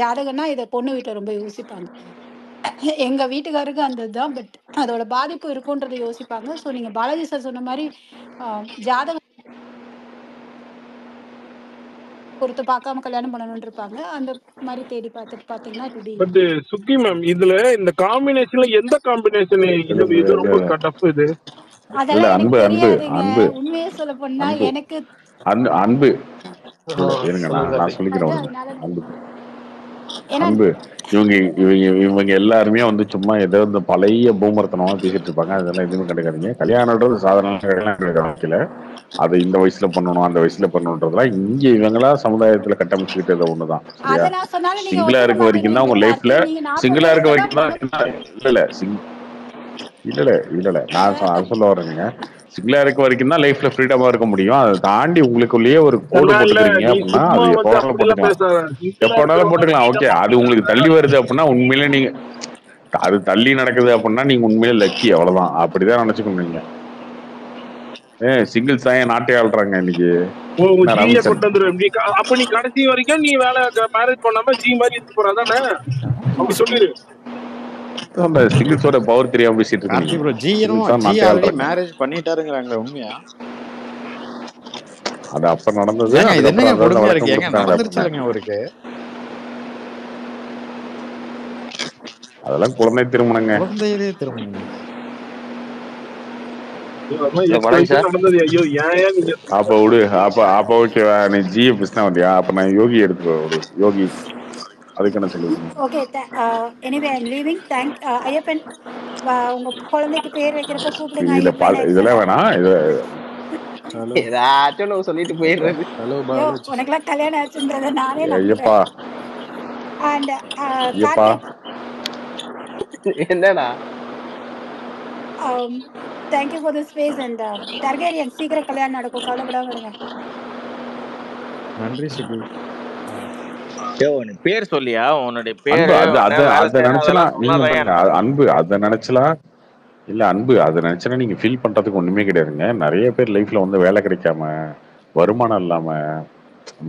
ஜாதகம்னா இதை பொண்ணு வீட்டை ரொம்ப யோசிப்பாங்க. எங்க வீட்டுக்காருக்கு அந்த இதுதான். பட் அதோட பாதிப்பு இருக்குன்றதை யோசிப்பாங்க. ஸோ நீங்க பாலாஜி சார் சொன்ன மாதிரி ஜாதகம் பொறுத்து பார்க்காம கல்யாணம் பண்ணணும்னு இருப்பாங்க. அந்த மாதிரி தேடி பார்த்துட்டு பாத்தீங்கன்னா it will be பட் சுக்கி மேம், இதுல இந்த காம்பினேஷன்ல எந்த காம்பினேஷன் இல்ல இது இது ரொம்ப டஃப் இது? இல்ல அதெல்லாம் எனக்கு அன்பு அன்பு தெரியாதுங்க. அன்பு உண்மையே சொல்ல போனா அன்பு எனக்கு அன்பு இல்ல இருங்க, நான் சொல்லுங்க நான் சொல்லிக்கிறேன் அது விடுங்க. அதனால அன்பு ஏன்னா அன்பு இவங்க இவங்க எல்லாருமே வந்து சும்மா ஏதோ இந்த பழைய பூமரத்தனமா பேசிட்டு இருப்பாங்க. அதெல்லாம் எதுவுமே கண்டுக்காதீங்க. கல்யாணம்ன்றது சாதாரண கல்யாணம் வைக்கல. அதை இந்த வயசுல பண்ணணும் அந்த வயசுல பண்ணணுன்றதுலாம் இங்க இவங்களா சமுதாயத்துல கட்டமைச்சுக்கிட்டது ஒண்ணுதான். சரியா? அதை நான் சொன்னாலும் நீங்க சிங்கிளா ஒத்துக்க இருக்க வரைக்கும் தான் மாட்டேங்கிறீங்க உங்க லைஃப்ல கார்த்தி. நீங்க 40 சிங்கிளா இருக்க வயசுல தான் வரைக்கும் தான் பொண்ணு இல்ல இல்ல இல்ல நான் அது சொல்ல வரேங்க. சிங்கிளா இருக்க வரைக்கும் தான் லைஃப்ல ஃப்ரீடமா இருக்க முடியும். அதை தாண்டி உங்களுக்குள்ளேயே ஒரு கோடு அதெல்லாம் இல்ல, போட்டுக்கிறீங்க நீ அப்படின்னா சும்மா அது எப்போ வந்து வேணாலும் அப்படிலாம் போட்டுக்கலாம். பேசாத. சிங்கிளா எப்போ வேணாலும் இருக்கிறவங்க போட்டுக்கலாம். ஓகே, ஃப்ரீடமா அது உங்களுக்கு தள்ளி இருக்கிறதுனால வருது அப்படின்னா உண்மையிலே நீங்க அது தள்ளி நடக்குது அப்படின்னா நீங்க உண்மையிலே லக்கி, அவ்வளவுதான். அப்படிதான் நினைச்சுக்கணும் நீங்க. சிங்கிள்ஸ் தான் நாட்டை ஆள்றாங்க இன்னைக்கு. உங்க நான் ஜிய ராபின்சன் கொண்டு வந்துரு. அப்ப நீ கடைசி வரைக்கும் நீ வேலை மேரேஜ் பண்ணாம ஜி மாதிரி இருக்க போறா தானே? அப்படி சொல்லிடு. சிங்கிள்ஸோட பவர் தெரியாம பேசிட்டு இருக்கு கார்த்தி நீங்க. ப்ரோ, ஜி சிங்கிள்ஸ் தான் ஜி நாட்டை ஆல்ரெடி ஆள்றாங்க. மேரேஜ் பண்ணிட்டாருங்கிறாங்களே, உண்மையா? அது அப்ப நடந்தது. ஏங்க இது அதுக்கப்புறம் என்னங்க அதாவது கொடுமையா வழக்கம் இருக்கு? ஏங்க கொடுத்துட்டாங்களே நடந்துருச்சு அப்படின்னா இல்லைங்க அவருக்கு? அதெல்லாம் குழந்தை திருமணங்க. குழந்தையிலே திரும்புங்க. பாலாஜி சார் நடந்தது. ஐயோ ஏன் நீங்க அப்ப விடு. அப்ப ஓகேவா? நீ ஜியை பிஸ்னா வந்தியா? அப்ப நான் யோகி எடுத்துக்கோ விடு. யோகி அதுக்கு என்ன சொல்லுவீங்க? Okay. Anyway I'm leaving. Thank Ayyappan. உங்க குழந்தைக்கு பேர் வைக்கிறப்ப கூப்பிடுங்க இதுல ஐயப்பன் இதெல்லாம் ஆக்சுவலா. வேணாம். ஹலோ ஏதாச்சும் சொல்லிட்டு போயிடுறது. ஹலோ யோ பாலாஜி. உனக்கெல்லாம் கல்யாணம் ஆச்சுன்றத நானே நம்புறேன். ஐயப்பா அண்ட் ஐயப்பா கார்த்திக், என்னடா thank you for the space. And Targaryen சீக்கிரம் கல்யாணம் நடக்கும், கவலைப்படாம இருங்க. நன்றி சுகி. பேர் சொல்லியா? உன்னுடைய அன்பு பேரு அது என்ன வேலை அதை செய்யற நினைச்சலாம். அதெல்லாம் நீங்க சொன்னாதான் பாருங்க, எனக்கு தெரியும். அன்பு அதை நினைச்சலாம். இல்ல அன்பு அதை நினைச்சா நீங்க ஃபீல் பண்றதுக்கு ஒண்ணுமே கிடையாதுங்க. நிறைய பேர் லைஃப்ல வந்து வேலை கிடைக்காம, வருமானம் இல்லாம,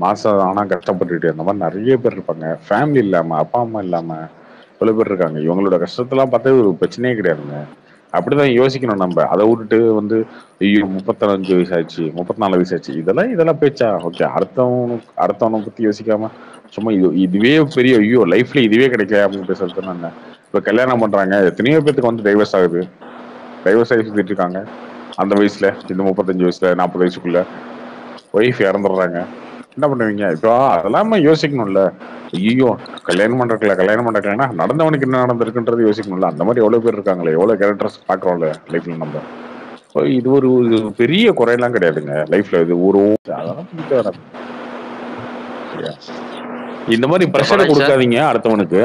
மாசம் ஆனா கஷ்டப்பட்டுட்டு இந்த மாதிரி நிறைய பேர் இருப்பாங்க. ஃபேமிலி இல்லாம, அப்பா அம்மா இல்லாம இவ்வளவு பேர் இருக்காங்க. இவங்களோட கஷ்டத்தெல்லாம் பார்த்தா ஒரு பிரச்சனையே கிடையாதுங்க. அப்படிதான் யோசிக்கணும். நம்ம அதை விட்டுட்டு வந்து ஐயோ 35 வயசாச்சு 34 வயசாச்சு இதெல்லாம் பேச்சா? ஓகே, அடுத்தவனை பத்தி யோசிக்காம சும்மா இதுவே பெரிய ஐயோ லைஃப்ல இதுவே கிடைக்கல அப்படின்னு பேசுறது என்ன? இப்ப கல்யாணம் பண்றாங்க, எத்தனையோ பேத்துக்கு வந்து டைவர்ஸ் ஆகுது. டைவர்ஸ் ஆகி சுத்திட்டு இருக்காங்க அந்த வயசுல. இந்த 35 வயசுல 40 வயசுக்குள்ள ஒய்ஃப் இறந்துடுறாங்க. என்ன பண்ணுவீங்க இப்போ? அதெல்லாம் யோசிக்கணும்ல. ஐயோ கல்யாணம் பண்றதுல நடந்தவனுக்கு என்ன நடந்திருக்குன்றது யோசிக்கணும்ல. அந்த மாதிரி எவ்வளவு பேர் இருக்காங்களே, எவ்வளவு கேரக்டர்ஸ் பாக்குறோம்ல லைஃப்ல நம்ம. இது ஒரு பெரிய குறையெல்லாம் கிடையாதுங்க லைஃப்ல. இது ஒரு அதெல்லாம் பிடிக்க வராது. சரியா? இந்த மாதிரி ப்ரெஷரை பாலாஜி சார் கொடுக்காதீங்க அடுத்தவனுக்கு.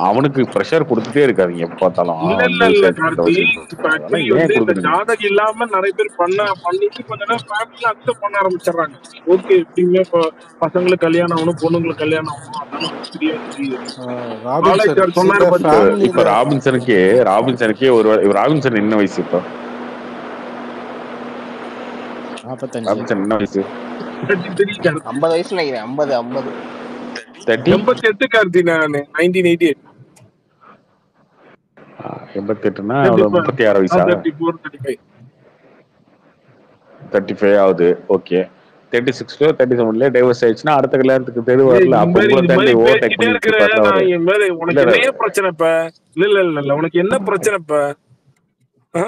அவனுக்கு ப்ரெஷர் கொடுத்துட்டே இருக்காதீங்க எப்ப பார்த்தாலும். இல்ல அந்த இல்ல வயசாச்சு இந்த கார்த்தி. வயசாச்சு. இப்ப அதெல்லாம் ஆக்சுவலி ஏன் வந்து இந்த கொடுக்குறீங்க? ஜாதகம் இல்லாம நிறைய பேர் பண்ணிட்டு கொஞ்ச நேரம் ஃபேமிலியில அக்செப்ட் பண்ண ஆரம்பிச்சிடுறாங்க. ஓகே, எப்படியுமே இப்போ பசங்களுக்கு கல்யாணம் ஆகணும், பொண்ணுங்களுக்கு கல்யாணம் ஆகணும், அதான உங்களுக்கு தெரியாது தெரியுது. ராபின் பாலாஜி சார், சார் சில சொன்னாரு பாத்தீங்களா? இப்ப ஃபேமிலியில ராபின்சனுக்கே ராபின்சன் என்ன வயசு இப்போ? 45. ராபின்சன் என்ன வயசு? 33 கார்த்தி. 50 வயசுல நினைக்கிறேன். 50 30 88 கார்த்தி. நானு 1988. 88னா அவ்வளவு 36 வயசா? 34 35. 35 ஆகுது. ஓகே, 36 37 டைவர்ஸ் ஆயிடுச்சுன்னா அடுத்த கல்யாணத்துக்கு தெரு ஏய், வரல. இது அப்ப மாதிரி உங்களை இது தாண்டி மாதிரி ஓவர்டேக் பேசிட்டே பண்ணி இருக்கிற வச்சிருப்பாருல அவரு. நான் என் மேல இல்ல உனக்கு இல்ல என்ன பிரச்சனை இப்ப? இல்ல உனக்கு என்ன பிரச்சனை இப்ப? ஆ?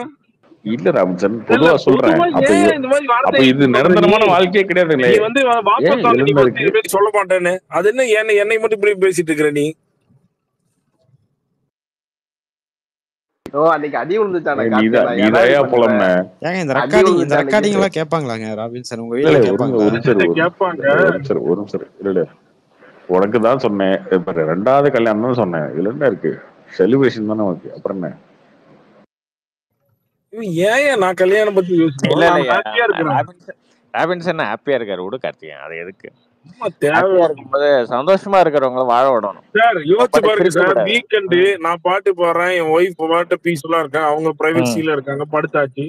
இல்ல ராபின்சன், இல்ல பொதுவா சொல்றேன். பொதுவா ஏன் இந்த மாதிரி அப்ப வார்த்தை இது யூஸ் பண்ற? நிரந்தரமான வாழ்க்கையே கிடையாதுங்களே. நீ வந்து ஏன் வாபஸ் நீ எழுந்தா வந்து இருக்கு? இது மாதிரி சொல்ல மாட்டேன்னு அது என்ன என்னை மட்டும் இப்படி பேசிட்டு இருக்கிற நீ? ஓ அன்னைக்கு அடி விழுந்துச்சான நீதான் கார்த்தியெல்லாம். ஏன்னா நீதாயா இப்ப புலம்புன? ஏங்க இந்த அடி ரெக்கார்டிங் விழுந்துச்சு எல்லாம் கேட்பாங்களாங்க ராபின்சன்? உங்க இல்ல வீட்ல இல்ல ஒரு கேட்பாங்களா? நிமிஷம் கேட்பாங்க. ஒரு நிமிஷம். இல்ல உனக்கு தான் சொன்னேன். இப்ப 2வது கல்யாணம் தான் சொன்னேன். இதுல என்ன இருக்கு? செலிப்ரேஷன் தானே உனக்கு. அப்புறம் என்ன? ஏன் நான் கல்யாணம் பத்தி யோசிக்கணும்? இல்ல நான் ஹாப்பியா இருக்கிறேன். ராபின்சன் ஹாப்பியா இருக்காரு. விடு கார்த்திகேயன், அது எதுக்கு? தேவை ஹாப்பியா இருக்கும்போது சந்தோஷமா இருக்கிறவங்கள வாழ விடணும். சார். யோசிச்சு பாட்டு பாருங்க பிரிக்க சார், கூடாது. வீக்கெண்டு நான் பாட்டு போடுறேன், என் ஒய்ஃப் பாட்டு பீஸ்ஃபுல்லா இருக்காங்க, அவங்க பிரைவேட் சீல இருக்காங்க, படுத்தாச்சு.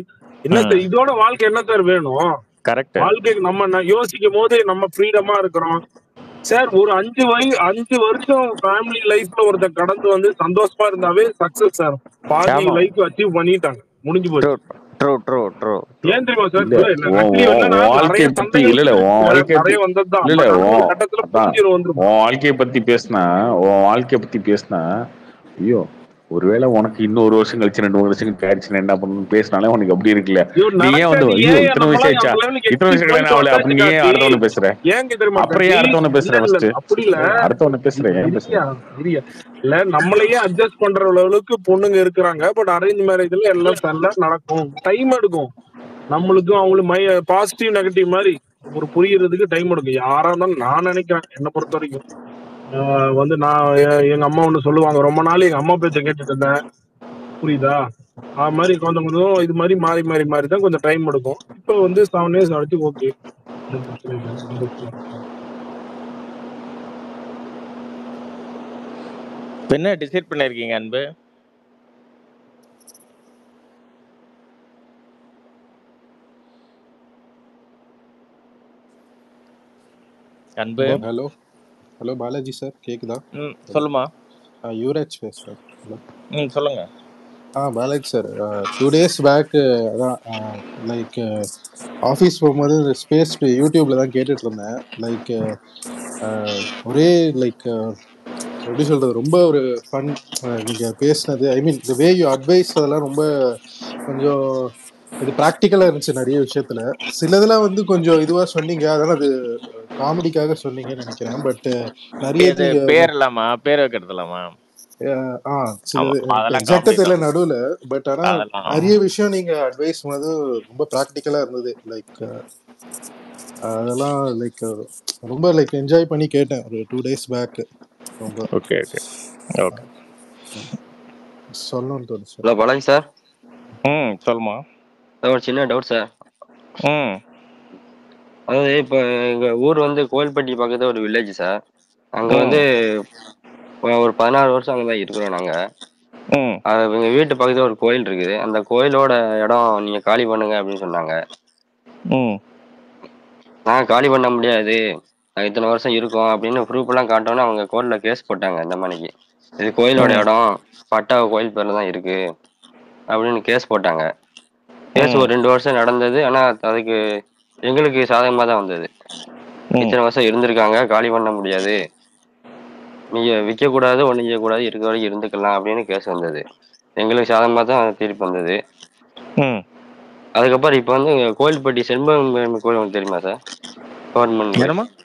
என்ன சார் இதோட வாழ்க்கை என்ன சார் வேணும்? கரெக்ட். வாழ்க்கைக்கு நம்ம யோசிக்கும் போது நம்ம ஃப்ரீடமா இருக்கிறோம் சார். ஒரு 5 வருஷம் ஃபேமிலி லைஃப்ல ஒருத்தர் கடந்து வந்து சந்தோஷமா இருந்தாவே சக்சஸ் சார். பாதி லைஃப் அச்சீவ் பண்ணிட்டாங்க, முடிஞ்சு போச்சு. True true true. ஏன் தெரியுமா சார்? இல்ல நெகட்டிவ் என்னன்னா நிறைய வாழ்க்கையை பத்தி சண்டைகள் இல்ல உன் வாழ்க்கைய நிறைய வந்ததுதான். இல்ல பட் ஒரு கட்டத்துல புரிஞ்சிரும் வந்துரும். உன் வாழ்க்கைய பத்தி பேசினா ஐயோ ஒருவேளை உனக்கு இன்னும் 1 வருஷம் கழிச்சு 2 வருஷம் ஆயிடுச்சுன்னா என்ன பண்ணணும் பேசினாலே உனக்கு அப்படி இருக்குல்ல. நீ ஏன் வந்து ஐயோ இத்தனை வயசு ஆயிடுச்சா, இத்தனை வருஷம் கல்யாணம் ஆகல அப்படின்னு ஏன் அடுத்தவன பேசுற? ஏங்க தெரியுமா? அப்புறம் அடுத்தவன பேசுற ஃபர்ஸ்ட் அப்படி இல்ல, அடுத்தவன பேசுற ஏன் பேசுற? இல்ல நம்மளையே அட்ஜஸ்ட் பண்ற அளவுக்கு பொண்ணுங்க இருக்கிறாங்க. பட் அரேஞ்ச் மேரேஜ்ல எல்லாம் நடக்கும், டைம் எடுக்கும். நம்மளுக்கும் அவங்களுக்கு பாசிட்டிவ் நெகட்டிவ் மாதிரி ஒரு புரியறதுக்கு டைம் எடுக்கும். யாரா இருந்தாலும் நான் நினைக்கிறேன், என்ன பொறுத்த வரைக்கும் வந்து நான் எங்க அம்மா ஒண்ணு சொல்லுவாங்க, ரொம்ப நாள் எங்க அம்மா பேச்ச கேட்டுட்டு இருந்தேன், புரியுதா? அது மாதிரி கொஞ்சம் கொஞ்சம் இது மாதிரி மாறி மாறி மாறி தான் கொஞ்சம் டைம் எடுக்கும். இப்போ வந்து 7 years ஆச்சு, ஓகே, பிரச்சனை இல்லை, சந்தோஷமா. என்ன டிசைட் பண்ணிருக்கீங்க அன்பு? அன்பு. ஹலோ பாலாஜி சார், கேக்குதா? சொல்லுமா. யுவராஜ் பேசுறேன். சொல்லுங்க. பாலாஜி சார், 2 days பேக் அதான் லைக் ஆஃபீஸ் போகும்போது ஸ்பேஸ் யூடியூப்ல தான் கேட்டுட்டு இருந்தேன். லைக் ஒரே லைக் எப்படி சொல்றது, ரொம்ப ஒரு ஃபன் நீங்க பேசினது. ஐ மீன் தி வே யூ அட்வைஸ் அதெல்லாம் ரொம்ப கொஞ்சம் இது ப்ராக்டிக்கலா இருந்துச்சு நிறைய விஷயத்துல. சிலதெல்லாம் வந்து கொஞ்சம் இதுவா சொன்னீங்க, அதெல்லாம் அது காமெடிக்காக சொன்னீங்கன்னு நினைக்கிறேன். பட் நிறைய பேர் இல்லாமா, பேர் வைக்கிறதுலாமா? எக்ஸாக்டா தெரியல நடுவுல. பட் ஆனா நிறைய விஷயம் நீங்க அட்வைஸ் போது ரொம்ப ப்ராக்டிக்கலா இருந்தது. லைக் அதெல்லாம் லைக் ரொம்ப லைக் என்ஜாய் பண்ணி கேட்டேன் ஒரு 2 days பேக். ரொம்ப ஓகே ஓகே ஓகே சொல்லணும்னு தோணுச்சு. Hello Balaji sir. சொல்லுமா. ஒரு சின்ன டவுட் சார். அதாவது இப்போ எங்க ஊர் வந்து கோயில்பட்டி பக்கத்துல ஒரு வில்லேஜ் சார். அங்க வந்து ஒரு 16 வருஷம் அங்கதான் இருக்கிறோம் நாங்க. எங்க வீட்டு பக்கத்துல ஒரு கோயில் இருக்குது. அந்த கோயிலோட இடம் நீங்க காலி பண்ணுங்க அப்படின்னு சொன்னாங்க. நான் காலி பண்ண முடியாது, நாங்க இத்தனை வருஷம் இருக்கோம் அப்படின்னு ப்ரூஃப் எல்லாம் காட்டோன்னு அவங்க கோர்ட்ல கேஸ் போட்டாங்க. இந்த மணிக்கு இது கோயிலோட இடம், பட்டா கோயில் பேர்ல தான் இருக்கு அப்படின்னு கேஸ் போட்டாங்க. கேஸ் ஒரு 2 வருஷம் நடந்தது. ஆனா அதுக்கு எங்களுக்கு சாதகமா தான் வந்தது. இத்தனை வருஷம் இருந்திருக்காங்க, காலி பண்ண முடியாது, நீங்க விற்க கூடாது, ஒண்ணு செய்ய கூடாது, இருக்க வரைக்கும் இருந்துக்கலாம் அப்படின்னு கேஸ் வந்தது. எங்களுக்கு சாதகமா தான் தீர்ப்பு வந்தது. அதுக்கப்புறம் இப்ப வந்து கோயில்பட்டி செண்பகம் கோயில் உங்களுக்கு தெரியுமா சார்? கவர்மெண்ட்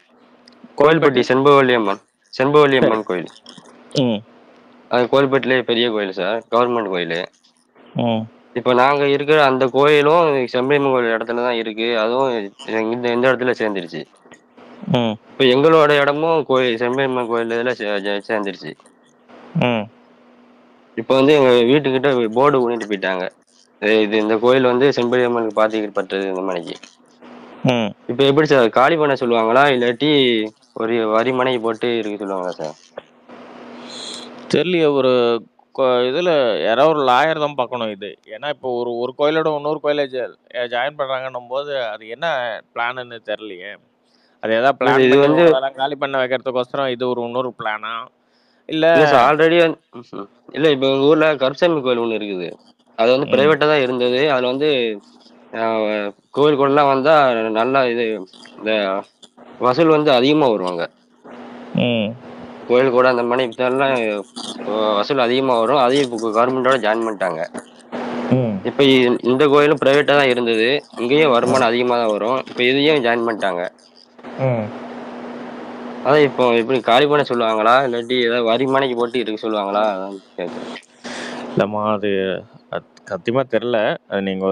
கோயில்பட்டி செண்பவல்லி அம்மன் கோயில். அது கோயில்பட்டிலே பெரிய கோயில் சார், கவர்மெண்ட் கோயில். இப்ப நாங்க இருக்கிற அந்த கோயிலும் செம்பரியம்மன் கோயில் இடத்துலதான் இருக்கு. அதுவும் இந்த இடத்துல சேர்ந்துருச்சு. இப்ப எங்களோட இடமும் கோயில் செம்பரியம்மன் கோயில் இதுல சேர்ந்துருச்சு. இப்ப வந்து எங்க வீட்டுக்கிட்ட போர்டு ஊனிட்டு போயிட்டாங்க, இது இந்த கோயில் வந்து செம்பரியம்மனுக்கு பாதிக்கப்பட்டது இந்த மணிக்கு. இப்ப எப்படி சார் காலி பண்ண சொல்லுவாங்களா, இல்லாட்டி ஒரு வரி மனை போட்டு இருக்க சொல்லுவாங்களா சார்? தெரியலையே. ஒரு இதுல யாராவது ஒரு லாயர் தான் பார்க்கணும் இது. ஏன்னா இப்போ ஒரு கோயிலோட இன்னொரு கோயில ஜாயின் பண்றாங்கன்னும் போது அது என்ன பிளான்னு தெரியலையே. அது ஏதாவது பிளான் இது வந்து அதெல்லாம் காலி பண்ண வைக்கிறதுக்கோசரம் இது ஒரு இன்னொரு பிளானா இல்ல? ஆல்ரெடி இல்ல, இப்ப எங்க ஊர்ல கருப்பசாமி கோயில் ஒண்ணு இருக்குது. அது வந்து பிரைவேட்டா தான் இருந்தது. அதுல வந்து கோயில் கூட எல்லாம் வந்தா நல்லா இது இந்த வசூல் வந்து அதிகமா வருவாங்க. கோயில் கூட அந்த மணி எல்லாம் வசூல் அதிகமா வரும். அதையும் இப்போ கவர்மெண்டோட ஜாயின் பண்ணிட்டாங்க. இப்ப இந்த கோயிலும் பிரைவேட்டா தான் இருந்தது, இங்கேயும் வருமானம் அதிகமா தான் வரும். இப்ப இதையும் ஜாயின் பண்ணிட்டாங்க. அதான் இப்போ எப்படி காலி பண்ண சொல்லுவாங்களா, இல்லாட்டி ஏதாவது வரி மனைக்கு போட்டு இருக்க சொல்லுவாங்களா, அதான் கேட்குறேன். இல்லைம்மா, அது சத்தியமா தெரில. அது நீங்கள்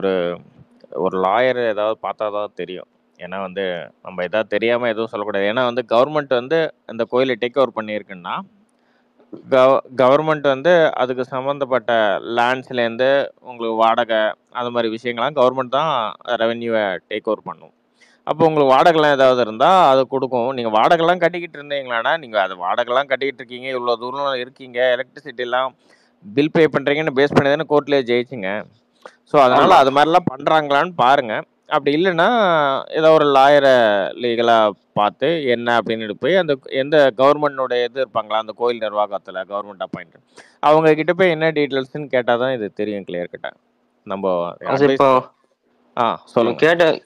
ஒரு லாயர் ஏதாவது பார்த்தா தான் தெரியும். ஏன்னா வந்து நம்ம எதாவது தெரியாமல் எதுவும் சொல்லக்கூடாது. ஏன்னா வந்து கவர்மெண்ட் வந்து இந்த கோயிலை டேக் ஓவர் பண்ணியிருக்குன்னா கவர்மெண்ட் வந்து அதுக்கு சம்மந்தப்பட்ட லேண்ட்ஸ்லேருந்து உங்களுக்கு வாடகை அந்த மாதிரி விஷயங்கள்லாம் கவர்மெண்ட் தான் ரெவென்யூவை டேக் ஓவர் பண்ணும். அப்போ உங்களுக்கு வாடகைலாம் ஏதாவது இருந்தால் அதை கொடுக்கும். நீங்கள் வாடகைலாம் கட்டிக்கிட்டு இருந்தீங்களான்னா, நீங்கள் அது வாடகைலாம் கட்டிக்கிட்டு இருக்கீங்க, இவ்வளோ தூரம் இருக்கீங்க, எலக்ட்ரிசிட்டிலாம் பில் பே பண்ணுறீங்கன்னு பேஸ் பண்ணி தானே கோர்ட்லேயே ஜெயிச்சிங்க. ஸோ அதனால் ஆமா அது மாதிரிலாம் பண்ணுறாங்களான்னு பாருங்கள். அப்படி இல்லைன்னா ஏதோ ஒரு லாயரை லீகலாக பார்த்து என்ன அப்படின்னு போய் அந்த எந்த கவர்மெண்டோட இது இருப்பாங்களா அந்த கோயில் நிர்வாகத்தில் கவர்மெண்ட் அப்பாயிண்ட் அவங்க கிட்ட போய் என்ன டீட்டெயில்ஸ்ன்னு கேட்டால் தான் இது தெரியும் கிளியர் கிட்ட. நம்ம அது அட்வைஸ் இப்போ இவன் சொல்லுங்கள்.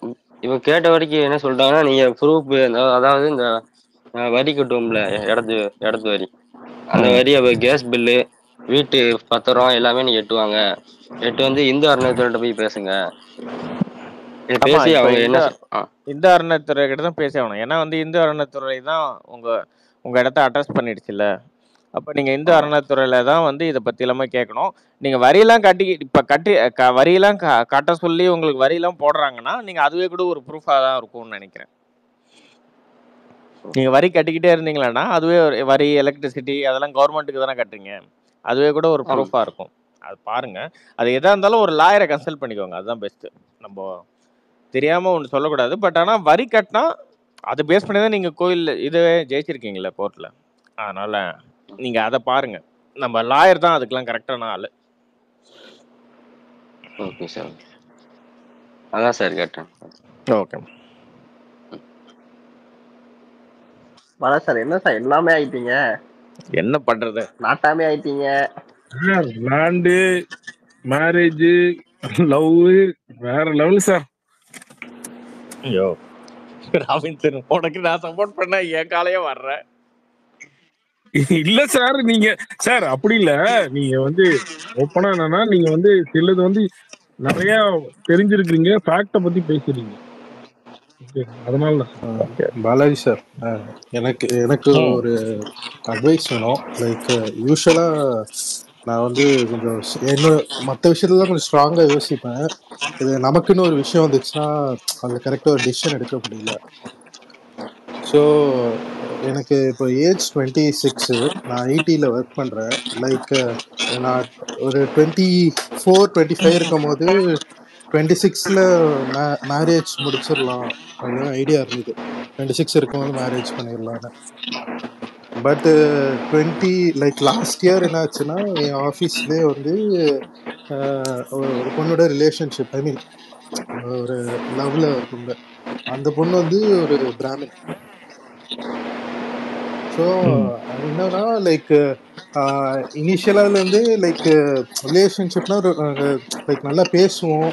இவன் கேட்ட வரைக்கும் என்ன சொல்லிட்டாங்கன்னா, நீங்க ப்ரூஃப், அதாவது இந்த வரி கட்டுவோம்ல, இடத்து வரி, அந்த வரி, கேஸ் பில்லு, வீட்டு பத்திரம் எல்லாமே நீங்க எட்டுவாங்க. எட்டு வந்து இந்து அறநிலையத்துறையிட்ட போய் பேசுங்க. இதை ஆமாம், பேசி இப்போ அவங்க என்ன இந்து அறநிலையத்துறை கிட்ட தான் பேசி ஆகணும். ஏன்னா வந்து இந்து அறநிலையத்துறை தான் உங்கள் இடத்த அட்ரஸ் பண்ணிடுச்சுல்ல. அப்போ நீங்கள் இந்து அறநிலையத்துறையில் தான் வந்து இதை பற்றி எல்லாமே கேட்கணும். நீங்கள் வரியெல்லாம் வரியெல்லாம் கட்ட சொல்லி உங்களுக்கு வரியெல்லாம் போடுறாங்கன்னா நீங்கள் அதுவே கூட ஒரு ப்ரூஃபாக தான் இருக்கும்னு நினைக்கிறேன். நீங்கள் வரி கட்டிக்கிட்டே இருந்தீங்களான்னா அதுவே ஒரு வரி, எலக்ட்ரிசிட்டி அதெல்லாம் கவர்மெண்ட்டுக்கு தானே கட்டுறீங்க, அதுவே கூட ஒரு ப்ரூஃபாக இருக்கும். அது பாருங்கள். அது எதாக இருந்தாலும் ஒரு லாயரை கன்சல்ட் பண்ணிக்கோங்க, அதுதான் பெஸ்ட்டு. நம்ம தெரியாமல் ஒன்று சொல்லக்கூடாது. பட் ஆனால் வரி கட்டினா அதை பேஸ் பண்ணி தான் நீங்கள் கோயில் இதுவே ஜெயிச்சிருக்கீங்களே கோர்ட்டில். அதனால் நீங்கள் அதை பாருங்கள். நம்ம லாயர் தான் அதுக்கெல்லாம் கரெக்டான ஆள். ஓகே சார், அதான் சார் கேட்டேன். ஓகே. வர சார், என்ன சார் எல்லாமே ஆயிட்டீங்க, என்ன பண்ணுறது, நாட்டாமே ஆயிட்டீங்க. லேண்டு, மேரேஜ், லவ் வேற லெவல் சார். ஐயோ ராபின்சன், உனக்கு நான் சப்போர்ட் பண்ண என் காலையே வர்றேன். இல்ல சார், நீங்க சார் அப்படி இல்ல, நீங்க வந்து ஓப்பனா என்னன்னா நீங்க வந்து சிலது வந்து நிறைய தெரிஞ்சிருக்கீங்க, ஃபேக்ட பத்தி பேசுறீங்க. ஓகே, அதனால பாலாஜி சார், எனக்கு ஒரு அட்வைஸ் வேணும். லைக் யூஸ்வலா நான் வந்து கொஞ்சம் என்ன மற்ற விஷயத்துல கொஞ்சம் ஸ்ட்ராங்கா யோசிப்பேன். இது நமக்குன்னு ஒரு விஷயம் வந்துச்சுன்னா அதில் கரெக்டாக ஒரு டிசிஷன் எடுக்க முடியல. ஸோ எனக்கு இப்போ ஏஜ் 26, நான் ஐடியில் ஒர்க் பண்ணுறேன். லைக் நான் ஒரு 24-25 இருக்கும் போது 26ல் மேரேஜ் முடிச்சிடலாம் அப்படின்னு ஐடியா இருந்தது. 26 இருக்கும்போது மேரேஜ் பண்ணிடலான்னு. பட் 20 லைக் லாஸ்ட் இயர் என்ன ஆச்சுன்னா, என் ஆஃபீஸ்லேயே வந்து ஒரு பொண்ணோட ரிலேஷன்ஷிப், ஐ மீன் ஒரு லவ்ல இருக்குங்க. அந்த பொண்ணு வந்து ஒரு பிராமின். ஸோ என்னன்னா லைக் இனிஷியலாலேருந்து லைக் ரிலேஷன்ஷிப்னா லைக் நல்லா பேசுவோம்,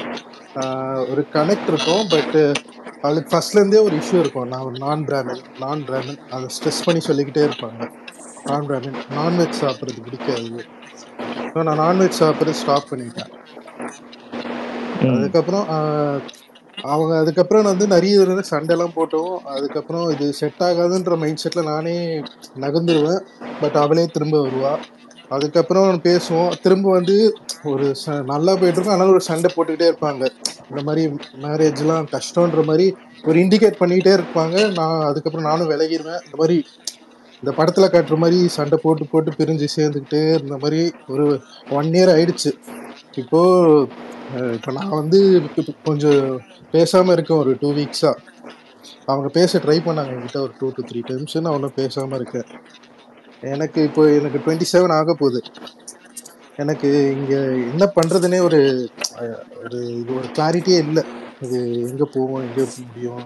ஒரு கனெக்ட் இருக்கும். பட் அவளுக்கு ஃபர்ஸ்ட்லேருந்தே ஒரு இஷ்யூ இருக்கும். நான் ஒரு நான் பிராமின் அதை ஸ்ட்ரெஸ் பண்ணி சொல்லிக்கிட்டே இருப்பாங்க. நான் பிராமின், நான்வெஜ் சாப்பிட்றது பிடிக்காது. ஸோ நான் நான்வெஜ் சாப்பிட்றது ஸ்டாப் பண்ணிட்டேன். அதுக்கப்புறம் நான் வந்து நிறைய சண்டைலாம் போட்டோம். அதுக்கப்புறம் இது செட் ஆகாதுன்ற மைண்ட் செட்டில் நானே நகர்ந்துருவேன். பட் அவளே திரும்ப வருவா. அதுக்கப்புறம் பேசுவோம், திரும்ப வந்து ஒரு நல்லா போயிட்டு இருக்கும். அதனால ஒரு சண்டை போட்டுக்கிட்டே இருப்பாங்க. இந்த மாதிரி மேரேஜ்லாம் கஷ்டன்ற மாதிரி ஒரு இண்டிகேட் பண்ணிக்கிட்டே இருப்பாங்க. அதுக்கப்புறம் நானும் விலகிடுவேன். இந்த மாதிரி இந்த படத்தில் காட்டுற மாதிரி சண்டை போட்டு போட்டு பிரிஞ்சு சேர்ந்துக்கிட்டே இருந்த மாதிரி ஒரு 1 year ஆயிடுச்சு. இப்போ நான் வந்து கொஞ்சம் பேசாமல் இருக்கேன். ஒரு 2 weeks அவங்க பேச ட்ரை பண்ணாங்க என்கிட்ட ஒரு 2 to 3 times. நான் ஒன்றும் பேசாமல் இருக்கேன். எனக்கு 27 ஆக போகுது. எனக்கு இங்கே என்ன பண்ணுறதுனே ஒரு கிளாரிட்டியே இல்லை. இது எங்கே போவோம், எங்கே முடியும்.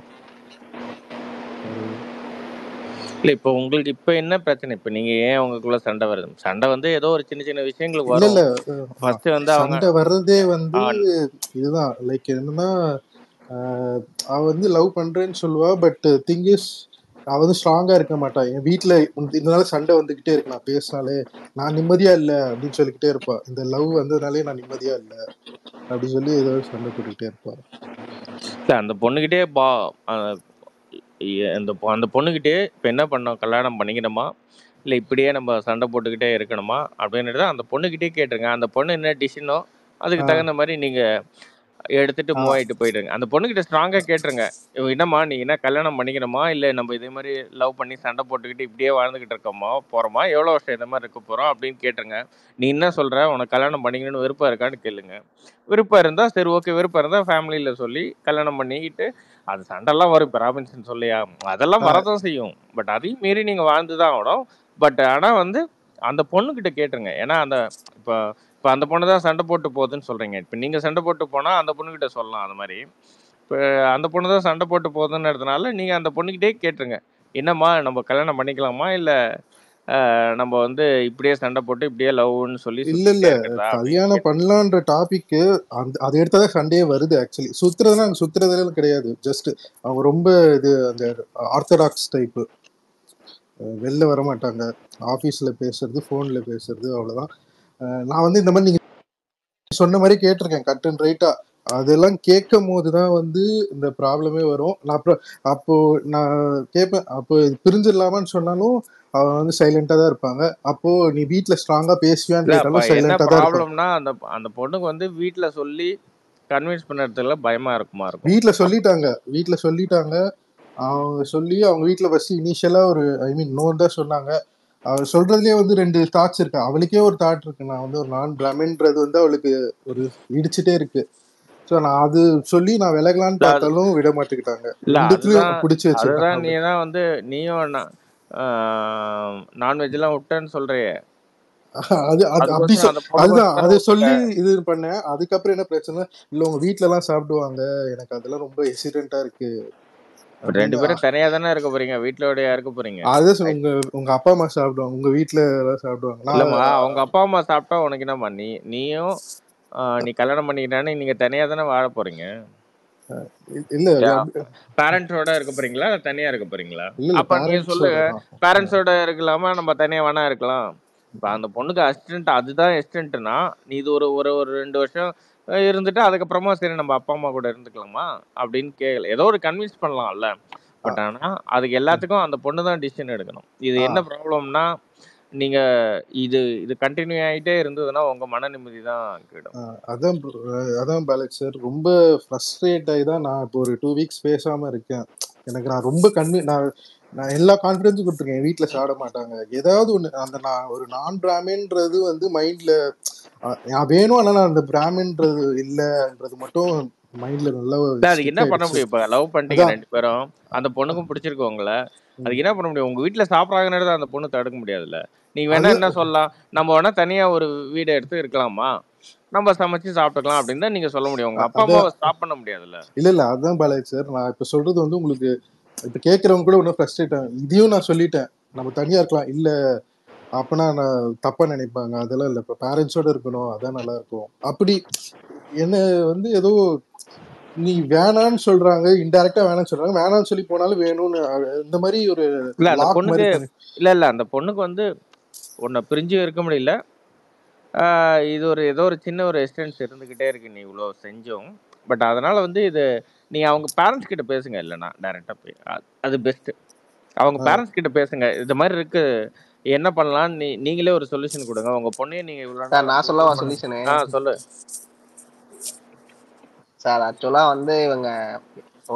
இல்லை, இப்போ உங்களுக்கு இப்போ என்ன பிரச்சனை? இப்போ நீங்கள் ஏன் உங்களுக்குள்ள சண்டை வருது? சண்டை வந்து ஏதோ ஒரு சின்ன சின்ன விஷயங்களுக்கு வரும். இல்லை ஃபர்ஸ்ட் வந்து அவங்க சண்டை வர்றதே வந்து இதுதான். லைக் என்னன்னா, அவ வந்து லவ் பண்றேன்னு சொல்லுவா. பட் திங் இஸ், அவ வந்து ஸ்ட்ராங்கா இருக்க மாட்டா. என் வீட்டுல இதனால சண்டை வந்துகிட்டே இருக்கு. நான் பேசினாலே நான் நிம்மதியா இல்லை அப்படின்னு சொல்லிக்கிட்டே இருப்பா. இந்த லவ் வந்ததுனாலே நான் நிம்மதியா இல்லை அப்படின்னு சொல்லி ஏதோ சண்டை போட்டுக்கிட்டே இருப்பா. இல்லை, அந்த பொண்ணுகிட்டே அந்த பொண்ணுகிட்டே இப்போ என்ன பண்ணோம், கல்யாணம் பண்ணிக்கணுமா இல்லை இப்படியே நம்ம சண்டை போட்டுக்கிட்டே இருக்கணுமா அப்படின்றது அந்த பொண்ணுகிட்டே கேட்டுருங்க. அந்த பொண்ணு என்ன டிசிஷனோ அதுக்கு தகுந்த மாதிரி நீங்கள் எடுத்துட்டு மூவ் ஆகிட்டு போயிடுங்க. அந்த பொண்ணுகிட்ட ஸ்ட்ராங்காக கேட்டுருங்க, என்னம்மா நீ என்ன கல்யாணம் பண்ணிக்கணுமா, இல்லை நம்ம இதே மாதிரி லவ் பண்ணி சண்டை போட்டுக்கிட்டு இப்படியே வாழ்ந்துக்கிட்டு இருக்கோமா போகிறோமா, எவ்வளோ வருஷம் இதை மாதிரி இருக்க போகிறோம் அப்படின்னு கேட்டுருங்க. நீ என்ன சொல்கிற, உனக்கு கல்யாணம் பண்ணிக்கணும்னு விருப்பம் இருக்கான்னு கேளுங்க. விருப்பம் இருந்தால் சரி ஓகே, விருப்பம் இருந்தால் ஃபேமிலியில் சொல்லி கல்யாணம் பண்ணிக்கிட்டு, அது சண்டைலாம் வரும். இப்போ ராபின்சன் சொல்லியா, அதெல்லாம் வரதான் செய்யும். பட் அதையும் மீறி நீங்கள் வாழ்ந்து தான் ஆகணும். பட் ஆனால் வந்து அந்த பொண்ணுக்கிட்ட கேட்டுருங்க. ஏன்னா அந்த இப்போ இப்போ அந்த பொண்ணு தான் சண்டை போட்டு போகுதுன்னு சொல்கிறீங்க. இப்போ நீங்கள் சண்டை போட்டு போனால் அந்த பொண்ணுக்கிட்ட சொல்லலாம். அது மாதிரி இப்போ அந்த பொண்ணு தான் சண்டை போட்டு போகுதுன்றதுனால நீங்கள் அந்த பொண்ணுக்கிட்டே கேட்டுருங்க, என்னம்மா நம்ம கல்யாணம் பண்ணிக்கலாமா, இல்லை நம்ம வந்து இப்படியே சண்டை போட்டு இப்படியே லவ்னு சொல்லி இல்ல இல்ல சுற்றிக்கிட்டே இருக்கிறதா அப்படின்னு கல்யாணம் பண்ணலான்ற டாபிக்கு அதை எடுத்தாதான் சண்டையே வருது. ஆக்சுவலி சுத்துறதுனா அங்க சுத்துறதுல கிடையாது. ஜஸ்ட் அவங்க ரொம்ப இது அந்த ஆர்த்தடாக்ஸ் டைப்பு, வெளில வர மாட்டாங்க, ஆஃபீஸில் பேசுறது, ஃபோனில் பேசுறது, அவ்வளோதான். நான் வந்து இந்த மாதிரி நீங்கள் சொன்ன மாதிரி கேட்டிருக்கேன் கட் அண்ட் ரைட்டாக. அதெல்லாம் கேட்கும் போது தான் வந்து இந்த ப்ராப்ளமே வரும். நான் அப்புறம் அப்போது நான் கேட்பேன், அப்போ இது பிரிஞ்சிடலாமான்னு சொன்னாலும் அவன் வந்து சைலண்டாக தான் இருப்பாங்க. அப்போது நீ வீட்டில் ஸ்ட்ராங்காக பேசுவியான்னு இல்லை. அப்போ கேட்டாலும் என்ன சைலண்டாக தான் இருப்பாங்க. ப்ராப்ளம்னா அந்த அந்த பொண்ணுக்கு வந்து வீட்டில் சொல்லி கன்வின்ஸ் பண்ணுறதுல பயமாக இருக்குமா இருக்கும். வீட்டில் சொல்லிட்டாங்க. அவங்க சொல்லி அவங்க வீட்டில் ஃபஸ்ட்டு இனிஷியலாக ஒரு நோன்னு தான் சொன்னாங்க. அவள் சொல்றதுலேயே வந்து 2 தாட்ஸ் இருக்கு. அவளுக்கே ஒரு தாட் இருக்கு, நான் வந்து ஒரு நான் பிராமின்றது வந்து அவளுக்கு ஒரு இடிச்சுட்டே இருக்கு. ஸோ நான் அது சொல்லி நான் விலகலான்னு பார்த்தாலும் விட மாட்டேங்கிட்டாங்க. இல்லை, ரெண்டுத்துலயும் பிடிச்சி அதுதான் வச்சிருக்காங்க. நீ தான் வந்து நீயும் நான்வெஜ்லாம் விட்டேன்னு சொல்றியே, அது அது அப்படி அதுக்கோசரம் அந்த பொண்ணுக்கு அதுதான் அதை விட்ட. சொல்லி இது பண்ணேன். அதுக்கப்புறம் என்ன பிரச்சனை, இல்லை உங்க வீட்ல எல்லாம் சாப்பிடுவாங்க, எனக்கு அதெல்லாம் ரொம்ப எக்ஸிடென்ட்டா இருக்கு ரெண்டு அப்படின்னு. பேரும் தனியா தானே இருக்க போறீங்க, வீட்டுலோடயா இருக்க போறீங்க. அதை உங்க அப்பா அம்மா சாப்பிடுவாங்க, உங்க வீட்டுல எல்லாம் சாப்பிடுவாங்க. இல்லம்மா, அவங்க அப்பா அம்மா சாப்பிட்டா உனக்கு என்னம்மா, நீயும் நீ கல்யாணம் பண்ணிக்கிட்டானே நீங்க தனியா தானே வாழ போறீங்க. இல்ல பேரண்ட்ஸோட இருக்க போறீங்களா தனியா இருக்க போறீங்களா? இல்ல அப்ப நீ சொல்லு, பேரண்ட்ஸோட பேரண்ட்ஸோட இருக்கலாமா நம்ம தனியா வேணா இருக்கலாம். இப்ப அந்த பொண்ணுக்கு அசிஸ்டன்ட், அதுதான் எஸ்டன்ட்னா நீ இது ஒரு ஒரு ஒரு 2 வருஷம் இருந்துட்டு அதுக்கப்புறமா சரி நம்ம அப்பா அம்மா கூட இருந்துக்கலாமா அப்படின்னு கேட்கல. ஏதோ ஒரு கன்வின்ஸ் பண்ணலாம்ல. பட் ஆனா அதுக்கு எல்லாத்துக்கும் அந்த பொண்ணு தான் டிசிஷன் எடுக்கணும். இது என்ன ப்ராப்ளம்னா, நீங்க இது இது கண்டினியூ ஆகிட்டே இருந்ததுன்னா உங்க மன நிம்மதி தான் கேடும். அதான் பாலக் சார், ரொம்ப ஃப்ரஸ்ட்ரேட் ஆகி தான் நான் இப்போ ஒரு 2 வீக்ஸ் பேசாம இருக்கேன். எனக்கு நான் ரொம்ப நான் எல்லா கான்ஃபிடன்ஸும் கொடுத்துருக்கேன். என் வீட்டில் சாப்பிட மாட்டாங்க, ஏதாவது ஒன்று. அந்த நான் ஒரு நான் பிராமின்றது வந்து மைண்டில் நான் வேணும், ஆனால் நான் அந்த பிராமின்றது இல்லைன்றது மட்டும் மைண்டில் நல்லா அதுக்கு என்ன பண்ண முடியும்? இப்போ லவ் பண்ணிட்டீங்க 2 பேரும், அந்த பொண்ணுக்கும் பிடிச்சிருக்கு உங்களை, அதுக்கு என்ன பண்ண முடியும்? உங்க வீட்டுல சாப்பிட்றாங்கன்னு அந்த பொண்ணு தடுக்க முடியாதுல்ல. நீங்க வேணா என்ன சொல்லலாம், நம்ம வேணா தனியா ஒரு வீடு எடுத்து இருக்கலாமா, நம்ம சமைச்சு சாப்பிட்டுக்கலாம் அப்படின்னு தான் நீங்க சொல்ல முடியும். உங்க அப்பா அம்மாவை ஸ்டாப் பண்ண முடியாதுல்ல. இல்ல அதுதான் பாலாஜி சார், நான் இப்ப சொல்றது வந்து உங்களுக்கு இப்ப கேட்கறவங்க கூட ஒன்றும் ஃப்ரஸ்ட்ரேட் ஆகும். இதையும் நான் சொல்லிட்டேன், நம்ம தனியா இருக்கலாம், இல்ல அப்பனா நான் தப்பா நினைப்பாங்க, அதெல்லாம் இல்லை, இப்ப பேரண்ட்ஸோட இருக்கணும், அதான் நல்லா இருக்கும். அப்படி என்ன வந்து ஏதோ நீ வேணான்னு சொல்றாங்க, இன்டைரக்டா வேணான்னு சொல்றாங்க, வேணான்னு சொல்லி போனாலும் வேணும்னு இந்த மாதிரி ஒரு இல்ல அந்த லாக் பொண்ணுக்கு மாதிரி. இல்ல அந்த பொண்ணுக்கு வந்து உன்னை பிரிஞ்சு இருக்க முடியல. இது ஒரு ஏதோ ஒரு சின்ன ஒரு எக்ஸ்டென்ஸ் இருந்துகிட்டே இருக்கு நீ இவ்வளோ செஞ்சும். பட் அதனால வந்து இது நீங்க அவங்க பேரண்ட்ஸ் கிட்ட பேசுங்க, இல்லைன்னா டைரக்டா போய் அது பெஸ்ட். அவங்க பேரண்ட்ஸ் கிட்ட பேசுங்க, இது மாதிரி இருக்கு என்ன பண்ணலாம், நீங்களே ஒரு சொல்யூஷன் கொடுங்க. உங்க பொண்ணையும் நீங்க இவ்வளவு சார் நான் சொல்லவா சொல்யூஷனு? சொல்லு சார். ஆக்சுவலா வந்து இவங்க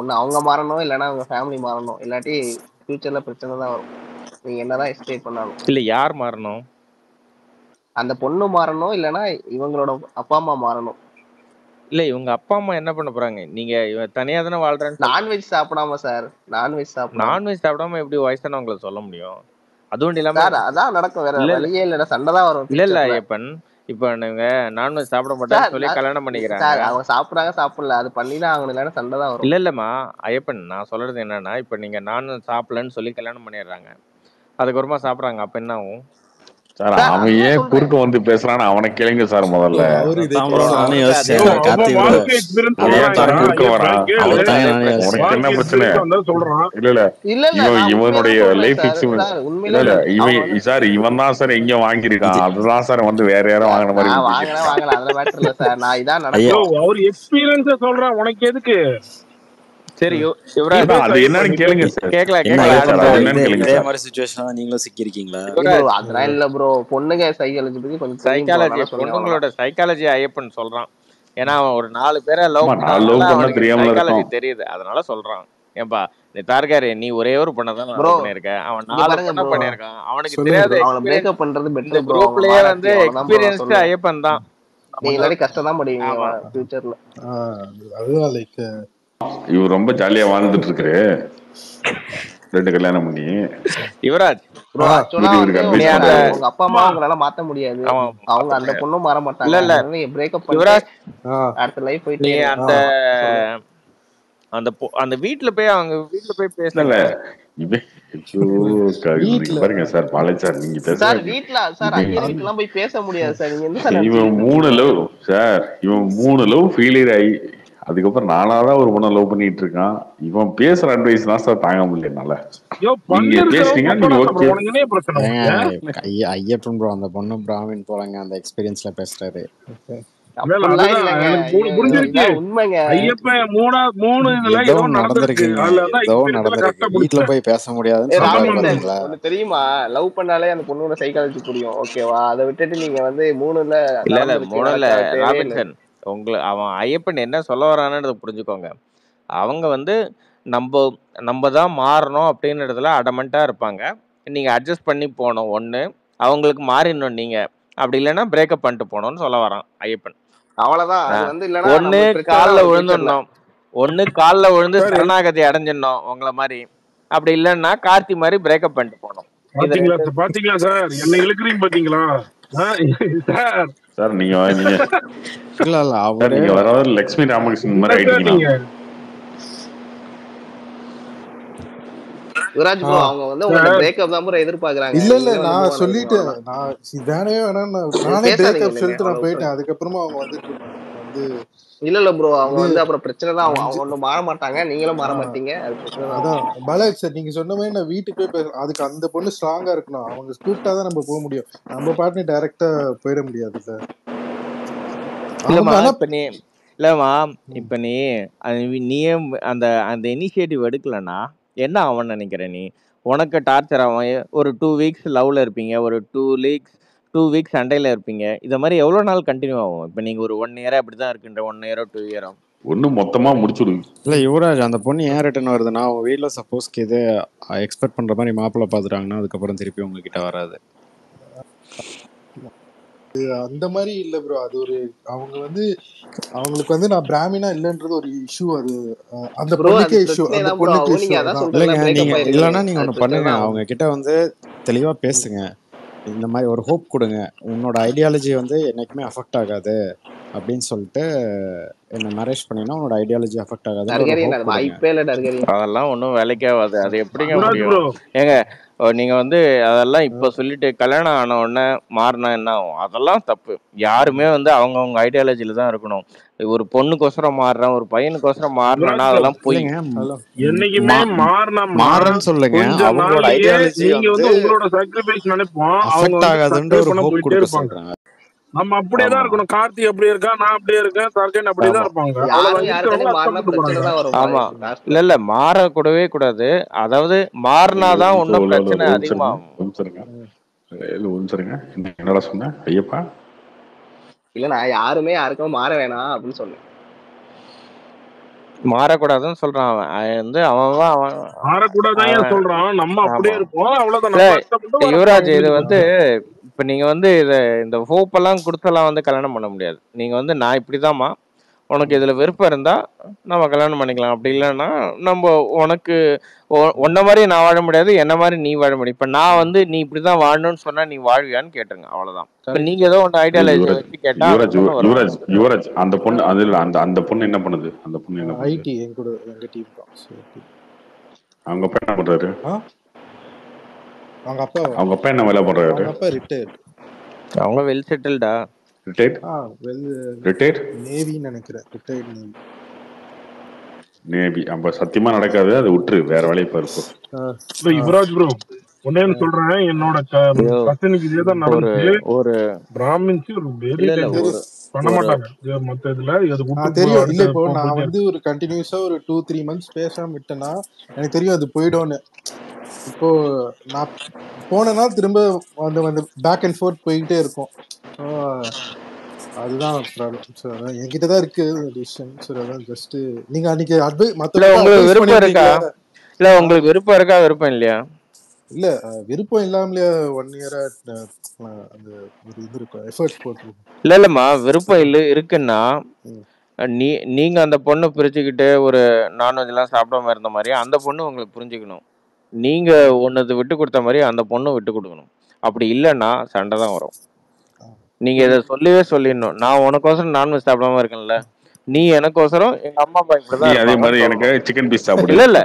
ஒண்ணு அவங்க மாறணும், இல்லைன்னா அவங்க ஃபேமிலி மாறணும், இல்லாட்டி ஃபியூச்சர்ல பிரச்சனை தான் வரும். நீங்க என்னதான் எஸ்கேப் பண்ணாலும். இல்ல யார் மாறணும்? அந்த பொண்ணு மாறணும், இல்லைன்னா இவங்களோட அப்பா அம்மா மாறணும். இல்ல இவங்க அப்பா அம்மா என்ன பண்ண போறாங்க? நீங்க தனியா தானே வாழ்றேன்னு. நான்வெஜ் சாப்பிடாம சார், நான்வெஜ் சாப்பிடாம எப்படி வயசானவங்களை சொல்ல முடியும்? அதுவும் இல்லாம அதான் நடக்கும், வேற வழியே இல்ல, சண்டை தான் வரும். இல்ல ஐயப்பன், இப்ப நீங்க நான்வெஜ் சாப்பிட மாட்டேன்னு சொல்லி கல்யாணம் பண்ணிக்கிறாங்க. அவங்க சாப்பிடுறாங்க சாப்பிடல, அது பண்ணிதான் ஆகணும், இல்லைன்னா சண்டை தான் வரும். இல்லம்மா ஐயப்பன், நான் சொல்றது என்னன்னா, இப்ப நீங்க நான்வெஜ் சாப்பிடலன்னு சொல்லி கல்யாணம் பண்ணிடுறாங்க, அதுக்கப்புறமா சாப்பிடுறாங்க, அப்ப என்ன ஆகும் சார்? அவன் ஏன் குறுக்க வந்து பேசுறான்னு அவனை கேளுங்க சார் முதல்ல. என்ன பிரச்சனை? இவனுடைய லைஃப் இல்ல இவன் சார், இவன் தான் சார் எங்க வாங்கியிருக்கான், அதுதான் சார் வந்து வேற யாரும் வாங்கின மாதிரி. அவர் எக்ஸ்பீரியன்ஸ சொல்றான், உனக்கு எதுக்கு? சரி அது என்னன்னு கேளுங்க சார். இதே மாதிரி சிச்சுவேஷன்ல நீங்களும் சிக்கிருக்கீங்களா? அதெல்லாம் இல்ல ப்ரோ, பொண்ணுங்க சைக்காலஜி பத்தி கொஞ்சம் சைக்காலஜி, பொண்ணுங்களோட சைக்காலஜி ஐயப்பன் சொல்றான். ஏன்னா அவன் ஒரு 4 பேரை லவ் ஆமா 4 பண்ணாதனால லவ் பண்ணா அவனுக்கு தெரியாமல சைக்காலஜி இருக்கும். தெரியுது, அதனால சொல்றான். ஏன்பா நீ தார்காரி, நீ ஒரே ஒரு பொண்ணை தான் ப்ரோ லவ் பண்ணியிருக்க, அவன் இங்க 4 பாருங்க பொண்ணை ப்ரோ, பண்ணியிருக்கான். அவனுக்கு சொல்லுங்க தெரியாத ப்ரோ. அவங்கள எக்ஸ்பீரியன்ஸ் பிரேக்கப் பண்றது இந்த பெட்டர் ப்ரோ. அவங்க குரூப்லயே மாறாட்டி வந்து அவ்வளவுதான் ப்ரோ நான் எக்ஸ்பீரியன்ஸ்டு சொல்லுவேன். ஐயப்பன் தான். நீங்க இல்லாட்டி கஷ்டம் தான் படுவீங்க ஆமா ஃபியூச்சர்ல. அதுதான் லைக் இவர் ரொம்ப ஜாலியா வாழ்ந்துட்டு இருக்காரு 2 கல்யாணம் பண்ணி. யுவராஜ் ப்ரோ ஆக்சுவலா இவருக்கு வந்து நீ அட்வைஸ் அந்த பண்றாரு. உங்க அப்பா அம்மா உங்களால மாத்த முடியாது, அவன் அவங்க அந்த பொண்ணும் மாற இல்ல மாட்டாங்க. இல்ல அதனால நீங்க பிரேக்கப் பண்ணிட்டு யுவராஜ், அடுத்த லைஃப் நீ போயிட்டே இருங்க. அந்த சொல்லுங்க. அந்த வீட்டுல போய் அவங்க வீட்டுல போய் இல்ல பேசுங்க. இவன் ஐயோ நீங்க வீட்ல பாருங்க சார் பாலாஜி சார், நீங்க சார் பேசுறது வீட்ல சார் இவன் ஐயர் வீட்டுலாம் போய் பேச முடியாது சார். நீங்க என்ன சார் இவன் நினைச்சுக்கிட்டு 3 இருக்கீங்க? லவ் சார், இவன் 3 லவ் ஃபெயிலியர் ஆகி அதுக்கப்புறம் நானாதான் ஒரு பொண்ணை லவ் பண்ணிட்டு இருக்கான். இவன் பேசுற அட்வைஸ் தான் சார் தாங்க முடியல என்னால. யோ நீங்க பண்ணு பேசுனீங்க, இருக்கிறவங்க நீங்க போறாங்க ஓகே. ப்ரோ, உனக்கு என்ன பிரச்சனை ஏங்க உனக்கு? ஐயப்பன் ப்ரோ அந்த பொண்ணு பிராமின் போலங்க, அந்த எக்ஸ்பீரியன்ஸ்ல பேசுறாரு. இல்ல இல்ல, அப்படிலாம் அதுதான் இல்லைங்க. எனக்கு புரிஞ்சிருச்சு. இதான் உண்மைங்க. ஐயப்பன் 3 இதுல ஏதோ ஏதோ நடந்திருக்கு, நடந்திருக்குங்க, அதுல தான் ஏதோ எக்ஸ்பீரியன்ஸ்ல நடந்திருக்கு. கரெக்டா வீட்டுல பிடிச்சிட்டேன். போய் பேச முடியாதுன்னு சொல்றாரு ஆமா ராபின்சன் பாத்தீங்களா. ஒண்ணு தெரியுமா? லவ் பண்ணாலே அந்த பொண்ணோட சைக்காலஜி புரியும், ஓகேவா? அதை விட்டுட்டு நீங்க வந்து 3ல இல்ல நடந்துருச்சு, 3ல நடக்காது தேவையே இல்லை. ராபின்சன், அவன் ஐயப்பன் என்ன சொல்ல வரானு புரிஞ்சுக்கோங்க. அவங்க வந்து நம்ம தான் மாறணும் அப்படின்னு இடத்துல அடமெண்டா இருப்பாங்க. நீங்க அட்ஜஸ்ட் பண்ணி போகணும். ஒண்ணு அவங்களுக்கு மாறிடணும் நீங்க, அப்படி இல்லைன்னா பிரேக்கப் பண்ணிட்டு போகணும்னு சொல்ல வரான் ஐயப்பன். அவ்வளவுதான். அது வந்து இல்லைன்னா ஒண்ணு நம்மளுக்கு பிரச்சனை தான் காலில் வரும் ஃபியூச்சர்ல. விழுந்துடணும், ஒண்ணு காலில் விழுந்து சார் சரணாகதி அடைஞ்சிடணும் உங்களை மாதிரி, அப்படி இல்லைன்னா கார்த்தி மாதிரி பிரேக்கப் பண்ணிட்டு போகணும். இது பாத்தீங்களா சார், என்ன இழுக்கிறீங்க பாத்தீங்களா சார்? சார் நீங்க நீங்க இல்ல இல்ல சார் அவரு நீங்க வர லட்சுமி ராமகிருஷ்ணன் மாதிரி என்ன சார் ஆயிட்டீங்களா? நீங்க? யுவராஜ் ப்ரோ, அவங்க வந்து உங்கள்ட்ட பிரேக்கப் தான் ப்ரோ எதிர்பார்க்கறாங்க. இல்ல இல்ல நீங்களே வந்து நான் move on ஆகுங்க, சொல்லிட்டேன். அவ்வளவுதான். நான் வேணவே வேணாம் நானே பேசாதீங்க பிரேக்கப் இனிமே, சொல்லிட்டு நான் அவ்வளவு போயிட்டேன். விட்டுருங்க. அதுக்கப்புறமா அவங்க வந்துட்டு இருக்காங்க வந்து இல்ல ப்ரோ, அவங்க இது வந்து அப்புறம் பிரச்சனை தான். அவங்க 5 ஒன்றும் மாற மாட்டாங்க, நீங்களும் மாற ஆஹ் மாட்டீங்க, அது பிரச்சனை தான் அதான் வரும். பாலாஜி சார் நீங்க சொன்ன மாதிரி நான் வீட்டுக்கு போய் பேச அதுக்கு அந்த பொண்ணு ஸ்ட்ராங்கா இருக்கணும். அவங்க கூப்பிட்டாதான் நம்ம போக முடியும். நம்ம பாட்டு டைரக்டா போயிட முடியாதுல்ல. அவங்க இல்லைம்மா, ஆனா இப்போ நீ இல்லைம்மா, இப்போ நீயே அந்த அந்த இனிஷியேட்டிவ் எடுக்கலன்னா என்ன ஆகும்னு நினைக்கிற நீ? உனக்கு டார்ச்சர் ஆகும். ஒரு 2 வீக்ஸ் லவ்ல இருப்பீங்க, ஒரு 2 வீக்ஸ் சண்டையில் இருப்பீங்க. இதை மாதிரி எவ்வளோ நாள் கண்டினியூ ஆகும்? இப்போ நீங்கள் ஒரு 1 இயராக அப்படி தான் இருக்குன்ற 1 இயரோ 2 இயரோ ஒண்ணு மொத்தமா முடிச்சுடுங்க. இல்ல யுவராஜ், அந்த பொண்ணு ஏன் ரிட்டர்ன் வருதுன்னா அவங்க வீட்டுல சப்போஸ்க்கு இது எக்ஸ்பெக்ட் பண்ற மாதிரி மாப்பிள்ளை பாத்துட்டாங்கன்னா அதுக்கப்புறம் திருப்பி உங்ககிட்ட வராது. அந்த மாதிரி இல்ல ப்ரோ. அது ஒரு அவங்க வந்து அவங்களுக்கு வந்து நான் பிராமினா இல்லன்றது ஒரு இஷ்யூ. அது அந்த ப்ரோ அது பொண்ணுக்கே இஷ்யூ, பிரச்சனை அந்த தான் ப்ரோ. பொண்ணுக்கு அவங்க இஷ்யூ. நீங்க அதான் அதான் சொல்றீங்களா, இல்லைங்க, பிரேக்கப் நீங்க ஆயிருக்குன்னு. இல்லைன்னா நீங்க அது ஒண்ணு பிரச்சனை பண்ணுங்க, தான் அவங்க ஆகும். கிட்ட வந்து தெளிவா பேசுங்க. இந்த மாதிரி ஒரு ஹோப் கொடுங்க, உன்னோட ஐடியாலஜி வந்து என்னைக்குமே அஃபெக்ட் ஆகாது அப்படின்னு சொல்லிட்டு என்ன மேரேஜ் பண்ணினா உன்னோட ஐடியாலஜி அஃபெக்ட் ஆகாதுன்ற ஒரு டர்கரியன் ஹோப் அது கொடுங்க. வாய்ப்பே இல்லை டர்கரியன். அதெல்லாம் ஒன்றும் வேலைக்கே ஆகாது. அது எப்படிங்க யுவராஜ் முடியும்? ப்ரோ, ஏங்க நீங்கள் வந்து அதெல்லாம் இப்போ சொல்லிட்டு கல்யாணம் ஆன உடனே மாறினா என்ன ஆகும்? அதெல்லாம் தப்பு. யாருமே வந்து அவங்கவுங்க ஐடியாலஜியில் தான் இருக்கணும். ஒரு பொண்ணுக்கோசரம் மாறுறேன், ஒரு பையனுக்கோசரம் மாறினா யுவராஜ் ப்ரோ, அதெல்லாம் பொய். இல்லைங்க, ஹலோ என்னைக்குமே மாறினோம்னா மாறுறேன்னு சொல்லுங்க, கொஞ்ச அவங்களோட நாள்லயே ஐடியாலஜி நீங்க வந்து வந்து உங்களோட சாக்ரிஃபைஸ் நினைப்போம், அவங்க அஃபெக்ட் வந்து ஆகாதுன்ற சக்சஸ் ஒரு பண்ண ஹோப் போயிட்டே கொடுக்க இருப்பாங்க. சொல்றேன். நம்ம அப்படியே தான் ஆமாம் இருக்கணும். கார்த்தி அப்படியே இருக்கா, நான் அப்படியே இருக்கேன், தர்கன் அப்படியே தான் ஆமா இருப்பாங்க. யாரும் அவ்வளவுதான், யாருக்காண்டி இருக்கிறவங்க மாறினா அக்செப்ட் பிரச்சனை போறாங்க. தான் வரும் ஆமாம். லாஸ்ட்ல. இல்லை இல்லை, மாறக்கூடவே கூடாது. அதாவது மாறினாதான் இன்னும் பிரச்சனை அதிகமாகும். ஒன்றுங்க என்னடா சொன்ன ஐயப்பா? இல்ல நான் யாருமே யாருக்கும் மாற வேணாம் அப்படின்னு சொன்னேன். மாறக்கூடாதுன்னு சொல்றான் அவன். அவன் வந்து அவன் மாறக்கூடாதான் ஏன் அவன் சொல்றான், நம்ம அப்படியே ஆமா. இருப்போம், அவ்வளவுதான். இல்ல நம்ம அக்செப்ட் பண்ணிட்டு யுவராஜ், வரப்போம், இது முடிஞ்சு வந்து போச்சு. இப்ப நீங்க வந்து இந்த ஹோப் எல்லாம் கொடுத்தெல்லாம் வந்து கல்யாணம் பண்ண முடியாது. நீங்க வந்து நான் இப்படிதாம்மா, உனக்கு இதுல விருப்பம் இருந்தா நம்ம கல்யாணம் பண்ணிக்கலாம், அப்படி இல்லைன்னா நம்ம உனக்கு உன்ன மாதிரி நான் வாழ முடியாது, என்ன மாதிரி நீ வாழ முடியும். இப்ப நான் வந்து நீ இப்படிதான் வாழணும்னு சொன்னா நீ வாழ்வியான்னு கேட்டுருங்க, அவ்வளவுதான். இப்ப நீங்க ஏதோ ஒன்று ஐடியாலஜி வச்சு கேட்டா அந்த பொண்ணு வரும். யுவராஜ் அந்த பொண்ணு அதுல அந்த பொண்ணு என்ன பண்ணுது? அந்த பொண்ணு என்ன பண்ணுது? ஐடி எங்க கூட எங்க டீம் தான். அவங்க அப்பா என்ன பண்றாரு? அவங்க அப்பா என்ன வேலை பண்றாரு? அவங்க அப்பா ரிட்டையர்ட். அவங்க வெல் செட்டில்டா. ரிட்டையர்ட் நேவின்னு நினைக்கிறேன். Retired navy. நேவி அப்ப சத்தியமா நடக்காது, அதை விட்டுரு, வேற வேலையை பாருப்போ. யுவராஜ் ப்ரோ, ஒன்னே சொல்றேன், என்னோட கசினுக்கு இதேதான் நடந்துச்சு. ஒரு பிராமின்ஸ் வெரி பண்ண மாட்டாங்க மத்த இதுல. தெரியும் இல்ல, இப்போ நான் வந்து ஒரு கண்டினியூஸா ஒரு 2-3 months பேசாம விட்டேன்னா எனக்கு தெரியும் அது போயிடும்னு. இப்போ நான் போனேன்னா திரும்ப அந்த பேக் அண்ட் ஃபோர்த் போய்கிட்டே இருக்கும். அதுதான் ப்ராப்ளம் சார். அதான் என்கிட்ட தான் இருக்கு டிசிஷன் சார். அதான் ஜஸ்ட் நீங்க அன்னைக்கு இல்ல மத்தவங்க உங்களுக்கு அட்வைஸ் விருப்பம் இருக்கா? பண்ணிருந்தீங்களா? இல்ல உங்களுக்கு விருப்பம் இருக்கா, விருப்பம் இல்லையா? இல்ல விருப்பம் இல்லாமலே 1 இயரா அந்த ஒரு இது இருக்கும், எஃபர்ட்ஸ் போட்டுருக்கோம். இல்லம்மா, விருப்பம் இருக்குன்னா ம். நீங்க அந்த பொண்ணை பிரிச்சுக்கிட்டு ஒரு நான்வெஜ் எல்லாம் சாப்பிடாம இருந்த மாதிரி அந்த பொண்ணு உங்களுக்கு புரிஞ்சுக்கணும். நீங்க ஒன்னது விட்டு கொடுத்த மாதிரி அந்த பொண்ணு விட்டு கொடுக்கணும். அப்படி இல்லைன்னா சண்டை தான் வரும். நீங்க இதை சொல்லிடணும், நான் உனக்கோசரம் நான்வெஜ் சாப்பிடாம இருக்கேன்ல, நீ எனக்கோசரம் எங்க அம்மா அப்பா நீ இப்படிதான் அதே மாதிரி இருப்பாங்கன்னு எனக்கு சொல்லணும். சிக்கன் பீஸ் சாப்பிடு. இல்ல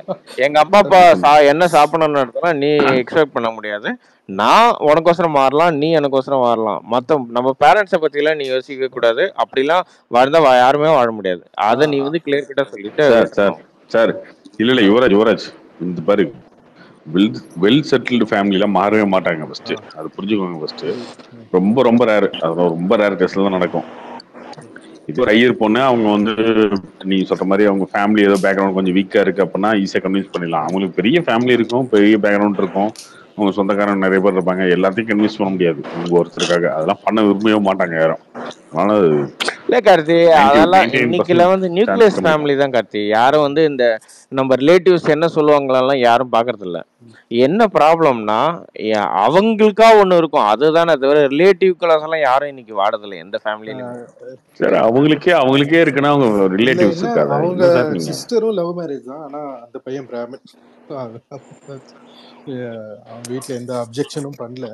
எங்க அம்மா அப்பா என்ன சாப்பிடணும்னு எடுத்தா நீ எக்ஸ்பெக்ட் பண்ண முடியாது. நான் உனக்கோசரம் மாறலாம், நீ எனக்கோசரம் மாறலாம். நம்ம பேரண்ட்ஸை பத்தி எல்லாம் நீ யோசிக்க கூடாது. அப்படிலாம் வாழ்ந்தா யாருமே வாழ முடியாது. அதை நீ கிளியர் கிட்டா சொல்லிட்டு சார் சார் இல்ல யுவராஜ் இந்த பாரு, வெல் செட்டில்டு ஃபேமிலில மாறவே மாட்டாங்க. ஃபர்ஸ்ட் அது புரிஞ்சுக்கோங்க. ஃபர்ஸ்ட் ரொம்ப ரொம்ப ரேர், அதான் ரொம்ப ரேர் கேஸ்ல தான் நடக்கும். இது ஒரு ஐயர் பொண்ணு, அவங்க நீங்க சொல்ற மாதிரி அவங்க ஃபேமிலி ஏதோ பேக்ரவுண்ட் கொஞ்சம் வீக்கா இருக்கு அப்படின்னா ஈஸியா கன்வின்ஸ் பண்ணிடலாம். அவங்களுக்கு பெரிய ஃபேமிலி இருக்கும், பெரிய பேக்ரவுண்ட் இருக்கும், அவங்க சொந்தக்காரங்க நிறைய பேர் இருப்பாங்க, எல்லாத்தையும் கன்வின்ஸ் பண்ண முடியாது உங்க ஒருத்தருக்காக. அதெல்லாம் பண்ண விரும்பவே மாட்டாங்க யாரும். அதனால இல்ல கார்த்தி, அதெல்லாம் இன்னைக்குல நியூக்ளியஸ் ஃபேமிலி தான் கார்த்தி. யாரும் இந்த நம்ம ரிலேட்டிவ்ஸ் என்ன சொல்லுவாங்களெல்லாம் யாரும் பாக்குறது இல்ல. என்ன ப்ராப்ளம்னா அவங்களுக்கா ஒண்ணு இருக்கும், அதுதானே தவிர ரிலேட்டிவ்ஸ் எல்லாம் யாரும் இன்னைக்கு வாடதில்லை எந்த ஃபேமிலியிலும். சார் அவங்களுக்கே இருக்குன்னா அவங்க ரிலேட்டிவ்ஸ் இருக்காது. அவங்க சிஸ்டரும் லவ் மேரேஜ் தான், ஆனா அந்த பையன் பிராமின். அவங்க வீட்டுல எந்த அப்ஜெக்ஷனும் பண்ணல.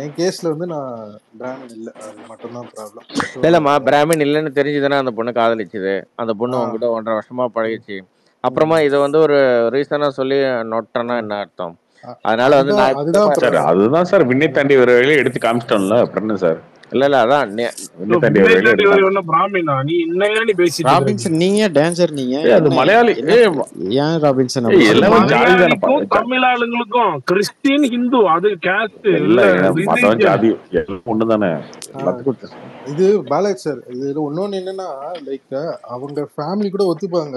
என் கேஸ்ல நான் பிராமின் இல்ல, அது மட்டும் தான் ப்ராப்ளம். இல்லம்மா, பிராமின் இல்லைன்னு தெரிஞ்சுதானே அந்த பொண்ணு காதலிச்சுது. அந்த பொண்ணு உங்ககிட்ட 1.5 வருஷமா பழகிச்சு. அப்புறமா இதை ஒரு ரீசனா சொல்லி நோட்டனா என்ன அர்த்தம்? அதனால அதுதான் சார் விண்ணை தாண்டி ஒரு வேலையை எடுத்து காமிச்சிட்டோம்ல, அப்புறம் என்ன சார்? இல்ல அதான் நீ டேஞ்சர். நீங்க அது மலையாளி ஏன் ராபின்சன் தமிழ் ஆளுங்களுக்கும் கிறிஸ்டின் ஹிந்து அது கேஸ்ட் ஜாதி ஒண்ணுதானே. இது பாலாஜி சார், இது இன்னொன்னு என்னன்னா லைக் அவங்க ஃபேமிலி கூட ஒத்துப்பாங்க,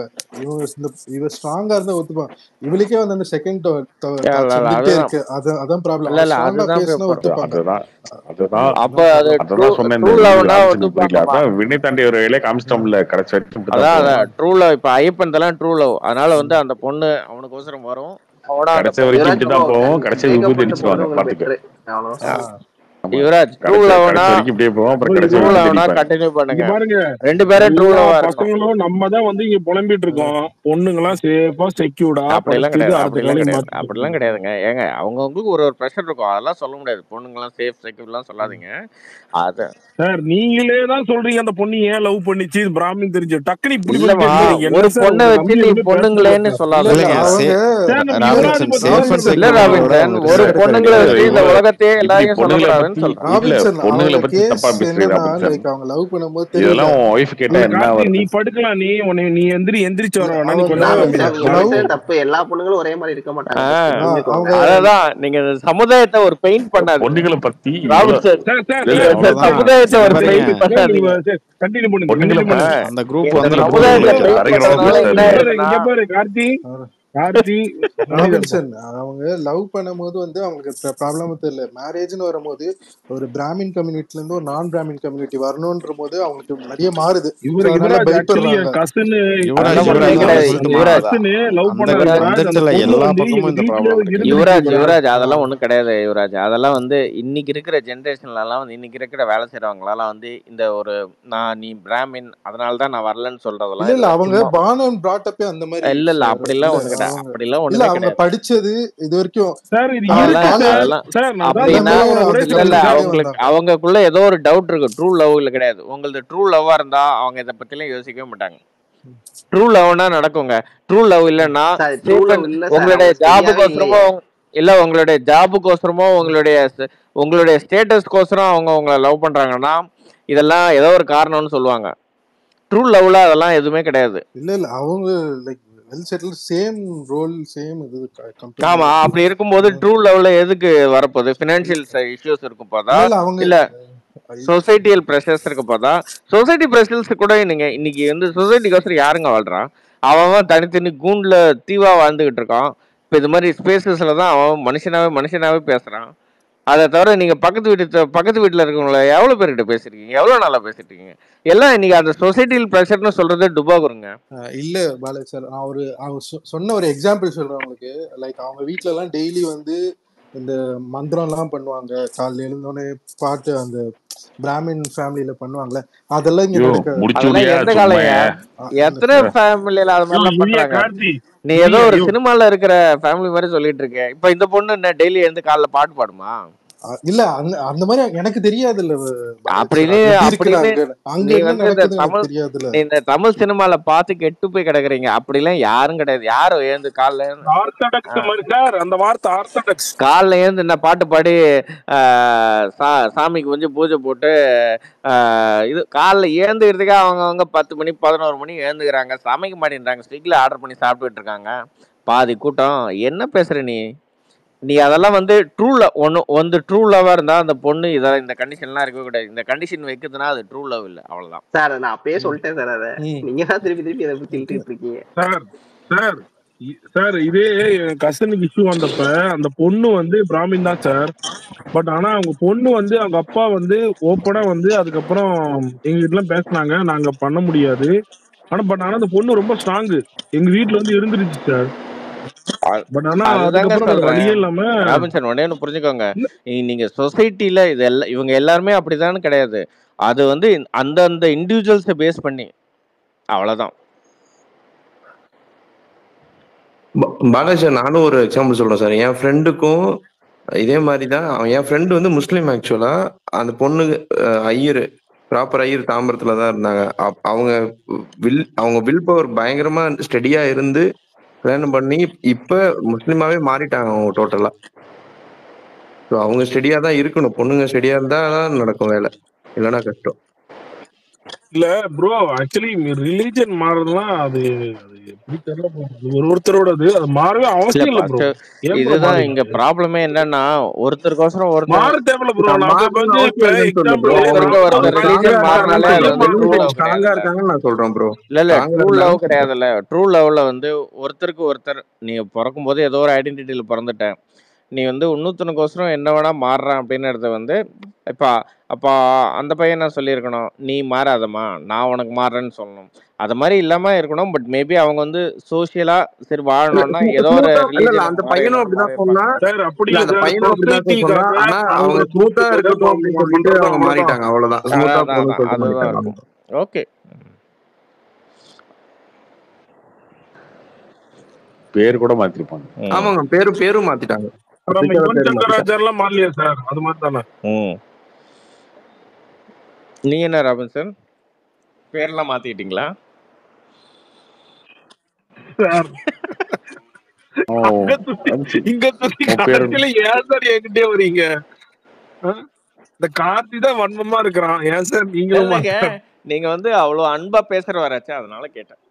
இவ ஸ்ட்ராங்கா இருந்தா ஒத்துப்பாங்க. இவளுக்கே அந்த செகண்ட் இருக்கு, அதான் ப்ராப்ளம். விண்ணை தாண்டி ஒரு வேலையை காமிச்சிட்டோம்ல கடைசி. True love. இப்ப ஐயப்பன் தலாம் ட்ரூ லவ். அதனால அந்த பொண்ணு அவனுக்கோசரம் வரும், கடைசி வரைக்கும் இப்படிதான் போவோம், கடைசி விபூதி அடிச்சுவாங்க பாத்துக்க. யுவராஜ் ட்ரூ லவ்னா இப்படியே போவோம், அப்புறம் கடைசி ட்ரூ லவ்னா கண்டினியூ பண்ணுங்க. பாருங்க, ரெண்டு பேரும் ட்ரூ லவ்வா பசங்களும் நம்ம தான் இங்க புலம்பிட்டு இருக்கோம், பொண்ணுங்களாம் சேஃபா செக்யூர்டா. அப்படிலாம் கிடையாதுங்க. ஏங்க அவங்களுக்கு ஒரு பிரஷர் இருக்கும், அதெல்லாம் சொல்ல முடியாது. பொண்ணுங்களாம் சேஃப் செக்யூர்லாம் சொல்லாதீங்க. அத சார் நீங்களே தான் சொல்றீங்க அந்த பொண்ணு ஏன் லவ் பண்ணிச்சு பிராமின் தெரிஞ்சு டக்குனு இப்படி ஒரு பொண்ணை வச்சு நீ பொண்ணுங்களேன்னு சொல்லாதீங்க. இல்ல ராபின்சன், ஒரு பொண்ணுங்களை வச்சு இந்த உலகத்தையே எல்லாரையும் சொல்லக்கூடாதுன்னு சொல்றேன். பொண்ணுங்களை பத்தி தப்பா பேசுறீங்க. அவங்க லவ் பண்ணும்போது இதெல்லாம் ஒய்ஃப் கேட்டா என்ன? நீ படுக்கலாம், நீ எந்திரிச்சு வர தப்பு. எல்லா பொண்ணுங்களும் ஒரே மாதிரி இருக்க மாட்டாங்க. அதான் நீங்க சமுதாயத்தை ஒரு பெயிண்ட் பண்ணாது. பொண்ணுங்களை பத்தி சமுதாயத்தை ஒரு பெயிண்ட் பண்ணாதீங்க. அந்த குரூப் அவங்க லவ் பண்ணும்போது அவங்களுக்கு ப்ராப்ளம் தெரியல. மேரேஜ்னு வரும்போது ஒரு பிராமின் கம்யூனிட்டில இருந்து ஒரு நான் பிராமின் கம்யூனிட்டி வரணும்ன்ற போது அவங்களுக்கு நிறைய மாறுது. யுவராஜ் அதெல்லாம் ஒண்ணும் கிடையாது. யுவராஜ் அதெல்லாம் இன்னைக்கு இருக்கிற ஜெனரேஷன்ல எல்லாம் இன்னைக்கு இருக்கிற வேலை செய்யறவங்களாம் இந்த ஒரு நீ பிராமின் அதனாலதான் நான் வரலன்னு சொல்றதெல்லாம் இல்ல. அவங்க born and brought up அந்த மாதிரி இல்ல அப்படிலாம் ஒண்ணு கிடையாது. அப்படிலாம் ஒண்ணு அவங்க படிச்சது இது வரைக்கும் அவங்களுக்குள்ள ஏதோ ஒரு டவுட் இருக்கு. ட்ரூ லவ்ல கிடையாது. உங்களுக்கு ட்ரூ லவ்வா இருந்தா அவங்க இதை பத்தி எல்லாம் யோசிக்கவே மாட்டாங்க. ட்ரூ லவ்னா நடக்குங்க. ட்ரூ லவ் இல்லன்னா உங்களுடைய ஜாபுக்கோசரமோ இல்ல உங்களுடைய ஜாபுக்கோசரமோ உங்களுடைய ஸ்டேட்டஸ்க்கோசரம் அவங்க உங்களை லவ் பண்றாங்கன்னா இதெல்லாம் ஏதோ ஒரு காரணம்னு சொல்லுவாங்க. ட்ரூ லவ்ல அதெல்லாம் எதுவுமே கிடையாது. இல்ல அவங்க like well settled, same role, same இது. ஆமா, அப்படி இருக்கும்போது ட்ரூ லவ்ல எதுக்கு வரப்போகுது? ஃபினான்ஷியல் இஷ்யூஸ் இருக்கும் போதா, இல்ல சொசைட்டியல் ப்ரெஷர்ஸ் இருக்கு போதா? சொசைட்டி ப்ரெஷர்ஸ் கூட நீங்க இன்னைக்கு சொசைட்டிக்கோசரம் யாருங்க வாழ்றான்? அவன் தனித்தனி கூண்டுல தீவா வாழ்ந்துகிட்டு இருக்கான். இப்ப இது மாதிரி ஸ்பேசஸ்ல தான் அவன் மனுஷனாவே பேசுறான். அதை தவிர நீங்க பக்கத்து வீட்டுல இருக்கவங்கள எவ்வளவு பேர்கிட்ட பேசிருக்கீங்க? எவ்வளவு நாளா பேசிட்டு இருக்கீங்க? எல்லாம் இன்னைக்கு அந்த சொசைட்டியில் ப்ரெஷர்னு சொல்றது டுபாகுருங்க. இல்ல பாலாஜி சார், நான் அவங்க சொன்ன ஒரு எக்ஸாம்பிள் சொல்றேன் உங்களுக்கு. லைக் அவங்க வீட்ல எல்லாம் டெய்லி வந்து இந்த மந்திரம் எல்லாம் பண்ணுவாங்க, காலையில எழுந்தோடனே பாட்டு அந்த பிராமின் ஃபேமிலியில பண்ணுவாங்கல்ல, அதெல்லாம் இங்க நடக்காது. அதெல்லாம் எந்த காலைங்க? எத்தனை ஃபேமிலியில அது மாதிரிலாம் பண்றாங்க? நீ ஏதோ ஒரு சினிமால இருக்கிற ஃபேமிலி மாதிரி சொல்லிட்டு இருக்க. இப்ப இந்த பொண்ணு என்ன டெய்லி எழுந்து காலைல பாட்டு பாடுமா? இல்ல அந்த மாதிரி எனக்கு தெரியாது இல்ல. அப்படின்னு அங்க என்ன நடக்குது எனக்கு தெரியாது இல்ல. இந்த தமிழ் சினிமால பார்த்து கெட்டு போய் கிடக்குறீங்க. அப்படி எல்லாம் யாரும் கிடையாது. யாரும் எழுந்து காலைல காலைல எழுந்து என்ன பாட்டு பாடி சாமிக்கு கொஞ்சம் பூஜை போட்டு இது காலைல ஏந்துக்கிறதுக்கு அவங்க 10 மணி 11 மணி எழுந்துக்கிறாங்க. சமைக்க மாட்டேன்றாங்க, ஸ்விக்கில ஆர்டர் பண்ணி சாப்பிட்டுட்டு இருக்காங்க பாதி கூட்டம். என்ன பேசுற நீ அதெல்லாம் வந்து ட்ரூ லவ்வா இருந்தா அந்த பொண்ணு இந்த கண்டிஷன்லாம் இருக்கவே கூடாது. இந்த கண்டிஷன் வைக்கிறதுனா அது ட்ரூ லவ் இல்ல, அவ்வளவுதான். சார் நான் அப்பயே சொல்லிட்டேன் சார். அதை நீங்க தான் திருப்பி அதை பத்தி இழுத்துட்டு இருக்கீங்க சார். இதே கசனுக்கு இஷ்யூ வந்தப்ப அந்த பொண்ணு வந்து பிராமின் தான் சார். பட் ஆனா அவங்க பொண்ணு வந்து அவங்க அப்பா வந்து ஓப்பனா வந்து அதுக்கப்புறம் எங்க வீட்டுல பேசினாங்க, நாங்க பண்ண முடியாது. ஆனா அந்த பொண்ணு ரொம்ப ஸ்ட்ராங்கு, எங்க வீட்டுல வந்து இருந்துருச்சு சார். பட் ஆனா வழியே இல்லாம ராபின்சன் ஒண்ணே ஒண்ணு புரிஞ்சுக்கோங்க, நீங்க சொசைட்டில இவங்க எல்லாருமே அப்படிதான் கிடையாது. அது வந்து அந்த இண்டிவிஜுவல்ஸை பேஸ் பண்ணி அவ்வளவுதான். பாலாஜி சார், நானும் ஒரு எக்ஸாம்பிள் சொல்றேன் சார். என் ஃப்ரெண்டுக்கும் இதே மாதிரி தான். என் ஃப்ரெண்டு வந்து முஸ்லீம். ஆக்சுவலா அந்த பொண்ணு ஐயர், ப்ராப்பர் ஐயர், தாம்பரத்துல தான் இருந்தாங்க. அவங்க வில் பவர் பயங்கரமா ஸ்டெடியா இருந்து கல்யாணம் பண்ணி இப்ப முஸ்லீமாவே மாறிட்டாங்க அவங்க டோட்டலா. அவங்க ஸ்டெடியா தான் இருக்கணும். பொண்ணுங்க ஸ்டெடியா இருந்தா நடக்கும் வேலை, இல்லைன்னா கஷ்டம். இல்ல ப்ரோ, ஆக்சுவலி ரிலீஜன் மாறதுலாம் அது எப்படி தெரியல, ஒருத்தரோட அது மாறவே அவசியம் இல்ல ப்ரோ. இதுதான் இங்க ப்ராப்ளமே என்னன்னா, ஒருத்தருக்கோசரம் ஒருத்தர் மாற தேவையில்ல ப்ரோ. நான் சொல்றேன் ப்ரோ, இல்ல ட்ரூ லவ் கிடையாதுல்ல. ட்ரூ லவ்ல வந்து ஒருத்தருக்கு ஒருத்தர், நீங்க பிறக்கும் போது ஏதோ ஒரு ஐடென்டிட்டியில பிறந்துட்டேன், நீ வந்து இன்னொருத்தனுக்கோசரம் என்ன வேணா மாறுறான் அப்படின்றது வந்து அப்போ அந்த பையன் நான் சொல்லியிருக்கணும், நீ மாறாதம்மா நான் உனக்கு மாறுறேன்னு சொல்லணும். அது மாதிரி இல்லாம இருக்கணும். பட் மேபி அவங்க வந்து சோசியலா சரி வாழணும்னா ஏதோ ஒரு அந்த பையனும் அப்படிதான் சொன்னா, அந்த பையனும் அப்படிதான் சொன்னா, ஆனா அவங்க ஸ்மூத்தா இருக்கட்டும் அப்படின்னு சொல்லிட்டு அவங்க மாறிட்டாங்க, அவ்வளவுதான். அதுதான் இருக்கும். ஓகே, பேர் கூட மாத்திருப்பாங்க. ஆமாங்க, பேரும் மாத்திட்டாங்க. நீ என்ன ராபின்சன், பேர்லாம் மாத்திட்டீங்களா? என்கிட்டே வரீங்க. இந்த கார்த்தி தான் வன்மமா இருக்கிறான். ஏன் சார் நீங்க வந்து அவ்வளவு அன்பா பேசுற வராச்சு, அதனால கேட்டேன்.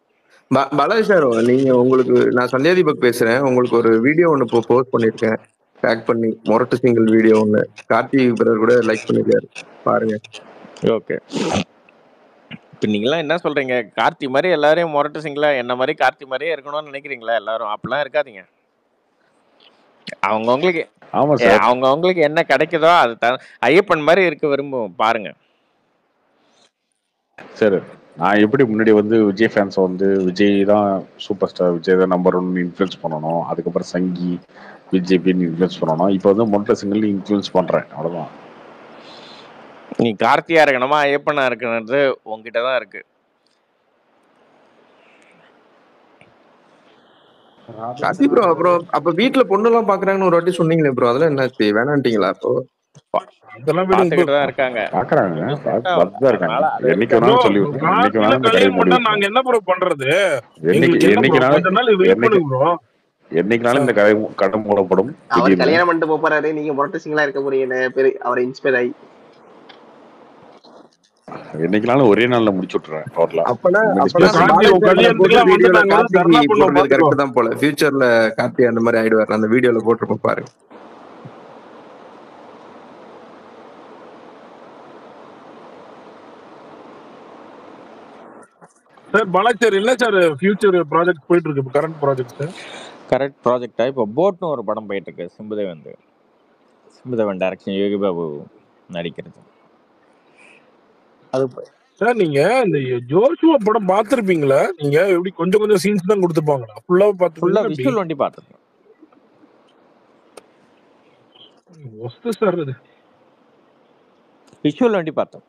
பாலாஜி சார், நீங்க உங்களுக்கு நான் சந்தியாதீபக் பேசுறேன். உங்களுக்கு ஒரு வீடியோ ஒன்று இப்போ போஸ்ட் பண்ணிருக்கேன், டேக் பண்ணி, மொரட்டு சிங்கிள் வீடியோ ஒன்று. கார்த்தி பிரதர் கூட லைக் பண்ணிருக்காரு, பாருங்க. ஓகே, இப்போ நீங்களாம் என்ன சொல்றீங்க? கார்த்தி மாதிரி எல்லாரையும் மொரட்டு சிங்கிளா என்ன மாதிரி கார்த்தி மாதிரியே இருக்கணும்னு நினைக்கிறீங்களா? எல்லாரும் அப்படிலாம் இருக்காதீங்க. அவங்கவுங்களுக்கு என்ன கிடைக்குதோ அது ஐயப்பன் மாதிரி இருக்க விரும்பும், பாருங்க. சரி, நான் எப்படி முன்னாடி வந்து விஜய் ஃபேன்ஸை வந்து விஜய் தான் சூப்பர் ஸ்டார், விஜய் தான் நம்பர் 1 இன்ஃப்ளூயன்ஸ் பண்ணணும், அதுக்கப்புறம் சங்கி பிஜேபின்னு இன்ஃப்ளூயன்ஸ் பண்ணணும், இப்போ வந்து மொரட்டு சிங்கிள் இன்ஃப்ளூயன்ஸ் பண்றேன், அவ்வளவுதான். நீ கார்த்தியா இருக்கணுமா ஐயப்பனா இருக்கணும்ன்றது உங்ககிட்ட தான் இருக்கு. கார்த்தி ப்ரோ, அப்புறம் அப்ப வீட்டுல பொண்ணு எல்லாம் பாக்குறாங்கன்னு ஒரு வாட்டி சொன்னீங்களே ப்ரோ, அதெல்லாம் என்னாச்சு? வேணான்ட்டீங்களா? அப்போ இருக்காங்க, என்னைக்கு வேணாலும் சொல்லி என்னைக்கு வேணாலும் இந்த கடையை மூடி, நாங்க என்ன ப்ரோ பண்றது? என்னைக்குனாலும் இந்த கடை மூடப்படும். அவர் கல்யாணம் பண்ணிட்டு போறாரு, நீங்க மொரட்டு சிங்கிளா இருக்க போறீங்க, அவரை இன்ஸ்பயர் ஆகி என்னைக்குனாலும் ஒரே நாள்ல முடிச்சு விட்டுறேன். கரெக்ட் தான் போல, ஃபியூச்சர்ல கார்த்தி அந்த மாதிரி ஆயிடுவார். அந்த வீடியோல போட்டிருப்போம் பாருங்க. சார் பாலாஜி இல்ல சார், ஃபியூச்சர் ப்ராஜெக்ட் போயிட்டு இருக்கு. கரண்ட் ப்ராஜெக்ட்டா? இப்போ போட்னு ஒரு படம் போயிட்டு இருக்கு, சிம்புதேவ் வந்து. அமிர்தவன் டைரக்ஷன் யோகி பாபு நடிக்கிறது. அது சார் நீங்க இந்த ஜோஷுவா படம் பார்த்திருப்பீங்களா? நீங்க எப்படி கொஞ்சம் கொஞ்சம் சீன்ஸ் தான் கொடுத்துப்பாங்களா? ஃபுல்லா ஃபுல்லாக பார்த்துருப்பீங்களா எப்படி? விஷுவல் வண்டி பார்த்துருக்கேன். ஒஸ்து சார் இது. விஷுவல் வண்டி பார்த்தோம்.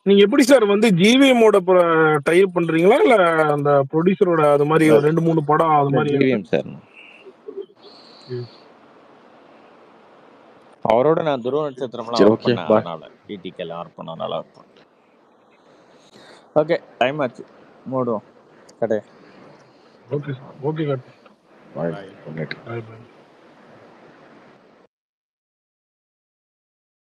நீங்க எப்படி சார் வந்து ஜிவிஎம்மோட டைப் பண்றீங்களா இல்ல அந்த ப்ரொடியூசரோட அது மாதிரி ஒரு 2-3 படம் அது மாதிரி ஜிவிஎம் சார் அவரோட நான் துருவ நட்சத்திரம்லாம் சரி, ஒர்க் okay, பண்ணேன். bye. அதனால டிடிக்கெல்லாம் ஒர்க் பண்ணனால ஒர்க் பண்ணேன். ஓகே, டைம் ஆச்சு, மூடுவோம் கடை. Okay sir. ஓகே கார்த்திக். பாய். பாய் பாய்.